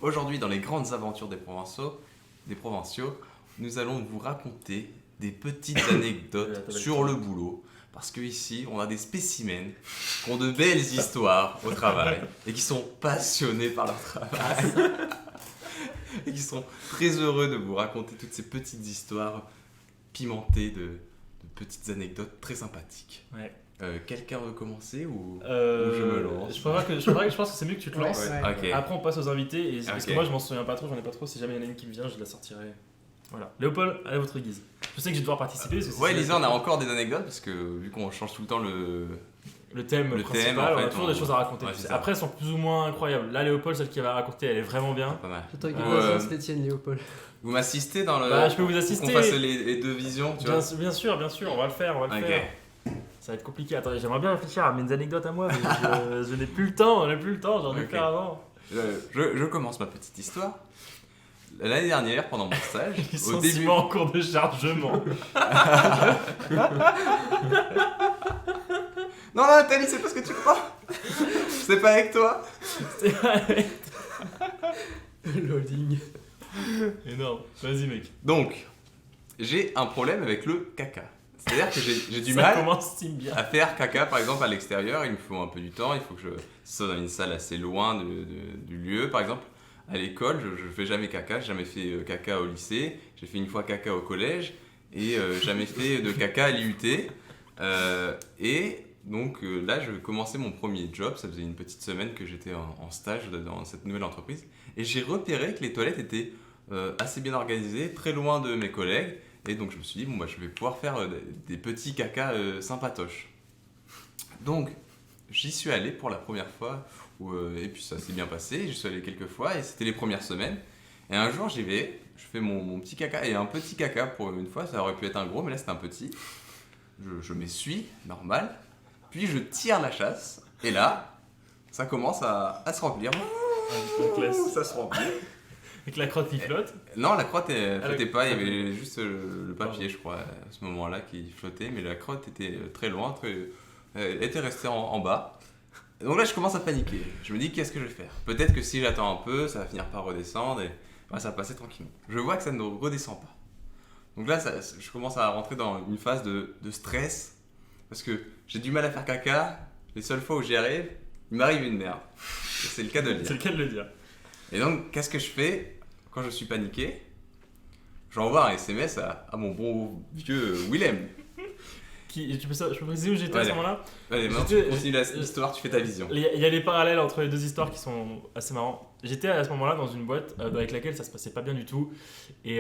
aujourd'hui, dans les grandes aventures des provinciaux, nous allons vous raconter des petites anecdotes sur le boulot. Parce que ici, on a des spécimens qui ont de belles histoires au travail et qui sont passionnés par leur travail. Et qui sont très heureux de vous raconter toutes ces petites histoires pimentées de petites anecdotes très sympathiques. Ouais. Quelqu'un veut commencer ou je je me lance? je pense que c'est mieux que tu te lances. Ouais. Ok. Après, on passe aux invités. Et parce Ok. que moi, je m'en souviens pas trop, j'en ai pas trop. Si jamais il y en a une qui me vient, je la sortirai. Voilà. Léopold, à votre guise. Je sais que je vais devoir participer. Parce que Ouais, c'est- Lisa, on a encore des anecdotes parce que vu qu'on change tout le temps le thème Le principal, thème, en on a fait, toujours on- des choses à raconter. ouais, Tu c'est sais. ça. Après, elles sont plus ou moins incroyables. Là, Léopold, celle qui va raconter, elle est vraiment bien. pas mal. J'attends avec Ouais. impatience les tiennes, Léopold. Vous m'assistez dans le. Bah, je peux vous pour assister. qu'on fasse les deux visions, tu vois. Bien sûr, on va le faire, Ok. Ça va être compliqué. Attendez, j'aimerais bien réfléchir à mes anecdotes à moi, mais je n'ai plus le temps, j'en ai Ok. fait avant. Je commence ma petite histoire. L'année dernière, pendant mon stage, au début. Licenciement en cours de chargement. Non, Nathalie, c'est pas ce que tu crois. C'est pas avec toi. C'est vrai. Loading. Énorme. Vas-y, mec. Donc, j'ai un problème avec le caca. C'est-à-dire que j'ai du Ça mal commence si bien. à faire caca, par exemple, à l'extérieur. Il me faut un peu du temps. Il faut que je sois dans une salle assez loin du lieu, par exemple. À l'école, je fais jamais caca. J'ai jamais fait caca au lycée. J'ai fait une fois caca au collège. Et jamais fait de caca à l'IUT. Et donc là, je commençais mon premier job. Ça faisait une petite semaine que j'étais en stage dans cette nouvelle entreprise. Et j'ai repéré que les toilettes étaient assez bien organisées, très loin de mes collègues. Et donc je me suis dit, bon, bah, je vais pouvoir faire des petits cacas sympatoches. Donc j'y suis allé pour la première fois. Et puis ça s'est bien passé. J'y suis allé quelques fois et c'était les premières semaines. Et un jour j'y vais, je fais mon petit caca. Et un petit caca pour une fois, ça aurait pu être un gros, mais là c'était un petit. Je m'essuie, normal. Puis je tire la chasse. Et là, ça commence à se remplir. Ça se remplit. Avec la crotte qui flotte. Non, la crotte elle Ah, flottait la- pas, il y avait juste le papier, je crois, à ce moment-là qui flottait, mais la crotte était très loin, elle était restée en bas. Donc là, je commence à paniquer. Je me dis, qu'est-ce que je vais faire? Peut-être que si j'attends un peu, ça va finir par redescendre et ça va passer tranquillement. Je vois que ça ne redescend pas. Donc là, je commence à rentrer dans une phase de stress parce que j'ai du mal à faire caca. Les seules fois où j'y arrive, il m'arrive une merde. Et c'est le cas de le dire. C'est le cas de le dire. Et donc, qu'est-ce que je fais quand je suis paniqué? J'envoie un SMS à mon bon vieux Willem. Je peux préciser où j'étais à ce moment-là? Allez, maintenant tu continues l'histoire, tu fais ta vision. Il y a des parallèles entre les deux histoires qui sont assez marrants. J'étais à ce moment-là dans une boîte avec laquelle ça se passait pas bien du tout. Et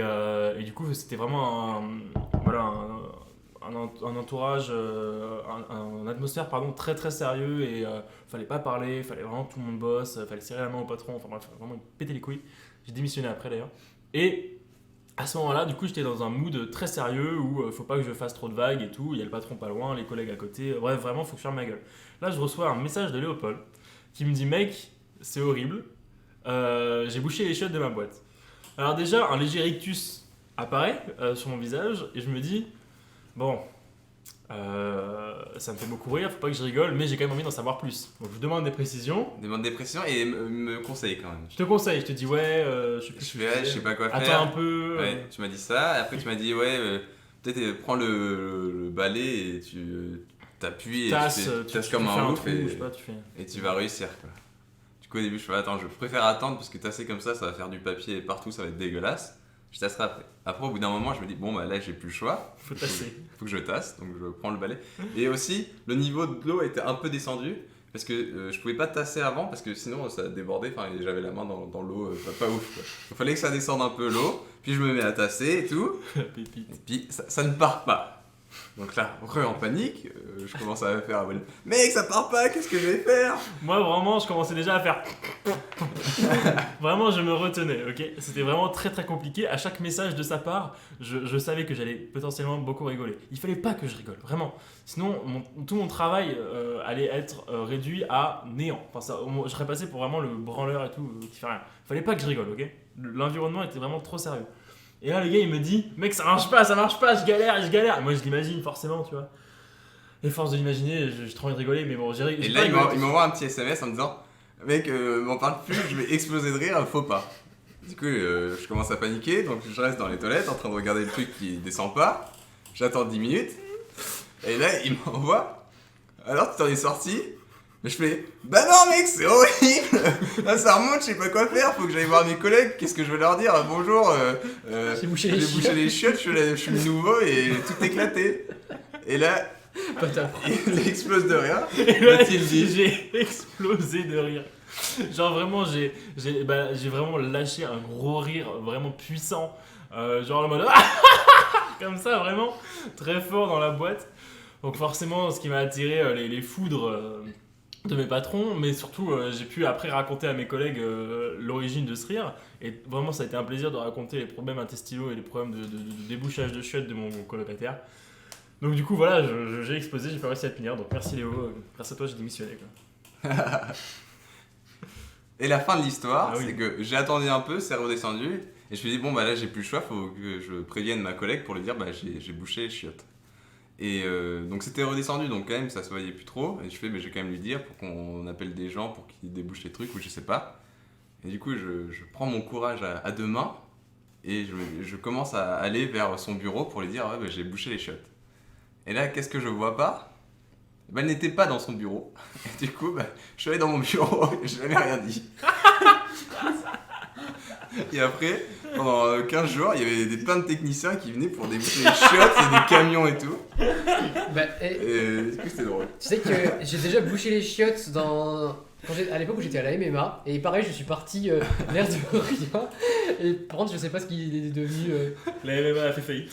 du coup, c'était vraiment un entourage, un atmosphère très très sérieux. Et fallait pas parler, fallait vraiment que tout le monde bosse, fallait serrer la main au patron. Enfin bref, vraiment péter les couilles. J'ai démissionné après d'ailleurs. Et à ce moment-là, du coup, j'étais dans un mood très sérieux où faut pas que je fasse trop de vagues et tout. Il y a le patron pas loin, les collègues à côté. Bref, vraiment, faut que je ferme ma gueule. Là, je reçois un message de Léopold qui me dit: mec, c'est horrible. J'ai bouché les chiottes de ma boîte. Alors déjà, un léger rictus apparaît sur mon visage et je me dis: bon, ça me fait beaucoup rire, faut pas que je rigole, mais j'ai quand même envie d'en savoir plus. Donc je vous demande des précisions. Demande des précisions et me conseille quand même. Je te conseille, je te dis ouais, je sais pas quoi faire. Attends un peu. Ouais, tu m'as dit ça, et après tu m'as dit ouais, peut-être prends le balai et t'appuies et tasses, tu tasses comme fais un ouf trou, je sais pas, tu fais... et tu vas réussir quoi. Du coup au début je fais attends, je préfère attendre parce que tasser comme ça va faire du papier partout, ça va être dégueulasse. Je tasserai après. Après au bout d'un moment je me dis bon bah là j'ai plus le choix. Faut tasser. Faut que je tasse, donc je prends le balai. Et aussi le niveau de l'eau était un peu descendu. Parce que je pouvais pas tasser avant parce que sinon ça débordait, enfin j'avais la main dans l'eau, pas ouf quoi. Il fallait que ça descende un peu l'eau, puis je me mets à tasser et tout, et puis ça ne part pas. Donc là, en panique, je commence à faire mec ça part pas, qu'est-ce que je vais faire? Moi vraiment je commençais déjà à faire vraiment je me retenais, ok. C'était vraiment très très compliqué. À chaque message de sa part, je savais que j'allais potentiellement beaucoup rigoler. Il fallait pas que je rigole, vraiment. Sinon tout mon travail allait être réduit à néant. Enfin, je serais passé pour vraiment le branleur et tout qui fait rien. Il fallait pas que je rigole, ok. L'environnement était vraiment trop sérieux. Et là le gars il me dit mec ça marche pas, je galère. Et moi je l'imagine forcément, tu vois. Et force de l'imaginer, j'ai trop envie de rigoler, mais bon, j'ai Et là, il m'envoie un petit SMS en me disant mec, m'en parle plus, je vais exploser de rire, faut pas. Du coup, je commence à paniquer, donc je reste dans les toilettes en train de regarder le truc qui descend pas. J'attends 10 minutes, et là, il m'envoie alors tu t'en es sorti? Mais je fais bah non, mec, c'est horrible! Là, ça remonte, je sais pas quoi faire, faut que j'aille voir mes collègues, qu'est-ce que je vais leur dire? Bonjour, j'ai bouché les chiottes, je suis nouveau et tout éclaté. Et là, il explose de rire. Et là, j'ai explosé de rire. Genre vraiment, j'ai vraiment lâché un gros rire vraiment puissant. Genre le mode comme ça, vraiment très fort dans la boîte. Donc forcément, ce qui m'a attiré les foudres de mes patrons, mais surtout j'ai pu après raconter à mes collègues l'origine de ce rire. Et vraiment, ça a été un plaisir de raconter les problèmes intestinaux et les problèmes de débouchage de chiottes de mon colocataire. Donc du coup voilà, j'ai explosé, j'ai pas réussi à tenir, donc merci Léo, grâce à toi j'ai démissionné quoi. Et la fin de l'histoire, c'est que j'ai attendu un peu, c'est redescendu, et je me suis dit bon bah là j'ai plus le choix, faut que je prévienne ma collègue pour lui dire bah j'ai bouché les chiottes. Et donc c'était redescendu, donc quand même ça se voyait plus trop, et je fais mais je vais quand même lui dire pour qu'on appelle des gens pour qu'ils débouchent les trucs ou je sais pas. Et du coup je prends mon courage à deux mains, et je commence à aller vers son bureau pour lui dire ouais bah j'ai bouché les chiottes. Et là, qu'est-ce que je vois pas? Elle n'était pas dans son bureau. Et du coup, je suis allé dans mon bureau et je n'avais rien dit. Et après, pendant 15 jours, il y avait plein de techniciens qui venaient pour déboucher les chiottes et des camions et tout. Et du coup, c'était drôle. Tu sais que j'ai déjà bouché les chiottes à l'époque où j'étais à la MMA, et pareil, je suis parti vers de rien. Et par contre, je sais pas ce qu'il est devenu. La MMA a fait faillite.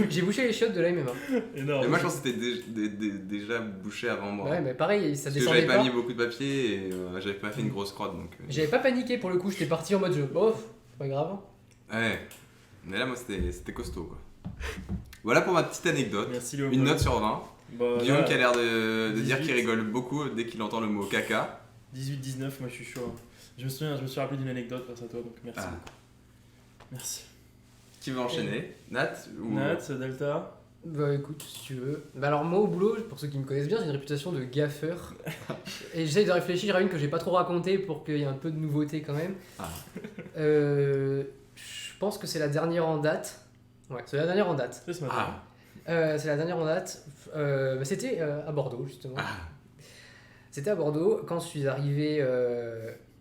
J'ai bouché les chiottes de la MMA. Énorme. Et moi, je pense que c'était déjà bouché avant moi. Ouais, mais pareil, ça descendait pas. Parce que j'avais pas mis beaucoup de papier et j'avais pas fait une grosse crotte donc. J'avais pas paniqué pour le coup, j'étais parti en mode jeu. Oh, c'est pas grave. Ouais. Mais là, moi, c'était costaud quoi. Voilà pour ma petite anecdote. Merci Léo. Une note sur 20. Guillaume qui a l'air de 18. dire qu'il rigole beaucoup dès qu'il entend le mot caca. 18-19, moi je suis chaud. Je me suis rappelé d'une anecdote grâce à toi, donc merci beaucoup. Merci. Qui veut enchaîner? Nat ou... Nat, Delta? Bah écoute, si tu veux. Bah alors moi au boulot, pour ceux qui me connaissent bien, j'ai une réputation de gaffeur. Et j'essaye de réfléchir à une que j'ai pas trop racontée pour qu'il y ait un peu de nouveauté quand même. Je pense que c'est la dernière en date. Ouais, c'est la dernière en date. C'est ce matin. C'est la dernière en date. C'était à Bordeaux justement. C'était à Bordeaux quand je suis arrivé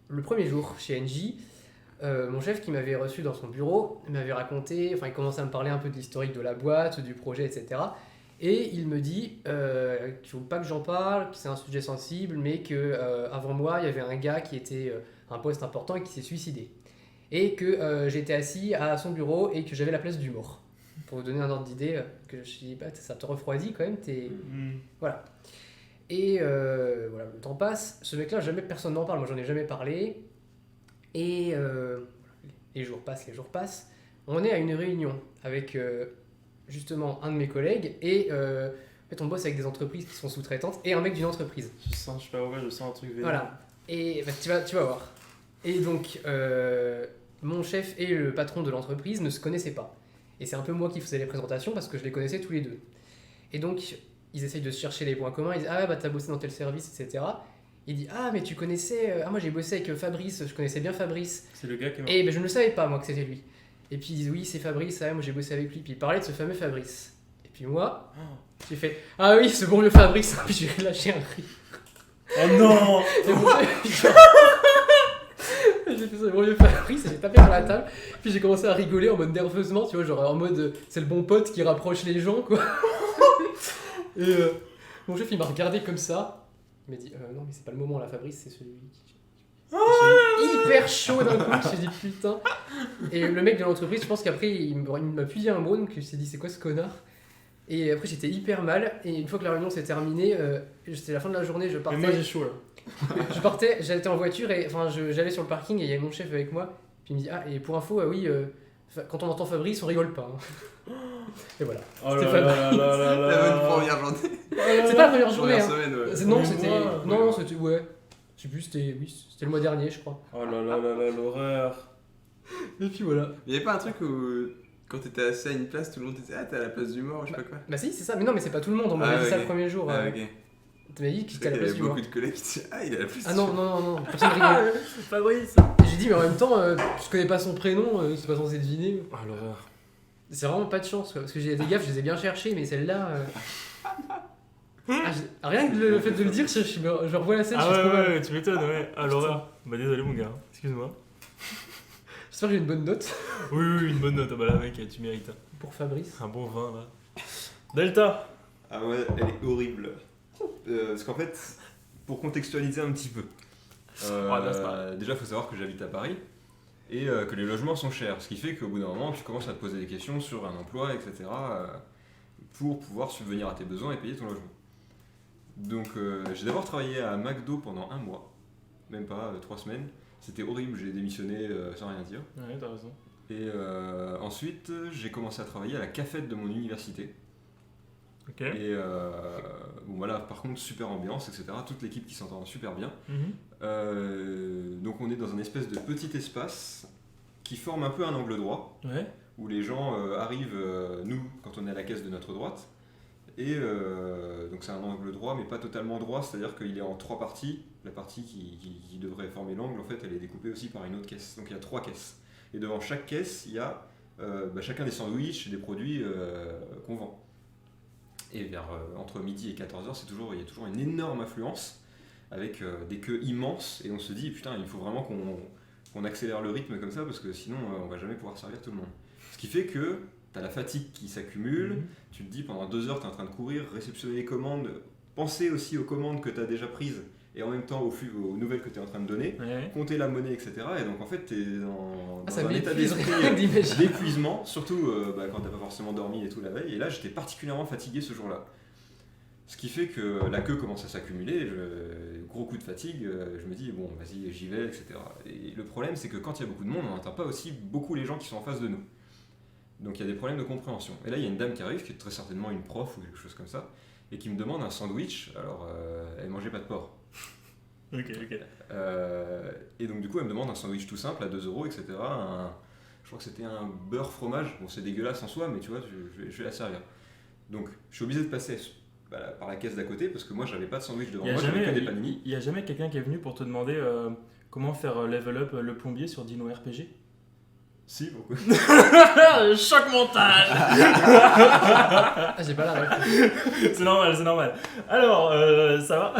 le premier jour chez NJ. Mon chef qui m'avait reçu dans son bureau m'avait raconté, enfin il commençait à me parler un peu de l'historique de la boîte, du projet, etc. Et il me dit qu'il ne faut pas que j'en parle, que c'est un sujet sensible, mais qu'avant moi il y avait un gars qui était à un poste important et qui s'est suicidé. Et que j'étais assis à son bureau et que j'avais la place d'humour. Pour vous donner un ordre d'idée, que je dis ça te refroidit quand même, voilà. Et voilà, le temps passe, ce mec-là, jamais personne n'en parle, moi j'en ai jamais parlé. Et les jours passent. On est à une réunion avec justement un de mes collègues et en fait on bosse avec des entreprises qui sont sous-traitantes et un mec d'une entreprise. Je sais pas pourquoi, je sens un truc vénère. Voilà. Et tu vas voir. Et donc mon chef et le patron de l'entreprise ne se connaissaient pas. Et c'est un peu moi qui faisais les présentations parce que je les connaissais tous les deux. Et donc ils essayent de se chercher les points communs, ils disent ah bah t'as bossé dans tel service, etc. Il dit ah mais tu connaissais moi j'ai bossé avec Fabrice, je connaissais bien Fabrice. C'est le gars qui est mort. Et ben je ne le savais pas moi que c'était lui. Et puis ils disent oui c'est Fabrice, moi j'ai bossé avec lui. Puis il parlait de ce fameux Fabrice. Et puis moi, j'ai fait ah oui, ce bon vieux Fabrice, puis j'ai lâché un rire. Oh non. Et mon chef, j'ai fait ce bon vieux Fabrice, et j'ai tapé sur la table, puis j'ai commencé à rigoler en mode nerveusement, tu vois, genre en mode c'est le bon pote qui rapproche les gens, quoi. Et mon chef il m'a regardé comme ça, il m'a dit non mais c'est pas le moment là, Fabrice, c'est celui qui... J'ai hyper chaud d'un coup, j'ai dit putain. Et le mec de l'entreprise, je pense qu'après il m'a plus dit un mot, donc il s'est dit c'est quoi ce connard. Et après j'étais hyper mal, et une fois que la réunion s'est terminée, c'était la fin de la journée, je partais. Mais moi j'ai chaud là. J'étais en voiture et enfin j'allais sur le parking et il y avait mon chef avec moi, puis il me dit ah et pour info oui, quand on entend Fabrice on rigole pas. Hein. Et voilà. Oh c'était là Fabrice. La bonne première journée. C'est pas la première journée. Hein. Semaine, ouais. Non, Mais c'était. moi, Non, c'était. Ouais. Je sais plus, c'était le mois dernier, je crois. Oh là là là là, l'horreur. Et puis voilà. Il y avait pas un truc où quand t'étais assis à une place, tout le monde disait ah t'es à la place du mort, je sais pas quoi. Bah si, c'est ça. Mais non, mais c'est pas tout le monde. On m'avait dit ça le premier jour. Ah ok. Tu m'as dit que Il c'était à y la place avait du mort. beaucoup de collègues qui disaient ah il est à la place Ah du non, mort. non, personne rigole. Fabrice. Et j'ai dit, mais en même temps, je connais pas son prénom, c'est pas censé deviner. Oh l'horreur. C'est vraiment pas de chance, quoi. Parce que j'ai des gaffes, je les ai bien cherchées, mais celle-là. Rien que le fait de le dire, je revois la scène, je Ah suis trop mal. ouais, tu m'étonnes, ouais. Ah l'horreur. Bah désolé mon gars, excuse-moi. J'espère que j'ai une bonne note. Oui, une bonne note. Ah bah là mec, tu mérites. Pour Fabrice. Un bon vin là. Delta. Ah ouais, elle est horrible. Parce qu'en fait, pour contextualiser un petit peu, déjà il faut savoir que j'habite à Paris et que les logements sont chers. Ce qui fait qu'au bout d'un moment, tu commences à te poser des questions sur un emploi, etc. Pour pouvoir subvenir à tes besoins et payer ton logement. Donc j'ai d'abord travaillé à McDo pendant 1 mois, même pas 3 semaines. C'était horrible, j'ai démissionné sans rien dire. Ouais, t'as raison. Et ensuite, j'ai commencé à travailler à la cafette de mon université. Ok. Et bon voilà, par contre, super ambiance, etc. Toute l'équipe qui s'entend super bien. Donc on est dans un espèce de petit espace qui forme un peu un angle droit. Ouais. Où les gens arrivent, nous, quand on est à la caisse de notre droite. Et donc c'est un angle droit, mais pas totalement droit, c'est-à-dire qu'il est en 3 parties. La partie qui devrait former l'angle, en fait, elle est découpée aussi par une autre caisse. Donc il y a 3 caisses. Et devant chaque caisse, il y a chacun des sandwichs et des produits qu'on vend. Et entre midi et 14h, il y a toujours une énorme affluence, avec des queues immenses. Et on se dit, putain, il faut vraiment qu'on accélère le rythme comme ça, parce que sinon, on va jamais pouvoir servir tout le monde. Ce qui fait que t'as la fatigue qui s'accumule, tu te dis pendant 2 heures t'es en train de courir, réceptionner les commandes, penser aussi aux commandes que t'as déjà prises et en même temps aux nouvelles que t'es en train de donner, compter la monnaie, etc. Et donc en fait t'es dans un état d'esprit d'épuisement, surtout quand t'as pas forcément dormi et tout la veille. Et là j'étais particulièrement fatigué ce jour-là. Ce qui fait que la queue commence à s'accumuler, gros coup de fatigue, je me dis bon vas-y j'y vais, etc. Et le problème c'est que quand il y a beaucoup de monde, on n'entend pas aussi beaucoup les gens qui sont en face de nous. Donc il y a des problèmes de compréhension. Et là il y a une dame qui arrive, qui est très certainement une prof ou quelque chose comme ça, et qui me demande un sandwich. Alors elle mangeait pas de porc. Ok. Et donc du coup elle me demande un sandwich tout simple à 2 €, etc. Je crois que c'était un beurre fromage. Bon c'est dégueulasse en soi, mais tu vois, je vais la servir. Donc je suis obligé de passer par la caisse d'à côté, parce que moi j'avais pas de sandwich devant moi, j'avais que des panini. Il y a jamais quelqu'un qui est venu pour te demander comment faire level up le plombier sur Dino RPG? Si, pourquoi? Choc mental. Ah, j'ai pas la réponse. C'est normal. Alors, ça va?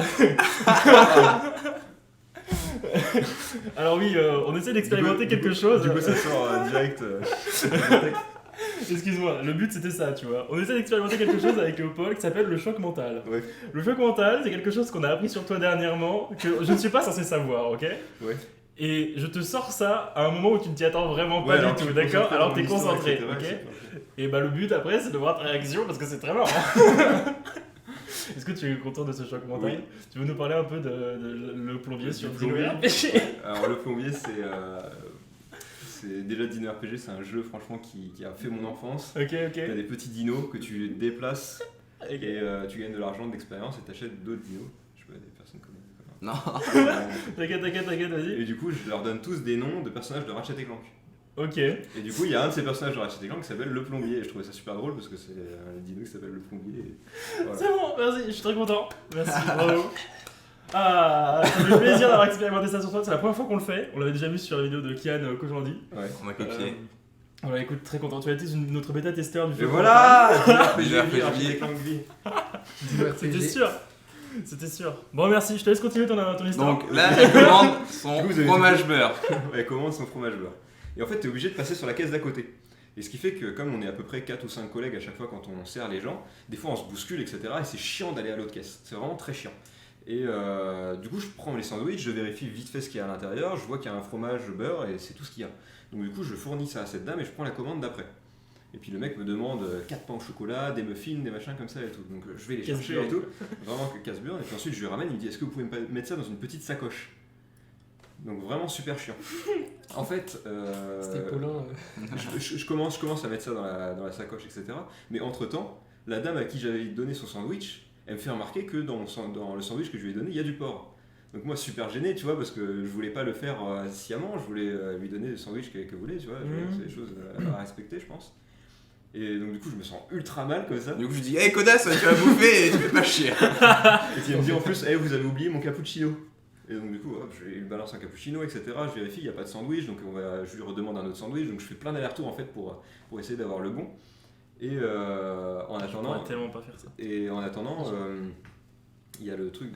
Alors oui, on essaie d'expérimenter quelque chose. Du coup, ça sort direct. Excuse-moi, le but c'était ça, tu vois. On essaie d'expérimenter quelque chose avec Paul qui s'appelle le choc mental. Ouais. Le choc mental, c'est quelque chose qu'on a appris sur toi dernièrement, que je ne suis pas censé savoir, ok? Ouais. Et je te sors ça à un moment où tu ne t'y attends vraiment pas du tout, d'accord? Alors t'es concentré, ok? Et bah le but après c'est de voir ta réaction parce que c'est très marrant. Est-ce que tu es content de ce choc mental? Oui. Tu veux nous parler un peu de le plombier sur Dino plombier. RPG? Alors le plombier c'est déjà Dino RPG, c'est un jeu franchement qui a fait mon enfance. Ok. T'as des petits dinos que tu déplaces et tu gagnes de l'argent, de l'expérience et t'achètes d'autres dinos. Je sais pas, des personnes comme non. T'inquiète, vas-y. Et du coup, je leur donne tous des noms de personnages de Ratchet & Clank. Ok. Et du coup, il y a un de ces personnages de Ratchet & Clank qui s'appelle le plombier. Et je trouvais ça super drôle parce que c'est un dino qui s'appelle le plombier. Voilà. C'est bon, merci, je suis très content. Merci, bravo. Ah, ça fait plaisir d'avoir expérimenté ça sur toi. C'est la première fois qu'on le fait. On l'avait déjà vu sur la vidéo de Kian Kojandi. Ouais, on m'a copié. Voilà, écoute, très content. Tu as été notre bêta-testeur du Et jeu. voilà. C'était sûr. C'était sûr. Bon, merci, je te laisse continuer ton histoire. Donc là, il commande son fromage beurre. Ouais, commande son fromage beurre. Et en fait, t'es obligé de passer sur la caisse d'à côté. Et ce qui fait que, comme on est à peu près 4 ou 5 collègues à chaque fois quand on sert les gens, des fois on se bouscule, etc. Et c'est chiant d'aller à l'autre caisse. C'est vraiment très chiant. Et du coup, je prends les sandwichs, je vérifie vite fait ce qu'il y a à l'intérieur, je vois qu'il y a un fromage beurre et c'est tout ce qu'il y a. Donc du coup, je fournis ça à cette dame et je prends la commande d'après. Et puis le mec me demande 4 pains au chocolat, des muffins, des machins comme ça et tout. Donc je vais les chercher et tout. Vraiment que casse-burne. Et puis ensuite je lui ramène, il me dit est-ce que vous pouvez me mettre ça dans une petite sacoche? Donc vraiment super chiant. En fait, C'était Paulin. je commence à mettre ça dans la sacoche, etc. Mais entre-temps, la dame à qui j'avais donné son sandwich, elle me fait remarquer que dans le sandwich que je lui ai donné, il y a du porc. Donc moi super gêné, tu vois, parce que je voulais pas le faire sciemment, je voulais lui donner le sandwich qu'elle voulait, tu vois. C'est des choses à respecter, je pense. Et donc du coup je me sens ultra mal comme ça. Du coup je dis hey Kodas, tu vas bouffer et tu fais pas chier. Et puis il me dit en plus hey, vous avez oublié mon cappuccino. Et donc du coup hop, je lui balance un cappuccino, etc. Je vérifie, il n'y a pas de sandwich, donc je lui redemande un autre sandwich. Donc je fais plein d'allers-retours en fait pour essayer d'avoir le bon. Et en attendant, je pourrais tellement pas faire ça. Et en attendant, il y a le truc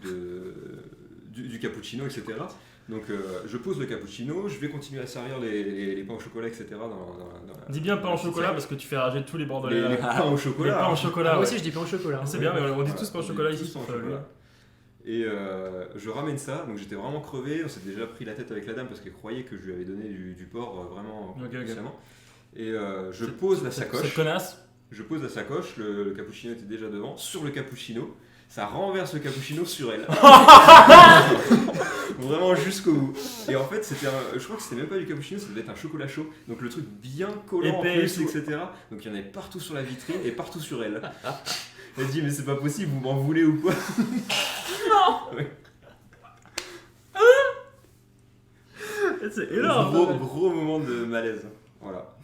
du cappuccino, etc. Donc je pose le cappuccino, je vais continuer à servir les pains au chocolat, etc. Dis bien pain au chocolat parce que tu fais rager tous les bordelais. Les pains au chocolat. Les pains au chocolat. Moi aussi je dis pain au chocolat. C'est bien, mais on dit tous pain au chocolat ici. Et je ramène ça, donc j'étais vraiment crevé, on s'est déjà pris la tête avec la dame parce qu'elle croyait que je lui avais donné du porc vraiment consciemment. Et je pose la sacoche. Cette connasse. Je pose la sacoche, le cappuccino était déjà devant, sur le cappuccino, ça renverse le cappuccino sur elle. Vraiment jusqu'au bout. Et en fait, je crois que c'était même pas du cappuccino, ça devait être un chocolat chaud. Donc le truc bien collant en plus, etc. Donc il y en avait partout sur la vitrine et partout sur elle. Elle dit mais c'est pas possible, vous m'en voulez ou quoi? Non. Ouais. C'est énorme. Gros moment de malaise. Voilà.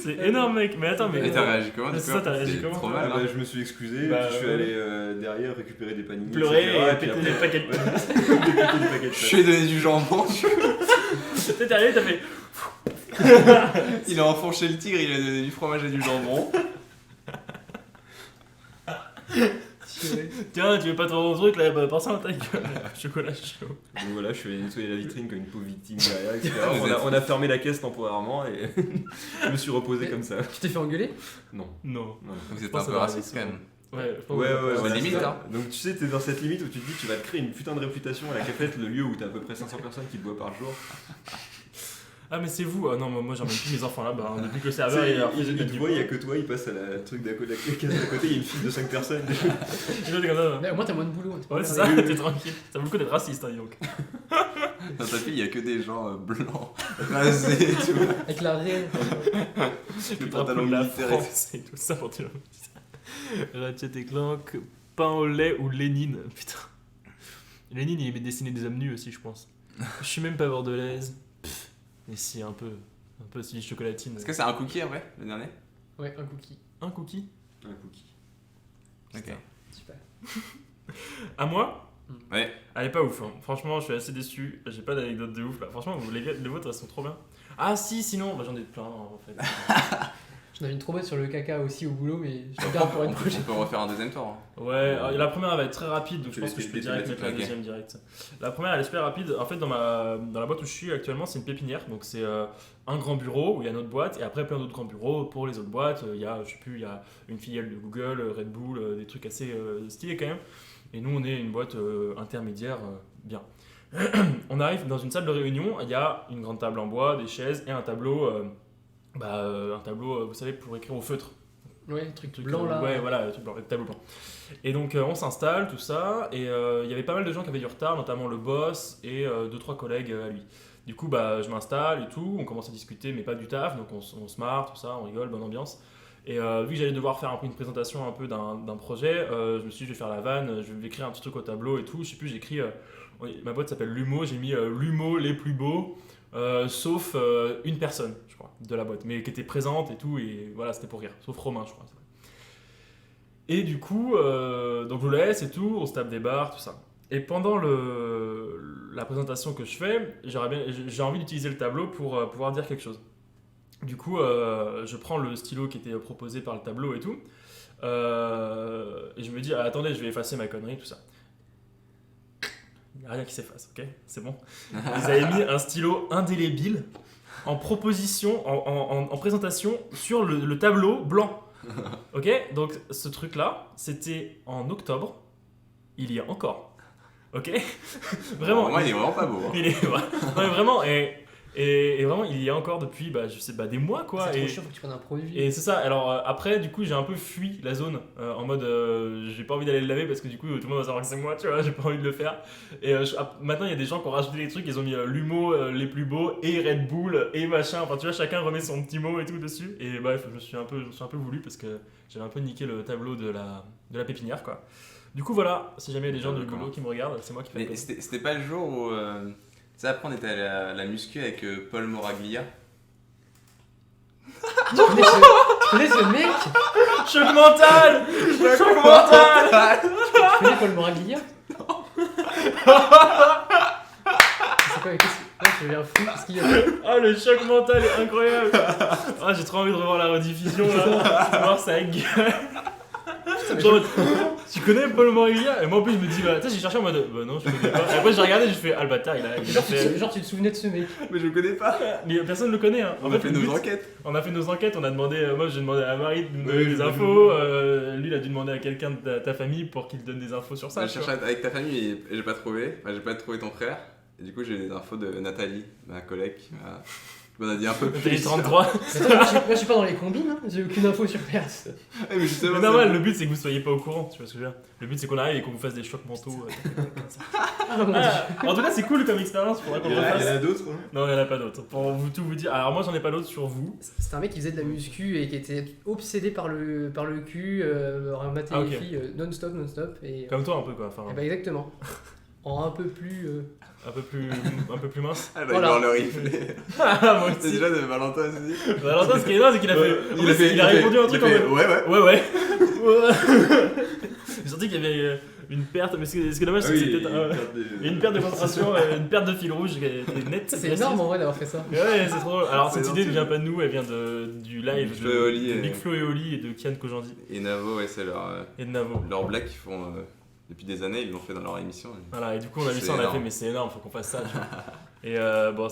C'est énorme mec, mais attends mais... Et t'as réagi comment? C'est ça, t'as réagi comment? Trop mal, hein. Je me suis excusé, puis je suis allé derrière récupérer des panini, pleurer et péter des paquets de pâtes. Je lui ai donné du jambon. T'es arrivé, t'as fait... Il a enfoncé le tigre, il lui a donné du fromage et du jambon. Tiens, tu veux pas te vendre ton truc là? Bah, pense à ta gueule. Chocolat chaud. Donc voilà, je suis allé nettoyer la vitrine comme une pauvre victime derrière, etc. On a fermé la caisse temporairement et je me suis reposé comme ça. Tu t'es fait engueuler? Non. Vous êtes un peu raciste quand même. Ouais, c'est limite, hein. Donc tu sais, t'es dans cette limite où tu te dis tu vas te créer une putain de réputation à la cafette, le lieu où t'as à peu près 500 personnes qui te boivent par jour. Ah mais c'est vous, non moi j'emmène plus mes enfants là-bas, depuis que le serveur il te voit, il y a que toi, il passe à la truc d'à côté, il y a une file de 5 personnes. Mais au moins t'as moins de boulot. Ouais c'est ça, t'es tranquille, ça vaut le coup d'être raciste hein, donc. Dans ta fille il y a que des gens blancs, rasés et tout. Avec la réelle. Le pantalon militaire et tout ça pour tout le monde. Ratchet et Clank, pain au lait ou Lénine, putain. Lénine il aimait dessiner des hommes nus aussi je pense. Je suis même pas bordelaise. Et si, un peu si chocolatine. Est-ce que c'est un cookie après, le dernier? Ouais, un cookie. Un cookie? Un cookie. Ok. Super. À moi? Ouais. Elle est pas ouf, hein. Franchement, je suis assez déçu. J'ai pas d'anecdote de ouf là. Franchement, les vôtres, elles sont trop bien. Ah, si, sinon, j'en ai plein en fait. J'en avais une trop bonne sur le caca aussi au boulot, mais je la garde pour une prochaine. On peut refaire un deuxième tour. Hein. Ouais, la première elle va être très rapide, donc je pense que je peux direct mettre la deuxième direct. La première elle est super rapide. En fait, dans la boîte où je suis actuellement, c'est une pépinière, donc c'est un grand bureau où il y a notre boîte et après plein d'autres grands bureaux pour les autres boîtes. Il y a, je sais plus, il y a une filiale de Google, Red Bull, des trucs assez stylés quand même. Et nous, on est une boîte intermédiaire bien. On arrive dans une salle de réunion, il y a une grande table en bois, des chaises et un tableau. Un tableau, vous savez, pour écrire au feutre. Ouais, le truc blanc là. Ouais, voilà, le truc blanc, le tableau blanc. Et donc on s'installe, tout ça, et il y avait pas mal de gens qui avaient du retard, notamment le boss et 2-3 collègues à lui. Du coup, je m'installe et tout, on commence à discuter, mais pas du taf, donc on se marre, tout ça, on rigole, bonne ambiance. Et vu que j'allais devoir faire un peu une présentation un peu d'un projet, je me suis dit, je vais faire la vanne, je vais écrire un petit truc au tableau et tout. Je sais plus, j'ai écrit, ma boîte s'appelle Lumo, j'ai mis Lumo les plus beaux. Sauf une personne, je crois, de la boîte, mais qui était présente et tout, et voilà, c'était pour rire, sauf Romain, je crois. Et du coup, donc je le laisse et tout, on se tape des barres, tout ça. Et pendant la présentation que je fais, j'ai envie d'utiliser le tableau pour pouvoir dire quelque chose. Du coup, je prends le stylo qui était proposé par le tableau et tout. Et je me dis, attendez, je vais effacer ma connerie, tout ça. Il n'y a rien qui s'efface, ok? C'est bon. Ils avaient mis un stylo indélébile en proposition, en présentation sur le tableau blanc. Ok? Donc ce truc-là, c'était en octobre. Il y a encore. Ok? Vraiment. Moi, il est vraiment pas beau. Hein. Il est non, mais vraiment. Et vraiment, il y a encore depuis, je sais pas, des mois quoi. C'est trop chiant, faut que tu prennes un produit. Et c'est ça. Alors après, du coup, j'ai un peu fui la zone en mode, j'ai pas envie d'aller le laver parce que du coup, tout le monde va savoir que c'est moi, tu vois. J'ai pas envie de le faire. Et maintenant, il y a des gens qui ont rajouté des trucs. Ils ont mis l'humo les plus beaux et Red Bull et machin. Enfin, tu vois, chacun remet son petit mot et tout dessus. Et bref, je me suis un peu voulu parce que j'avais un peu niqué le tableau de la pépinière quoi. Du coup, voilà. Si jamais il y a des gens de boulot qui me regardent, c'est moi qui fais. Mais c'était pas le jour où. Ça, après, on était à la muscu avec Paul Moraglia. Tu connais ce mec? Choc mental. Choc mental. Tu connais Paul Moraglia? Non. C'est quoi? Je deviens fou parce qu'il y a... Ah, le choc mental est incroyable. Ah, j'ai trop envie de revoir la rediffusion là. Voir sa gueule. Genre, tu connais Paul Moraglia? Et moi en plus je me dis, tu sais, j'ai cherché en mode, non, je connais pas. Et après j'ai regardé, j'ai fait, ah le bâtard, il a fait. Genre, tu te souvenais de ce mec? Mais je le connais pas. Mais personne ne le connaît, hein. On a fait nos enquêtes. On a fait nos enquêtes, on a demandé, moi j'ai demandé à Marie de me donner des infos, lui il a dû demander à quelqu'un de ta famille pour qu'il te donne des infos sur ça. J'ai cherché avec ta famille et j'ai pas trouvé. J'ai pas trouvé ton frère. Et du coup, j'ai eu des infos de Nathalie, ma collègue, qui m'en a dit un peu plus. Nathalie 33. Moi je suis pas dans les combines, hein. J'ai aucune info sur Perse. Mais justement, c'est normal, le but c'est que vous soyez pas au courant, tu vois ce que je veux dire. Le but c'est qu'on arrive et qu'on vous fasse des chocs mentaux. En tout cas, c'est cool comme expérience, faudra qu'on le refasse. Il y en a d'autres? Non, il y en a pas d'autres. Pour tout vous dire, alors moi j'en ai pas d'autres sur vous. C'était un mec qui faisait de la muscu et qui était obsédé par le cul, mater les filles non-stop. Et... Comme toi un peu quoi. Enfin, et bah exactement. En un peu plus mince. Ah bah voilà. Il va le rifler. Moi aussi. C'est déjà de Valentin aussi. Valentin, ce qui est énorme, c'est qu'il a répondu un truc en mode ouais. J'ai senti qu'il y avait une perte, mais ce qui est dommage, c'est que c'était une perte de concentration, une perte de fil rouge qui était nette. C'est énorme en vrai d'avoir fait ça. Ouais, c'est trop drôle. Alors cette idée ne vient pas de nous, elle vient du live de Big Flo et Oli et de Kian Kojandi. Et Navo, ouais, c'est leur blague qu'ils font depuis des années, ils l'ont fait dans leur émission. Voilà, et du coup on a vu ça, on a fait, mais c'est énorme, faut qu'on fasse ça. Tu vois. Et bon,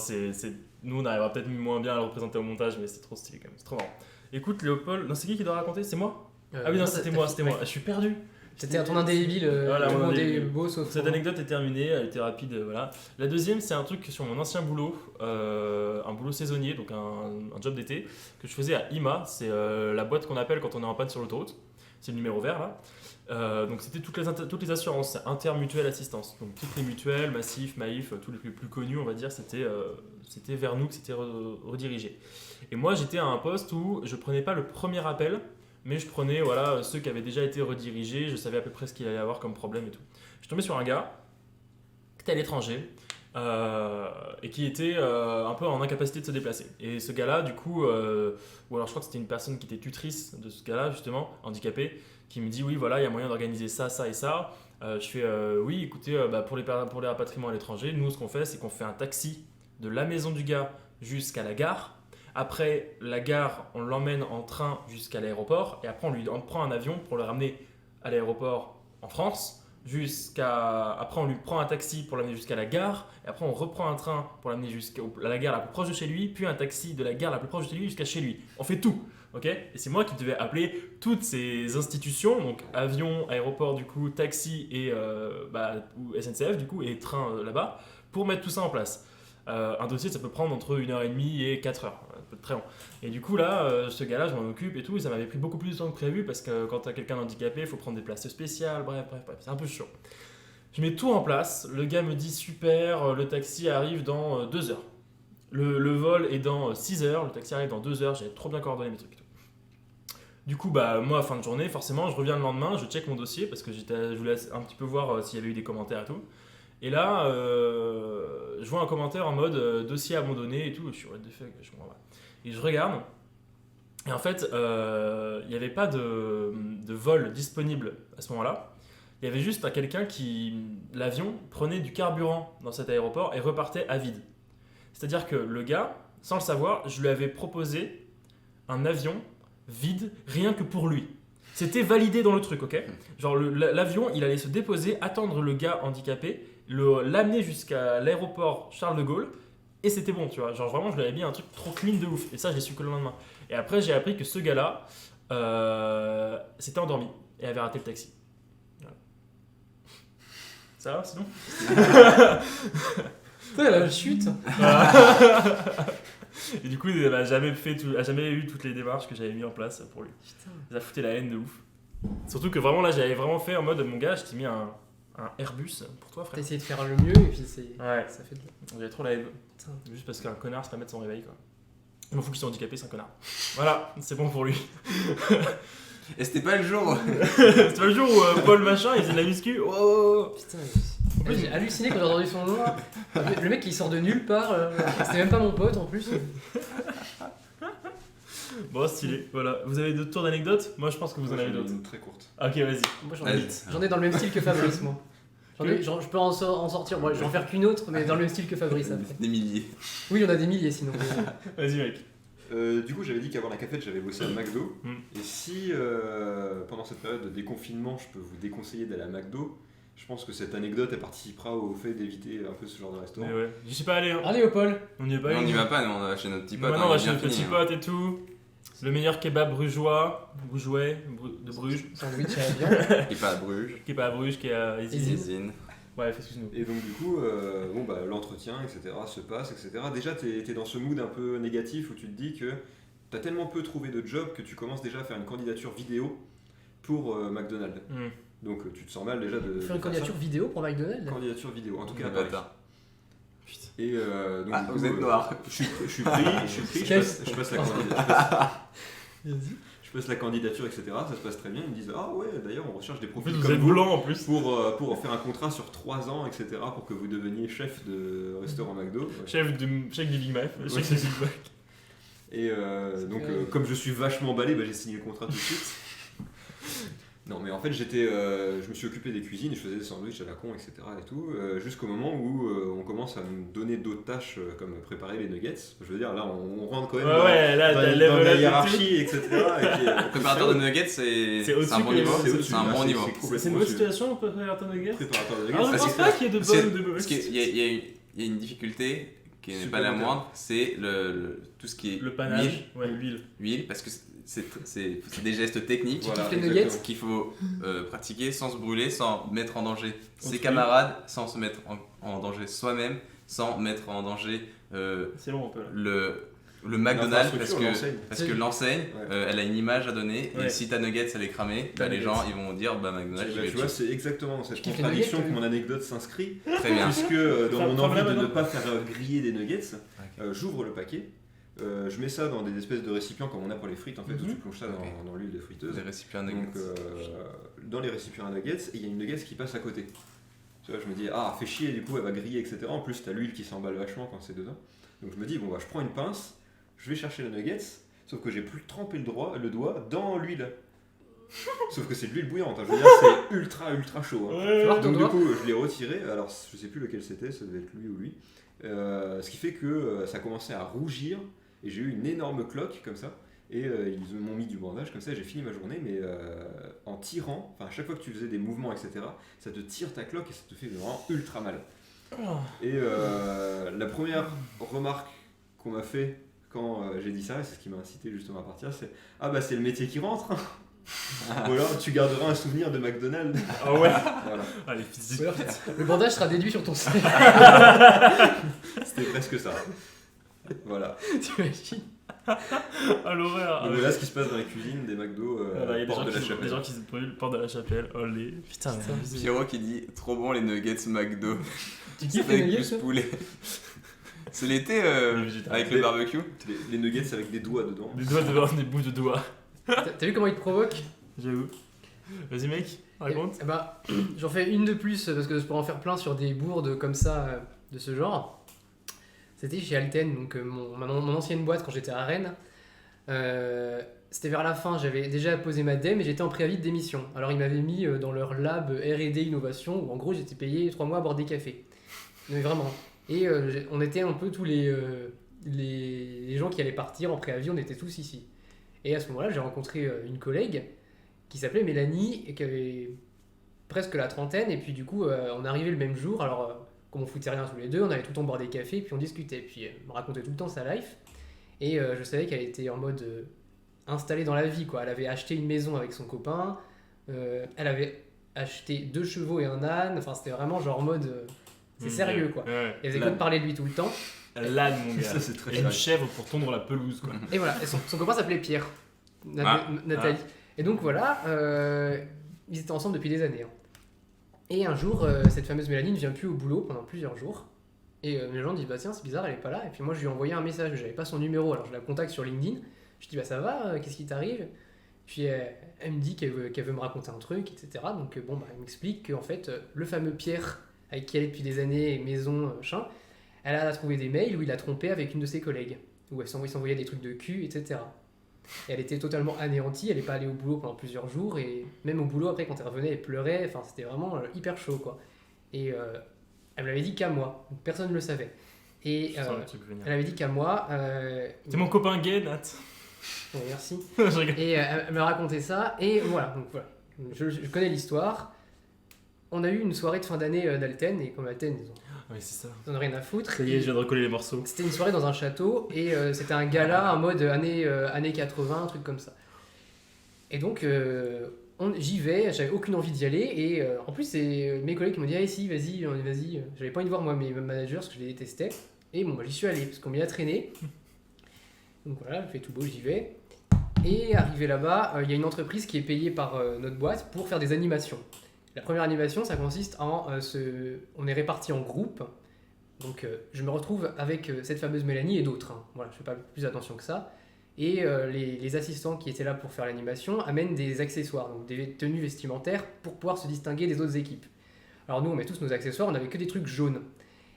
nous on arrivera peut-être moins bien à le représenter au montage, mais c'est trop stylé quand même, c'est trop marrant. Écoute Léopold, non, c'est qui doit raconter? C'est moi? Ah oui, non, c'était moi. Je suis perdu. C'était à ton indélébile, beau sauf. Cette anecdote est terminée, elle était rapide, voilà. La deuxième, c'est un truc sur mon ancien boulot, un boulot saisonnier, donc un job d'été, que je faisais à IMA, c'est la boîte qu'on appelle quand on est en panne sur l'autoroute, c'est le numéro vert là. Donc c'était toutes les assurances, intermutuelle assistance, donc toutes les mutuelles, Massif, Maïf, tous les plus connus, on va dire, c'était vers nous que c'était redirigé. Et moi j'étais à un poste où je prenais pas le premier appel, mais je prenais ceux qui avaient déjà été redirigés, je savais à peu près ce qu'il allait y avoir comme problème et tout. Je suis tombé sur un gars qui était à l'étranger et qui était un peu en incapacité de se déplacer. Et ce gars-là, du coup, ou alors je crois que c'était une personne qui était tutrice de ce gars-là, justement, handicapé, qui me dit oui, voilà, il y a moyen d'organiser ça, ça et ça. Je fais oui, écoutez, pour les rapatriements à l'étranger, nous ce qu'on fait, c'est qu'on fait un taxi de la maison du gars jusqu'à la gare. Après la gare, on l'emmène en train jusqu'à l'aéroport et après on prend un avion pour le ramener à l'aéroport en France. Après on lui prend un taxi pour l'amener jusqu'à la gare et après on reprend un train pour l'amener jusqu'à la gare la plus proche de chez lui, puis un taxi de la gare la plus proche de chez lui jusqu'à chez lui. On fait tout, ok? Et c'est moi qui devais appeler toutes ces institutions, donc avion, aéroport du coup, taxi et ou SNCF du coup et train là-bas pour mettre tout ça en place. Un dossier ça peut prendre entre 1h30 et 4h, ça peut être très long. Et du coup là, ce gars-là je m'en occupe et tout, et ça m'avait pris beaucoup plus de temps que prévu parce que quand t'as quelqu'un d'handicapé, il faut prendre des places spéciales, bref, c'est un peu chiant. Je mets tout en place, le gars me dit super, le taxi arrive dans 2 heures. Le vol est dans 6 heures, le taxi arrive dans 2 heures, j'avais trop bien coordonné mes trucs et tout. Du coup, moi, fin de journée, forcément, je reviens le lendemain, je check mon dossier parce que je voulais un petit peu voir s'il y avait eu des commentaires et tout. Et là, je vois un commentaire en mode dossier abandonné et tout. Je suis what the fuck, je comprends pas. Et je regarde. Et en fait, il n'y avait pas de vol disponible à ce moment-là. Il y avait juste quelqu'un l'avion prenait du carburant dans cet aéroport et repartait à vide. C'est-à-dire que le gars, sans le savoir, je lui avais proposé un avion vide, rien que pour lui. C'était validé dans le truc, ok ? Genre l'avion, il allait se déposer, attendre le gars handicapé, l'amener jusqu'à l'aéroport Charles de Gaulle, et c'était bon, tu vois. Genre vraiment, je lui avais mis un truc trop clean de ouf. Et ça, j'ai su que le lendemain. Et après, j'ai appris que ce gars-là s'était endormi et avait raté le taxi. Voilà. Ça va, sinon ? Putain, la chute. Et du coup, elle a jamais eu toutes les démarches que j'avais mis en place pour lui. Putain. Ça a foutu la haine de ouf. Surtout que vraiment là, j'avais vraiment fait en mode mon gars, je t'ai mis un Airbus pour toi, frère. T'as essayé de faire le mieux et puis Ouais. ça fait de... J'avais trop la haine. Putain. Juste parce qu'un connard se pas mettre son réveil, quoi. Il m'en fout qu'il soit handicapé, c'est un connard. Voilà, c'est bon pour lui. Et c'était pas le jour. C'était pas le jour où Paul machin, il faisait de la muscu. Oh. Putain, en plus, j'ai halluciné quand j'ai entendu son nom. Le mec qui sort de nulle part, c'était même pas mon pote en plus. Bon, stylé, voilà. Vous avez d'autres tours d'anecdotes ? Moi, je pense que vous en avez d'autres. Très courte. Ok, vas-y. Moi, j'en ai dans le même style que Fabrice, moi. Je peux en sortir, moi, je vais en faire qu'une autre, mais dans le même style que Fabrice après. Des milliers. Oui, il y en a des milliers sinon. Vas-y, mec. Du coup, j'avais dit qu'avant la cafette, j'avais bossé à McDo. Et si pendant cette période de déconfinement, je peux vous déconseiller d'aller à McDo, je pense que cette anecdote elle participera au fait d'éviter un peu ce genre de restaurant. Mais ouais, je sais pas aller. Hein. Allez, au Paul. On n'y est pas. Non, on n'y va pas, nous, on va chez notre petit pote. Maintenant, on va est chez bien notre petit fini, pote et tout. Le meilleur kebab brugeois de Bruges. Sandwich à la viande. Qui est pas à Bruges. Qui est pas à Bruges, qui est à Izine. Ouais, excuse-nous. Et donc du coup, l'entretien, etc. se passe, etc. Déjà, t'es dans ce mood un peu négatif où tu te dis que t'as tellement peu trouvé de job que tu commences déjà à faire une candidature vidéo pour McDonald's. Donc tu te sens mal déjà de faire une candidature vidéo pour McDonald's. Candidature vidéo, en tout cas à Paris. Putain. Et donc du coup, vous êtes noir. Je suis pris, je passe la candidature. Je passe la candidature, etc. Ça se passe très bien. Ils me disent ah ouais, d'ailleurs on recherche des profils vous comme êtes vous blanc en plus pour faire un contrat sur 3 ans, etc. pour que vous deveniez chef de restaurant McDo. Ouais. Chef du Big Mac. Chef du Big Mac. Et comme je suis vachement emballé, j'ai signé le contrat tout de suite. Non, mais en fait, je me suis occupé des cuisines, je faisais des sandwichs à la con, etc. et tout, jusqu'au moment où on commence à me donner d'autres tâches comme préparer les nuggets. Je veux dire, là, on rentre quand même dans la hiérarchie, etc. Préparateur de nuggets, c'est un bon niveau. C'est un bon niveau. C'est une bonne situation, préparateur de nuggets. Préparateur de nuggets. Je pense pas qu'il y ait de bonnes ou de mauvaises. Parce qu'il y a une difficulté qui n'est pas la moindre, c'est tout ce qui est le panache, huile, parce que c'est des gestes techniques qu'il faut pratiquer sans se brûler, sans mettre en danger ses camarades, sans se mettre en danger soi-même, sans mettre en danger c'est long un peu, le McDonald's, parce que l'enseigne elle a une image à donner, et si ta nuggets elle est cramée, les gens ils vont dire McDonald's. Tu vois, c'est exactement dans cette contradiction que mon anecdote s'inscrit. Très bien. Puisque dans mon envie de ne pas faire griller des nuggets, j'ouvre le paquet. Je mets ça dans des espèces de récipients comme on a pour les frites en fait, où tu plonges ça dans l'huile de friteuse. Des récipients à nuggets. Donc dans les récipients à nuggets, il y a une nuggets qui passe à côté. Tu vois, je me dis fait chier, du coup elle va griller, etc. En plus t'as l'huile qui s'emballe vachement quand c'est dedans. Donc je me dis je prends une pince, je vais chercher le nuggets, sauf que j'ai plus trempé le doigt dans l'huile. Sauf que c'est de l'huile bouillante, je veux dire c'est ultra chaud. Donc du coup je l'ai retiré, alors je sais plus lequel c'était, ça devait être lui ou lui. Ce qui fait que ça commençait à rougir. Et j'ai eu une énorme cloque comme ça, et ils m'ont mis du bandage comme ça, j'ai fini ma journée, mais en tirant, à chaque fois que tu faisais des mouvements, etc., ça te tire ta cloque et ça te fait vraiment ultra mal. Et la première remarque qu'on m'a fait quand j'ai dit ça, et c'est ce qui m'a incité justement à partir, c'est « Ah bah c'est le métier qui rentre !» Ou alors tu garderas un souvenir de McDonald's. Ah ouais. Voilà. Allez, le bandage sera déduit sur ton CV. C'était presque ça. Voilà. T'imagines? À l'horreur. Donc voilà ce qui se passe dans les cuisines des McDo, porte de la Chapelle. Des gens qui se brûlent, porte de la Chapelle. Olé. Putain. Pierrot qui dit trop bon les nuggets McDo. Tu kiffes les nuggets plus poulet. C'est l'été avec le barbecue. Les nuggets avec des doigts dedans. Des doigts devant, des bouts de doigts. T'as vu comment il te provoque? J'avoue. Vas-y mec, raconte. J'en fais une de plus parce que je pourrais en faire plein sur des bourdes comme ça de ce genre. C'était chez Alten, donc mon ancienne boîte quand j'étais à Rennes. C'était vers la fin, j'avais déjà posé ma DEM et j'étais en préavis de démission. Alors ils m'avaient mis dans leur lab R&D Innovation où en gros j'étais payé 3 mois à boire des cafés. Mais vraiment. Et on était un peu tous les les gens qui allaient partir en préavis, on était tous ici. Et à ce moment-là, j'ai rencontré une collègue qui s'appelait Mélanie et qui avait presque la trentaine. Et puis du coup, on arrivait le même jour. Alors, comme on foutait rien tous les deux, on allait tout le temps boire des cafés et puis on discutait. Puis elle me racontait tout le temps sa life. Et je savais qu'elle était en mode installée dans la vie, quoi. Elle avait acheté une maison avec son copain. Elle avait acheté 2 chevaux et un âne. Enfin, c'était vraiment genre en mode... c'est sérieux, quoi. Ouais. Elle faisait que de parler de lui tout le temps. L'âne, mon gars. Ça, c'est très Et une vrai. chèvre pour tondre la pelouse, quoi. Et voilà, et son copain s'appelait Pierre, Nathalie. Et donc voilà, ils étaient ensemble depuis des années. Hein. Et un jour, cette fameuse Mélanie ne vient plus au boulot pendant plusieurs jours. Et les gens disent, bah tiens, c'est bizarre, elle est pas là. Et puis moi, je lui ai envoyé un message, mais j'avais pas son numéro, alors je la contacte sur LinkedIn. Je dis, bah ça va, qu'est-ce qui t'arrive? Puis elle me dit qu'elle veut me raconter un truc, etc. Donc bon, bah, elle m'explique qu'en fait, le fameux Pierre, avec qui elle est depuis des années, maison, machin, elle a trouvé des mails où il a trompé avec une de ses collègues, où il s'envoyait des trucs de cul, etc. Et elle était totalement anéantie, elle n'est pas allée au boulot pendant plusieurs jours, et même au boulot, après, quand elle revenait, elle pleurait, enfin, c'était vraiment hyper chaud, quoi. Et elle me l'avait dit qu'à moi, donc personne ne le savait. Et elle avait dit qu'à moi... T'es mon copain gay, Nat. Bon, merci. Je rigole. Et elle me racontait ça, et voilà, donc voilà. Je connais l'histoire. On a eu une soirée de fin d'année d'Alten, et comme Alten, Oui, c'est ça. ils en ont rien à foutre. Ça y est, je viens de recoller les morceaux. C'était une soirée dans un château, et c'était un gala en mode années 80, un truc comme ça. Et donc, j'y vais, j'avais aucune envie d'y aller, et en plus, c'est mes collègues qui m'ont dit « Ah si, vas-y, vas-y ». J'avais pas envie de voir moi mes managers, parce que je les détestais. Et bon, bah, j'y suis allé, parce qu'on m'y a traîné. Donc voilà, je fais tout beau, j'y vais. Et arrivé là-bas, il y a une entreprise qui est payée par notre boîte pour faire des animations. La première animation, ça consiste en... on est répartis en groupes. Donc je me retrouve avec cette fameuse Mélanie et d'autres. Hein. Voilà, je fais pas plus attention que ça. Et les assistants qui étaient là pour faire l'animation amènent des accessoires, donc des tenues vestimentaires pour pouvoir se distinguer des autres équipes. Alors nous, on met tous nos accessoires, on n'avait que des trucs jaunes.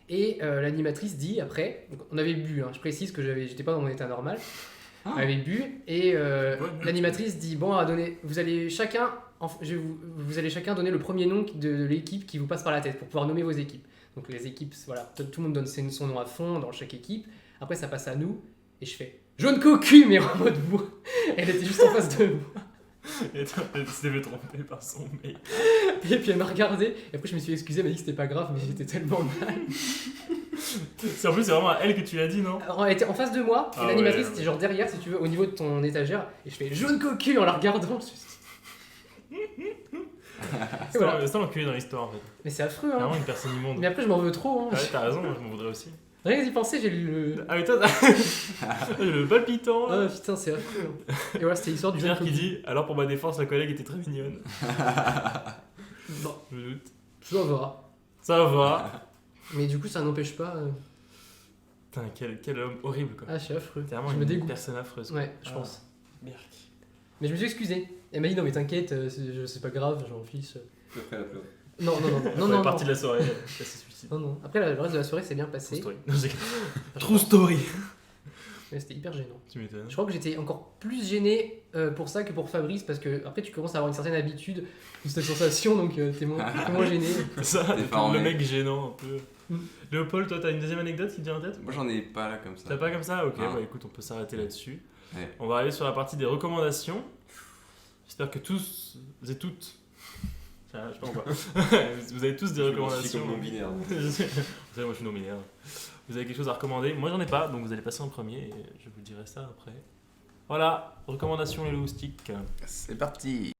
Et l'animatrice dit après, donc, on avait bu, hein, je précise que j'étais pas dans mon état normal, on avait bu, et l'animatrice dit bon, vous allez chacun donner le premier nom de l'équipe qui vous passe par la tête pour pouvoir nommer vos équipes. Donc les équipes, voilà, tout le monde donne son nom à fond dans chaque équipe. Après ça passe à nous, et je fais jaune cocu, mais en mode moi. Elle était juste en face de moi. Et elle s'était fait tromper par son mec. Et puis elle m'a regardé, et après je me suis excusé, elle m'a dit que c'était pas grave, mais j'étais tellement mal. En plus, c'est vraiment à elle que tu l'as dit, non? Alors, elle était en face de moi, et l'animatrice était genre derrière, si tu veux, au niveau de ton étagère, et je fais jaune cocu en la regardant. C'est voilà. L'enculé dans l'histoire en fait. Mais c'est affreux, hein. Vraiment une personne immonde. Mais après, je m'en veux trop, hein. Ah ouais, t'as raison, moi je m'en voudrais aussi. Rien d'y penser, j'ai lu le. Ah, mais toi, le palpitant. Ah putain, c'est affreux. Hein. Et voilà, c'était l'histoire du Pierre qui dit alors pour ma défense, la collègue était très mignonne. Bon, je doute. Ça va. Ça va. Mais du coup, ça n'empêche pas. Putain, quel homme horrible quoi. Ah, je suis affreux. T'es vraiment je me dégoûte. Une personne affreuse. Ouais, je pense. Merde. Mais je me suis excusé. Elle m'a dit non, mais t'inquiète, c'est pas grave, j'en fiche. Après, elle a pleuré. Non. Partie de la soirée, c'est suicide. Non. Après, le reste de la soirée s'est bien passé. True story. Mais c'était hyper gênant. Tu m'étonnes. Je crois que j'étais encore plus gêné pour ça que pour Fabrice, parce que après tu commences à avoir une certaine habitude de cette sensation, donc t'es moins gêné. C'est ça, le mec gênant un peu. Léopold, toi t'as une deuxième anecdote qui te vient en tête? Moi j'en ai pas là comme ça. T'as pas comme ça? Ok, bah écoute, on peut s'arrêter là-dessus. Ouais. On va aller sur la partie des recommandations. J'espère que tous et toutes, je sais pas pourquoi, vous avez tous des recommandations. Je suis non-binaire. Vous savez, moi je suis non-binaire. Vous avez quelque chose à recommander? Moi j'en ai pas, donc vous allez passer en premier et je vous dirai ça après. Voilà, recommandations les loustiques. C'est parti.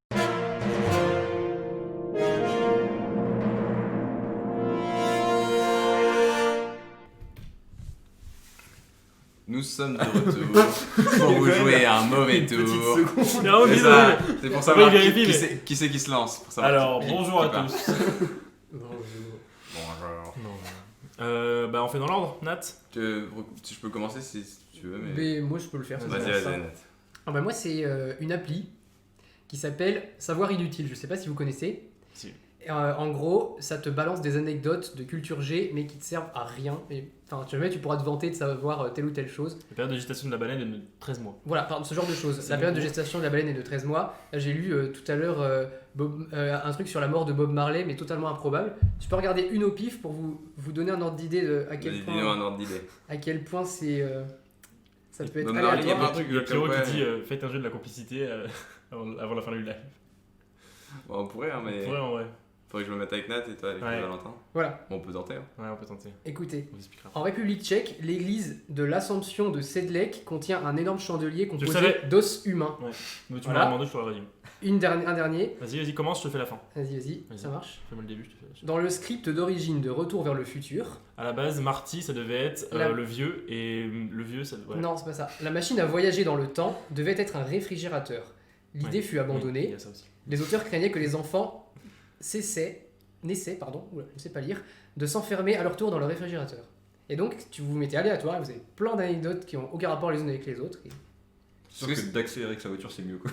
Nous sommes de retour pour vous jouer un mauvais tour. C'est pour savoir qui c'est qui se lance. Pour savoir alors, bonjour à tous. Bonjour. Bah on fait dans l'ordre, Nat. Je peux commencer si tu veux. Mais moi je peux le faire. Vas-y, Nat. Ah bah moi c'est une appli qui s'appelle Savoir Inutile. Je sais pas si vous connaissez. Si. En gros, ça te balance des anecdotes de culture G, mais qui te servent à rien. Enfin, jamais tu pourras te vanter de savoir telle ou telle chose. La période de gestation de la baleine est de 13 mois. Voilà, pardon, ce genre de choses. La période de gestation de la baleine est de 13 mois. Là, j'ai lu tout à l'heure un truc sur la mort de Bob Marley, mais totalement improbable. Je peux regarder une au pif pour vous donner un ordre d'idée de à quel point c'est... ça peut être Bob Marley, il y a aléatoire. un truc Le Pierrot qui dit faites un jeu de la complicité avant la fin du live. Bon, on pourrait, hein, mais. On pourrait en vrai. Faudrait que je me mette avec Nat et toi avec Valentin. Voilà. Bon, on peut tenter. Hein. Ouais, on peut tenter. Écoutez, On vous expliquera. en République tchèque, l'église de l'Assomption de Sedlec contient un énorme chandelier Je composé savais. d'os humains. Ouais. Mais tu Voilà. m'as demandé, je te l'aurais dit. Un dernier. Vas-y, commence, je te fais la fin. Vas-y, ça marche. Fais-moi le début, je te fais la fin. Dans le script d'origine de Retour vers le futur. À la base, Marty, ça devait être le vieux, et le vieux, ça devait... Non, c'est pas ça. La machine à voyager dans le temps devait être un réfrigérateur. L'idée fut abandonnée. Oui, il y a ça aussi. Les auteurs craignaient que les enfants naissaient, je ne sais pas lire, de s'enfermer à leur tour dans le réfrigérateur. Et donc, vous mettez aléatoire, vous avez plein d'anecdotes qui n'ont aucun rapport les unes avec les autres. C'est sûr que d'accélérer avec sa voiture, c'est mieux quoi.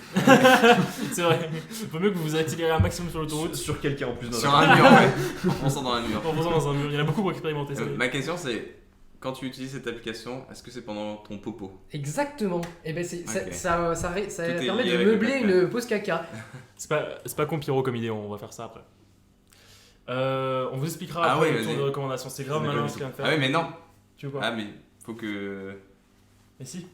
C'est vrai. Vaut mieux que vous accélérez un maximum sur l'autoroute. Sur quelqu'un en plus dans Sur un mur, ouais. En fonçant dans un mur. En fonçant dans un mur. Il y en a beaucoup pour expérimenter ça. Ma question c'est, quand tu utilises cette application, est-ce que c'est pendant ton popo? Exactement. Et ben ça Tout est permet lié de avec meubler le une pause caca. C'est pas con Pierrot comme idée, on va faire ça après. On vous expliquera après le tour de recommandations. C'est grave malin ce qu'il vient de faire. Ah oui, mais non. Tu veux quoi? Ah mais faut que... Mais si,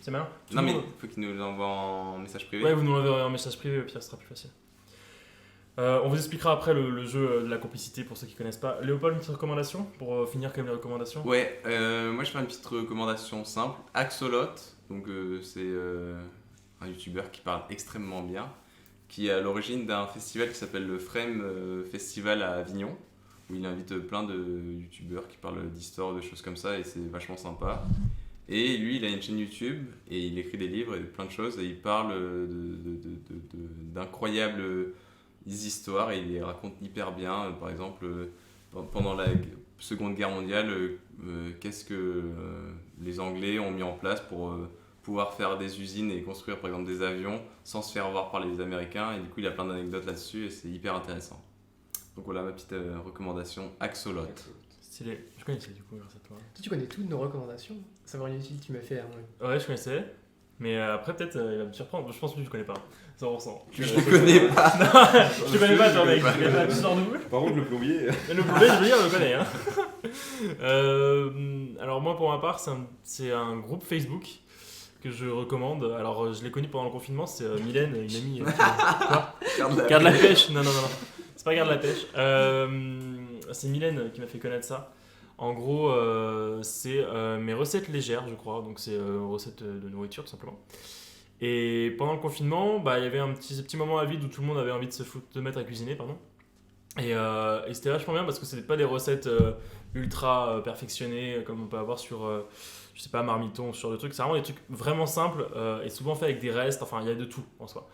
c'est malin. Non mais faut qu'il nous l'envoie en message privé. Ouais, vous nous l'enverrez en message privé, au pire ce sera plus facile. On vous expliquera après le jeu de la complicité pour ceux qui connaissent pas. Léopold, une petite recommandation pour finir quand même les recommandations? Ouais, moi je fais une petite recommandation simple. Axolot, donc c'est un youtubeur qui parle extrêmement bien, qui est à l'origine d'un festival qui s'appelle le Frame Festival à Avignon, où il invite plein de youtubeurs qui parlent d'histoire, de choses comme ça, et c'est vachement sympa. Et lui, il a une chaîne YouTube, et il écrit des livres et plein de choses, et il parle d'incroyables histoires, et il les raconte hyper bien. Par exemple, pendant la Seconde Guerre mondiale, qu'est-ce que les Anglais ont mis en place pour pouvoir faire des usines et construire par exemple des avions sans se faire voir par les Américains, et du coup il a plein d'anecdotes là-dessus et c'est hyper intéressant. Donc voilà ma petite recommandation, Axolot. Stylé. Je connaissais du coup grâce à toi. Tu connais toutes nos recommandations. Savoir inutile, tu m'as fait. Ouais, je connaissais. Mais après, peut-être, il va me surprendre. Je pense que tu connais pas. 100%. Je te connais pas. Non, je te connais pas, toi, mec. Je connais pas. Tu sors d'où? Par contre, le plombier. Le plombier, je veux dire, je le connais. Hein. Alors, moi, pour ma part, c'est un groupe Facebook que je recommande. Alors, je l'ai connu pendant le confinement. C'est Mylène, une amie. Quoi? Garde la pêche. Non. C'est pas Garde la pêche. C'est Mylène qui m'a fait connaître ça. En gros, c'est mes recettes légères, je crois. Donc, c'est recettes de nourriture, tout simplement. Et pendant le confinement, il y avait un petit moment à vide où tout le monde avait envie de mettre à cuisiner, pardon. Et c'était vachement bien parce que c'était pas des recettes ultra perfectionnées comme on peut avoir sur, je sais pas, Marmiton, sur le truc. C'est vraiment des trucs vraiment simples et souvent faits avec des restes. Enfin, il y a de tout en soi.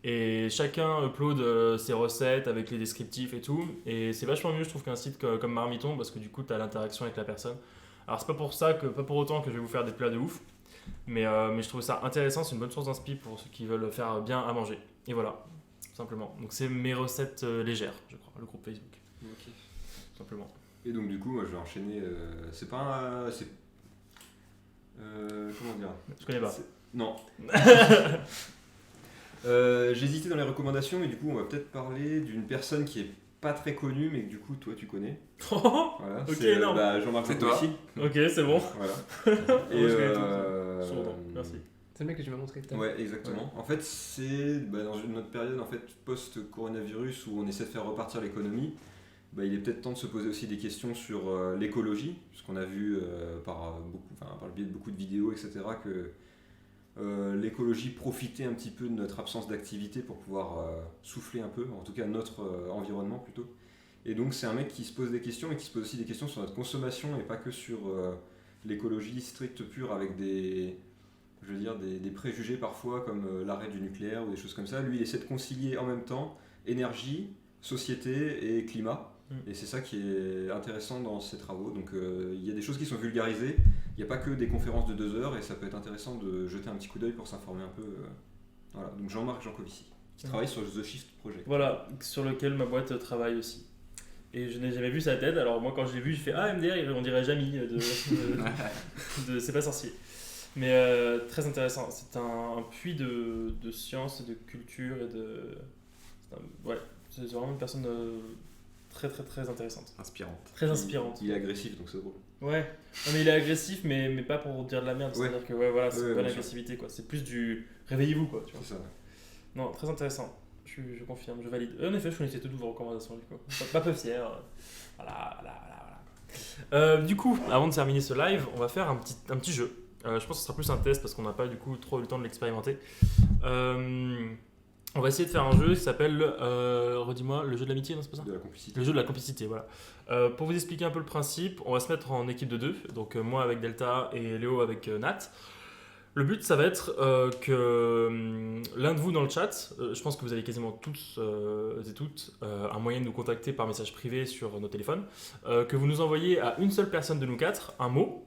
Et chacun upload ses recettes avec les descriptifs et tout. Et c'est vachement mieux, je trouve, qu'un site comme Marmiton parce que du coup, tu as l'interaction avec la personne. Alors, c'est pas pour autant que je vais vous faire des plats de ouf. Mais je trouve ça intéressant, c'est une bonne source d'inspi pour ceux qui veulent faire bien à manger. Et voilà, tout simplement. Donc c'est mes recettes légères, je crois, le groupe Facebook. Ok. Tout simplement. Et donc du coup, moi je vais enchaîner. C'est pas un... comment dire? Je connais pas. Non. J'hésitais dans les recommandations, mais du coup on va peut-être parler d'une personne qui est pas très connue, mais que du coup toi tu connais. Voilà, ok, c'est énorme. Jean-Marc C'est toi. Jancovici. Ok, c'est bon. Voilà. Et merci. C'est le mec que tu m'as montré tout à l'heure. Ouais, exactement. Ouais. En fait, c'est dans une autre période en fait, post-coronavirus où on essaie de faire repartir l'économie. Il est peut-être temps de se poser aussi des questions sur l'écologie, puisqu'on a vu par le biais de beaucoup de vidéos, etc., que l'écologie profitait un petit peu de notre absence d'activité pour pouvoir souffler un peu, en tout cas notre environnement plutôt. Et donc c'est un mec qui se pose des questions et qui se pose aussi des questions sur notre consommation et pas que sur l'écologie stricte pure avec des préjugés parfois comme l'arrêt du nucléaire ou des choses comme ça. Lui il essaie de concilier en même temps énergie, société et climat. Et c'est ça qui est intéressant dans ses travaux. Donc il y a des choses qui sont vulgarisées, il n'y a pas que des conférences de 2 heures et ça peut être intéressant de jeter un petit coup d'œil pour s'informer un peu. Voilà, donc Jean-Marc Jancovici. Qui travaille sur The Shift Project. Voilà, sur lequel ma boîte travaille aussi. Et je n'ai jamais vu sa tête, alors moi quand je l'ai vu, je fais ah MDR, on dirait Jamie de C'est pas sorcier. Mais très intéressant, c'est un puits de science et de culture et de... Ouais, c'est vraiment une personne très très très intéressante. Inspirante. Très inspirante. Il est agressif donc c'est drôle. Ouais, non, mais il est agressif mais pas pour dire de la merde, Ouais. c'est-à-dire que ouais, voilà, c'est Ouais, pas bien l'agressivité quoi, c'est plus du réveillez-vous quoi, tu vois. C'est ça. Non, très intéressant. Je confirme, je valide. En effet, je connaissais toutes vos recommandations du coup. Pas peu fier. Voilà. Du coup, avant de terminer ce live, on va faire un petit jeu. Je pense que ce sera plus un test parce qu'on n'a pas du coup trop eu le temps de l'expérimenter. On va essayer de faire un jeu qui s'appelle, redis-moi, le jeu de l'amitié, non c'est pas ça ? De la complicité. Le jeu de la complicité, voilà. Pour vous expliquer un peu le principe, on va se mettre en équipe de 2, donc moi avec Delta et Léo avec Nat. Le but, ça va être que l'un de vous dans le chat, je pense que vous avez quasiment tous et toutes un moyen de nous contacter par message privé sur nos téléphones, que vous nous envoyez à une seule personne de nous quatre un mot.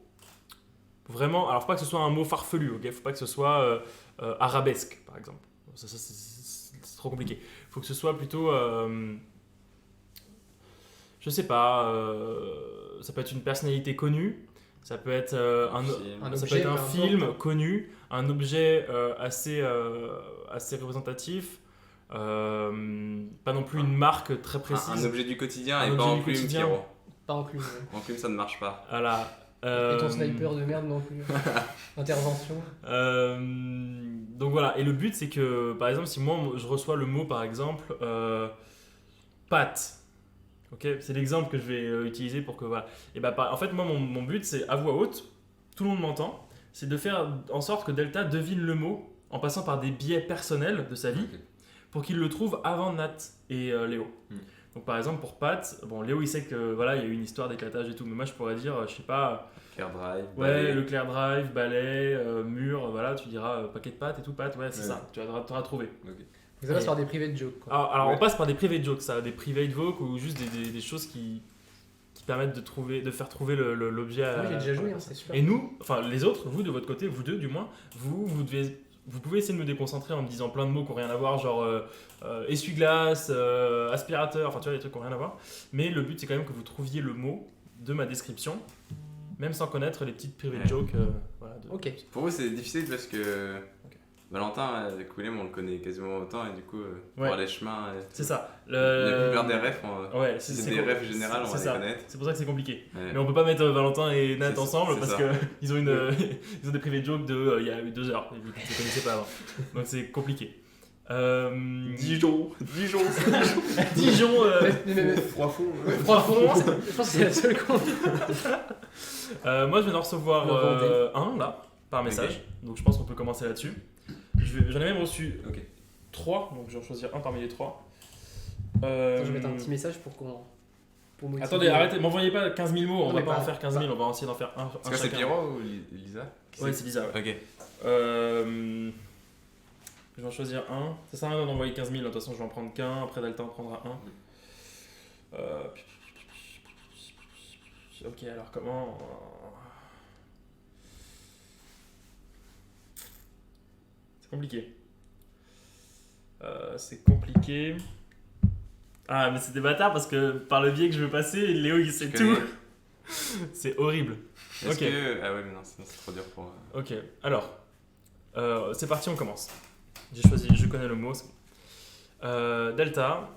Vraiment, alors faut pas que ce soit un mot farfelu, ok ? Faut pas que ce soit arabesque, par exemple. Ça, c'est trop compliqué. Faut que ce soit plutôt, je sais pas, ça peut être une personnalité connue. Ça peut être un film connu, un objet assez représentatif, pas non plus une marque très précise. Un objet du quotidien et pas en plume, Pierrot. Pas en plume. En plume, ça ne marche pas. Voilà. Et ton sniper de merde non plus. Intervention. Donc voilà, et le but c'est que, par exemple, si moi je reçois le mot, par exemple, pâte. Ok, c'est l'exemple que je vais utiliser pour que voilà. Et bah, en fait, moi, mon but, c'est à voix haute, tout le monde m'entend, c'est de faire en sorte que Delta devine le mot en passant par des biais personnels de sa vie pour qu'il le trouve avant Nat et Léo. Donc, par exemple, pour Pat, bon, Léo il sait que voilà, il y a eu une histoire d'éclatage et tout, mais moi je pourrais dire, je sais pas. Claire Drive. Ouais, balai. le Claire Drive, balai, mur, voilà, tu diras paquet de pâtes et tout, pâtes, ouais, c'est ça, tu auras trouvé. Okay. Ça passe par des private jokes. Quoi. Alors on passe par des private jokes, ça, des private jokes ou juste des choses qui permettent de faire trouver l'objet à... Oui, j'ai déjà joué, hein, c'est super. Et nous, enfin les autres, vous de votre côté, vous deux du moins, vous pouvez essayer de me déconcentrer en me disant plein de mots qui n'ont rien à voir, genre essuie-glace, aspirateur, enfin tu vois, des trucs qui n'ont rien à voir. Mais le but c'est quand même que vous trouviez le mot de ma description, même sans connaître les petites private jokes. Voilà, Ok. Pour vous c'est difficile parce que Valentin, Coulem, on le connaît quasiment autant et du coup, Ouais. pour les chemins, c'est ça. la plupart des refs, Ouais, c'est des refs générales, on va les connaître. C'est pour ça que c'est compliqué. Ouais. Mais on peut pas mettre Valentin et Nat C'est ensemble parce ça. que ils ont ils ont des private jokes de il y a eu 2 heures. Et vous ne les connaissez pas avant. Donc c'est compliqué. Dijon. Dijon. Froidfond. Froidfond, je pense que c'est la seule con. Moi je viens d'en recevoir Le Vendée. un là par message. Ok. Donc je pense qu'on peut commencer là-dessus. J'en ai même reçu 3, donc je vais en choisir un parmi les 3. Attends, je vais mettre un petit message pour motiver. Attendez, arrêtez, m'envoyez pas 15 000 mots, on Non, va mais pas pas- en faire 15 000, on va essayer d'en faire un C'est quoi, c'est chacun. Pierrot ou Lisa? Ouais, c'est Lisa. Ouais. Ok. Je vais en choisir un. Ça sert à rien d'en envoyer 15 000, de toute façon je vais en prendre qu'un, après Delta en prendra un. Ok, alors comment... C'est compliqué. C'est compliqué. Ah, mais c'est des bâtards parce que par le biais que je veux passer, Léo il sait tout. C'est horrible. Est-ce Ok. que... Ah ouais, mais non, sinon c'est trop dur pour... Ok, alors, c'est parti, on commence. J'ai choisi, je connais le mot. C'est bon. Delta,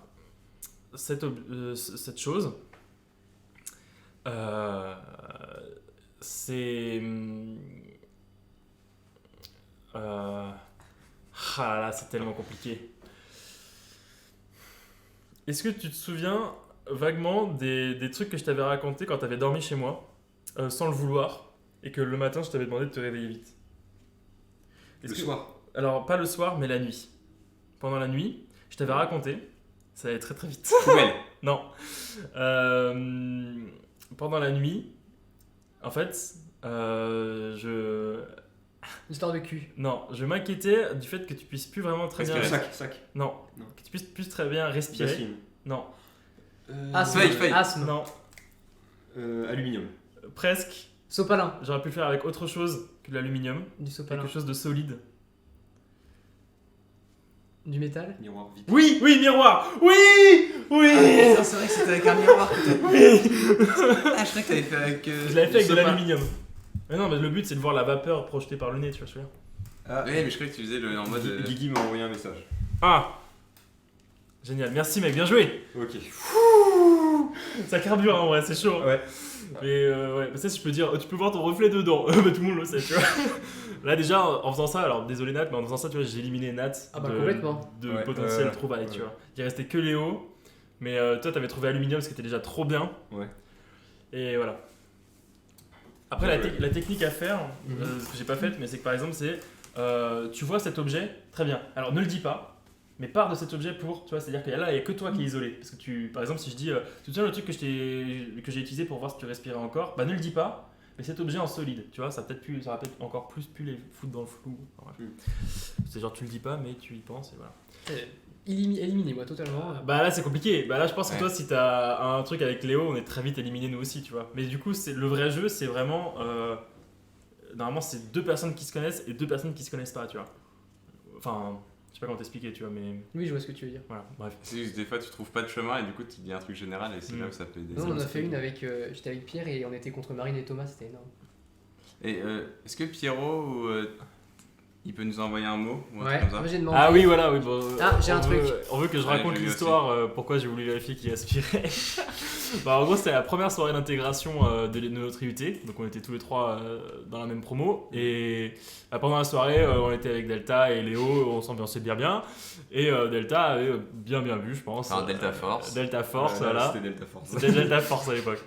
cette chose, c'est... Ah là, c'est tellement compliqué. Est-ce que tu te souviens vaguement des trucs que je t'avais racontés quand t'avais dormi chez moi, sans le vouloir, et que le matin je t'avais demandé de te réveiller vite? Le soir. Alors, pas le soir, mais la nuit. Pendant la nuit, je t'avais raconté, ça allait très très vite. Poubelle. Non. Pendant la nuit, en fait, Histoire de cul. Non, je m'inquiétais du fait que tu puisses plus vraiment très bien... Sac. Non. Que tu puisses plus très bien respirer. Bassine. Non. Asthme. Feuille. Asthme. Non. Aluminium. Presque. Sopalin. J'aurais pu le faire avec autre chose que de l'aluminium. Du sopalin. Quelque chose de solide. Du métal. Miroir vite. Oui, miroir. Oui. Ah, c'est vrai que c'était avec un miroir que t'as. Oui. Ah, je croyais que t'avais fait avec. Je l'avais fait avec de sopalin. l'aluminium. Mais non, mais le but c'est de voir la vapeur projetée par le nez, tu vois, je veux dire. Ah, Ouais, mais je croyais que tu faisais le en mode. Guigui m'a envoyé un message. Ah. Génial, merci mec, bien joué. Ok. Ça carbure en vrai, c'est chaud. Hein. Ouais. Mais ouais, ça je peux dire, tu peux voir ton reflet dedans. Bah, tout le monde le sait, tu vois. Là déjà, en faisant ça, alors désolé Nat, mais en faisant ça, tu vois, j'ai éliminé Nat complètement. de Ouais, potentiel trouvailles, tu vois. Il restait que Léo, mais toi t'avais trouvé Aluminium, ce qui était déjà trop bien. Ouais. Et voilà. Après, la technique à faire, ce que j'ai pas faite, mais c'est que par exemple, c'est tu vois cet objet, très bien. Alors ne le dis pas, mais pars de cet objet pour, tu vois, c'est-à-dire qu'il y a que toi qui est isolé. Parce que par exemple, si je dis, tu te souviens le truc que j'ai utilisé pour voir si tu respirais encore, bah ne le dis pas, mais cet objet en solide, tu vois, ça aurait peut-être encore plus pu les foutre dans le flou. Enfin, bref. C'est genre, tu le dis pas, mais tu y penses et voilà. Éliminé, moi, totalement. Bah là c'est compliqué, bah là je pense que Ouais. toi si t'as un truc avec Léo on est très vite éliminé nous aussi tu vois. Mais du coup le vrai jeu c'est vraiment, normalement c'est 2 personnes qui se connaissent et 2 personnes qui se connaissent pas tu vois. Enfin je sais pas comment t'expliquer tu vois mais... Oui je vois ce que tu veux dire. Voilà bref. C'est juste des fois tu trouves pas de chemin et du coup tu dis un truc général et c'est là où ça peut aider. Non, on en a fait une avec, j'étais avec Pierre et on était contre Marine et Thomas, c'était énorme. Et est-ce que Pierrot ou il peut nous envoyer un mot ou un Ouais, truc comme ça? j'ai demandé. Ah oui voilà oui bon, Ah, j'ai un truc. On veut que je Ouais, raconte je lui l'histoire pourquoi j'ai voulu vérifier qui aspirait. Bah en gros c'était la première soirée d'intégration de notre IUT, donc on était tous les 3 dans la même promo et pendant la soirée on était avec Delta et Léo, on s'ambiançait bien et Delta avait bien vu je pense. Enfin, Delta Force. Delta Force Là, voilà. C'était Delta Force. C'était Delta Force à l'époque.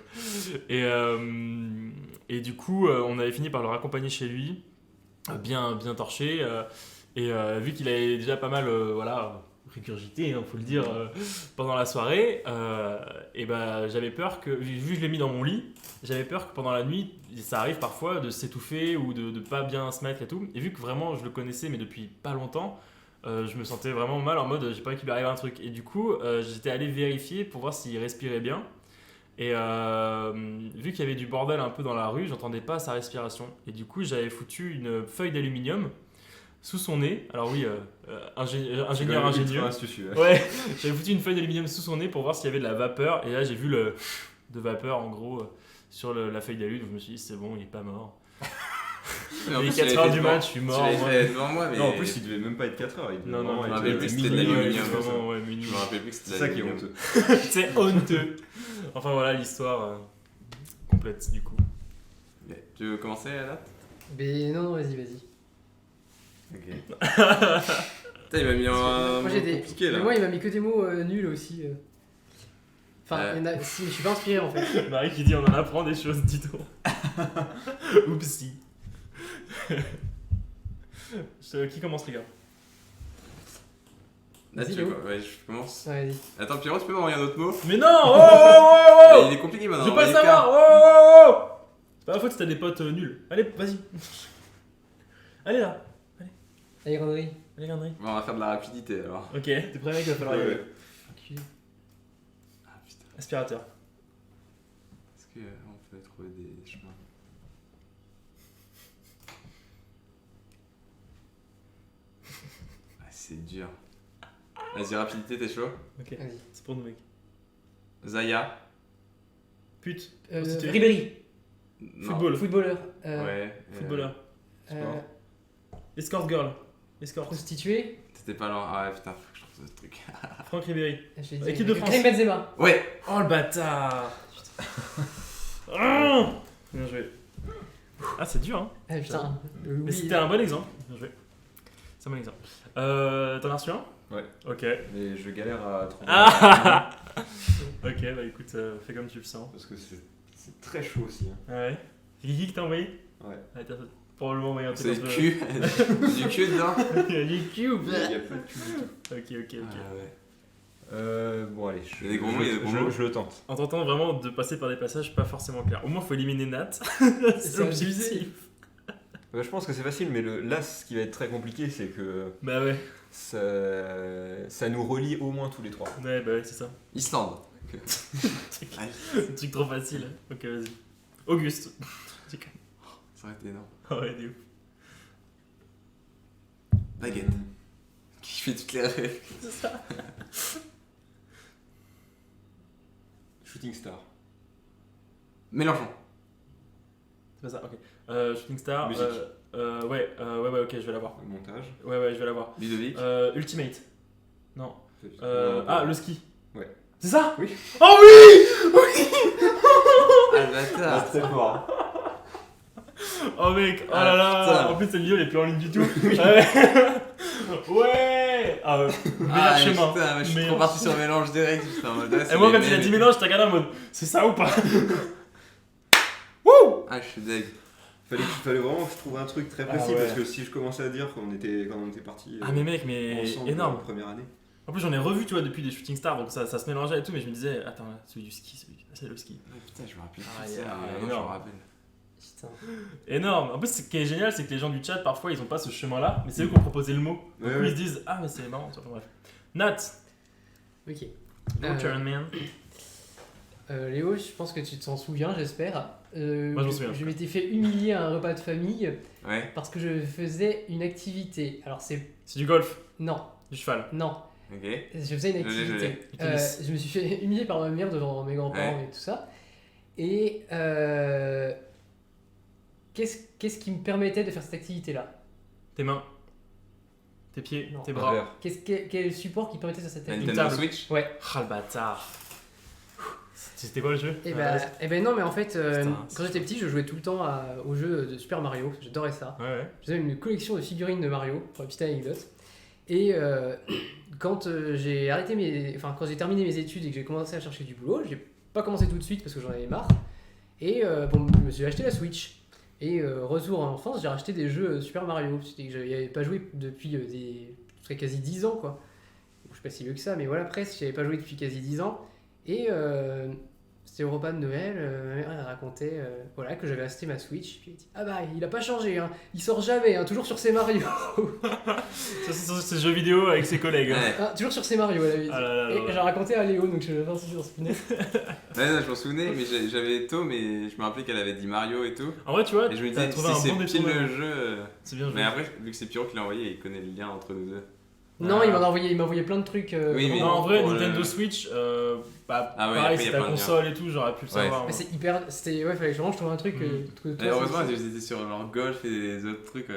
Et du coup on avait fini par le raccompagner chez lui, bien torché et vu qu'il avait déjà pas mal voilà régurgité, faut le dire, pendant la soirée, et bah j'avais peur que, vu que je l'ai mis dans mon lit, j'avais peur que pendant la nuit, ça arrive parfois de s'étouffer ou de pas bien se mettre et tout. Et vu que vraiment je le connaissais mais depuis pas longtemps, je me sentais vraiment mal en mode j'ai pas envie qu'il lui arrive un truc. Et du coup j'étais allé vérifier pour voir s'il respirait bien. Et vu qu'il y avait du bordel un peu dans la rue, j'entendais pas sa respiration. Et du coup j'avais foutu une feuille d'aluminium sous son nez. Alors oui, ingénieur ingénieux. Ouais, j'avais foutu une feuille d'aluminium sous son nez pour voir s'il y avait de la vapeur. Et là j'ai vu de vapeur en gros sur la feuille d'alu. Donc je me suis dit c'est bon, il est pas mort. Mais en Il est plus, 4h du match, je suis mort. Tu l'avais moi. fait devant moi, mais. Non, en plus, il devait même pas être 4 heures. Non, non, je me il rappelle devait plus être que c'était de minuit, l'aluminium. ouais, vraiment, ouais, Je minuit. me rappelle plus que c'était C'est ça qui est l'aluminium. honteux. C'est honteux. Enfin voilà l'histoire complète du coup. Ok. Tu veux commencer là? Mais non, vas-y. Ok. Putain, il m'a mis un Moi mot j'ai des. compliqué là. Mais moi il m'a mis que des mots nuls aussi. Enfin, Ouais. il y en a. Si, je suis pas inspiré en fait. Marie qui dit on en apprend des choses, dis-donc. Oupsie. Qui commence les gars? Là, Vas-y, tu Léo. veux quoi? Ouais, je commence. Ouais, vas-y. Attends, Pierrot, tu peux m'envoyer un autre mot? Mais non! Oh! Il est compliqué maintenant. Je veux pas le Lucas. savoir! Oh! C'est pas la faute si t'as des potes nuls. Allez, vas-y. Allez là. Allez, Randry. Allez, Gandry. Bon, on va faire de la rapidité alors. Ok, t'es prêt mec? Il va falloir y Ouais, aller. ouais. Enculé. Ah putain. Aspirateur. Est-ce qu'on peut trouver des chemins? Ah, c'est dur. Vas-y, rapidité, t'es chaud? Ok, Vas-y. c'est pour nous mec. Zaya. Pute. Ribéry. Non. Football. Footballeur. Ouais. Footballeur. sport. Escort girl. Escort. Prostituée. T'étais pas loin. Ah ouais, putain, faut que je trouve ce truc. Franck Ribéry. Je l'ai dit. Équipe de France. Karim Benzema. Ouais. Oh le bâtard. Ah bien joué. Ah c'est dur hein. Ah putain. Mais c'était un bon exemple. Bien joué. C'est un bon exemple. T'en as reçu un? Ouais. Ok. Mais je galère à trouver. Ah ok, bah écoute, fais comme tu le sens. Parce que c'est très chaud aussi. Hein. Ah ouais. C'est qui t'a envoyé? Ouais. Ah, t'as probablement envoyé un C'est truc le un peu- cul. Du cul dedans. Il y a du cul ou Il pas? y a pas de cul du tout. Ok. Ah ouais. Bon, allez. Il y a des gros mots, il y a des gros mots. Je le tente. En tentant vraiment de passer par des passages pas forcément clairs. Au moins faut éliminer Nat. C'est l'objectif. Je pense que c'est facile, mais là, ce qui va être très compliqué, c'est que Bah ouais. ça nous relie au moins tous les 3. Ouais bah ouais c'est ça. Islande. C'est un truc trop facile. Ok vas-y. Auguste. Ça aurait été énorme. Ah ouais, du ouf. Baguette. Qui fait toutes les rêves. C'est ça. Shooting Star. Mélenchon. C'est pas ça, ok. Shooting Star. Musique. Ouais, ok, je vais l'avoir. Montage. Ouais, je vais l'avoir. Ludovic. Ultimate. Non. Non, le ski. Ouais. C'est ça? Oui. Oh oui! Oui! Ah le bâtard. C'est très fort. Oh mec, oh Ah, là là! putain. En plus, cette vidéo elle est plus en ligne du tout. Ouais! Ouais! Ah, meilleur chemin. Putain, moi, je suis trop parti sur mélange direct. Putain, en mode, ouais, Et c'est moi, les quand il a mêmes. dit mélange, j'étais regardé en mode c'est ça ou pas? Wouh! Ah, je suis deg. Fallait vraiment que je trouve un truc très précis Ah ouais. parce que si je commençais à dire quand on était partis Ah, mais mec, mais ensemble énorme. la première année. En plus, j'en ai revu, tu vois, depuis des Shooting Stars, donc ça se mélangeait et tout, mais je me disais, attends, celui du ski, c'est le ski. Ah, putain, je me rappelle Ah, plus de yeah, ça. ah, Je me énorme. rappelle. Putain. Énorme. En plus, ce qui est génial, c'est que les gens du chat, parfois, ils ont pas ce chemin-là, mais c'est eux qui ont proposé le mot. Du Ouais, coup, ouais. ils se disent, ah, mais c'est marrant, ça. Enfin, bref. Nat, Ok. your turn, man. Léo, je pense que tu t'en souviens, j'espère. Moi, je m'en souviens. Je m'étais fait humilier à un repas de famille Ouais. parce que je faisais une activité. Alors c'est... C'est du golf, Non, du cheval. non. Ok. Je faisais une Je l'ai, je activité. l'ai. Du tennis. Je me suis fait humilier par ma mère devant mes grands-parents Ouais. et tout ça. Et qu'est-ce qui me permettait de faire cette activité-là? Tes mains, tes pieds, Non. tes bras. Revers. Quel est le support qui permettait de faire cette La activité? Nintendo table. Switch. Ouais. Ah, le bâtard. C'était quoi le jeu? Et ben non, mais en fait, Putain, quand j'étais petit, je jouais tout le temps au jeu de Super Mario. J'adorais ça. Ouais. J'avais une collection de figurines de Mario, pour la petite anecdote. Et quand j'ai quand j'ai terminé mes études et que j'ai commencé à chercher du boulot, j'ai pas commencé tout de suite parce que j'en avais marre. Et bon, je me suis acheté la Switch. Et retour en enfance, j'ai racheté des jeux Super Mario. C'était que j'avais avais pas joué depuis quasi 10 ans, quoi. Je suis pas si vieux que ça, mais voilà, presque. J'avais pas joué depuis quasi 10 ans. Et c'était au repas de Noël, ma mère elle racontait voilà, que j'avais acheté ma Switch. Puis elle dit, ah bah il a pas changé, hein. Il sort jamais, hein, toujours sur ses Mario. Ça, c'est sur ces jeux vidéo avec ses collègues. hein. Ouais. Ah, toujours sur ses Mario, elle avait dit. Ah là là là Et là. j'ai raconté à Léo, donc je vais voir si je m'en souvenais. Ouais, non, je m'en souvenais, mais j'avais tôt, mais je me rappelais qu'elle avait dit Mario et tout. En vrai, tu vois, Et je me t'as disais, trouvé si un c'est bon pile détournement. le jeu. C'est bien joué. Mais après, vu que c'est Pyro qui l'a envoyé, il connaît le lien entre nous deux. Non, Ah. il m'a envoyé plein de trucs. Oui, mais- Non, en vrai, pour Nintendo le- Switch, bah, Ah ouais, pareil, après, y c'est a ta plein de liens. console et tout, j'aurais pu le Ouais. savoir. Mais moi. c'est hyper. Ouais, fallait vraiment que je trouve un truc. Que toi, Et heureusement, c'est- ils étaient sur genre golf et des autres trucs.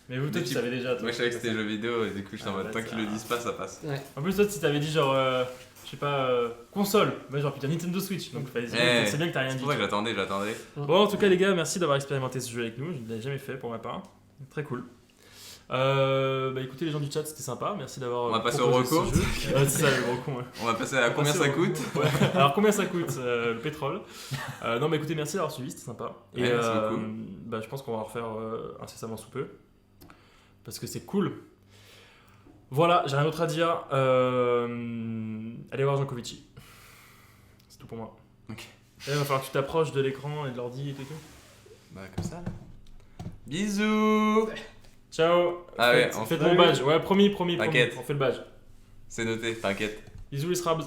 Mais vous, toi, Mais tu tu- savais déjà. toi. Moi, je savais que c'était jeux vidéo, et du coup, j'étais en Ah, mode, tant qu'ils le disent pas, ça passe. Ouais. En plus, toi, si t'avais dit genre, je sais pas, console, bah, genre putain, Nintendo Switch. Donc, fallait Eh, c'est bien que t'as rien C'est dit. pour ça que j'attendais. Bon, en tout cas, les gars, merci d'avoir expérimenté ce jeu avec nous. Je ne l'avais jamais fait pour ma part. Très cool. Bah écoutez, les gens du chat, c'était sympa. Merci d'avoir. On va passer au proposé recours. ce jeu. Ouais, c'est ça, le gros con. Ouais. On va passer à combien Passer ça au- coûte. Ouais. Alors, combien ça coûte le pétrole? Non, mais écoutez, merci d'avoir suivi, c'était sympa. Et Ouais, merci beaucoup. bah, je pense qu'on va en refaire incessamment sous peu. Parce que c'est cool. Voilà, j'ai rien d'autre à dire. Allez voir Jankovici. C'est tout pour moi. Ok. Et il va falloir que tu t'approches de l'écran et de l'ordi et tout. Bah, comme ça. Bisous. Ciao. Ah ouais, on faites fait- mon badge. Ouais, promis. T'inquiète. On fait le badge. C'est noté, t'inquiète. Bisous les Scrabs.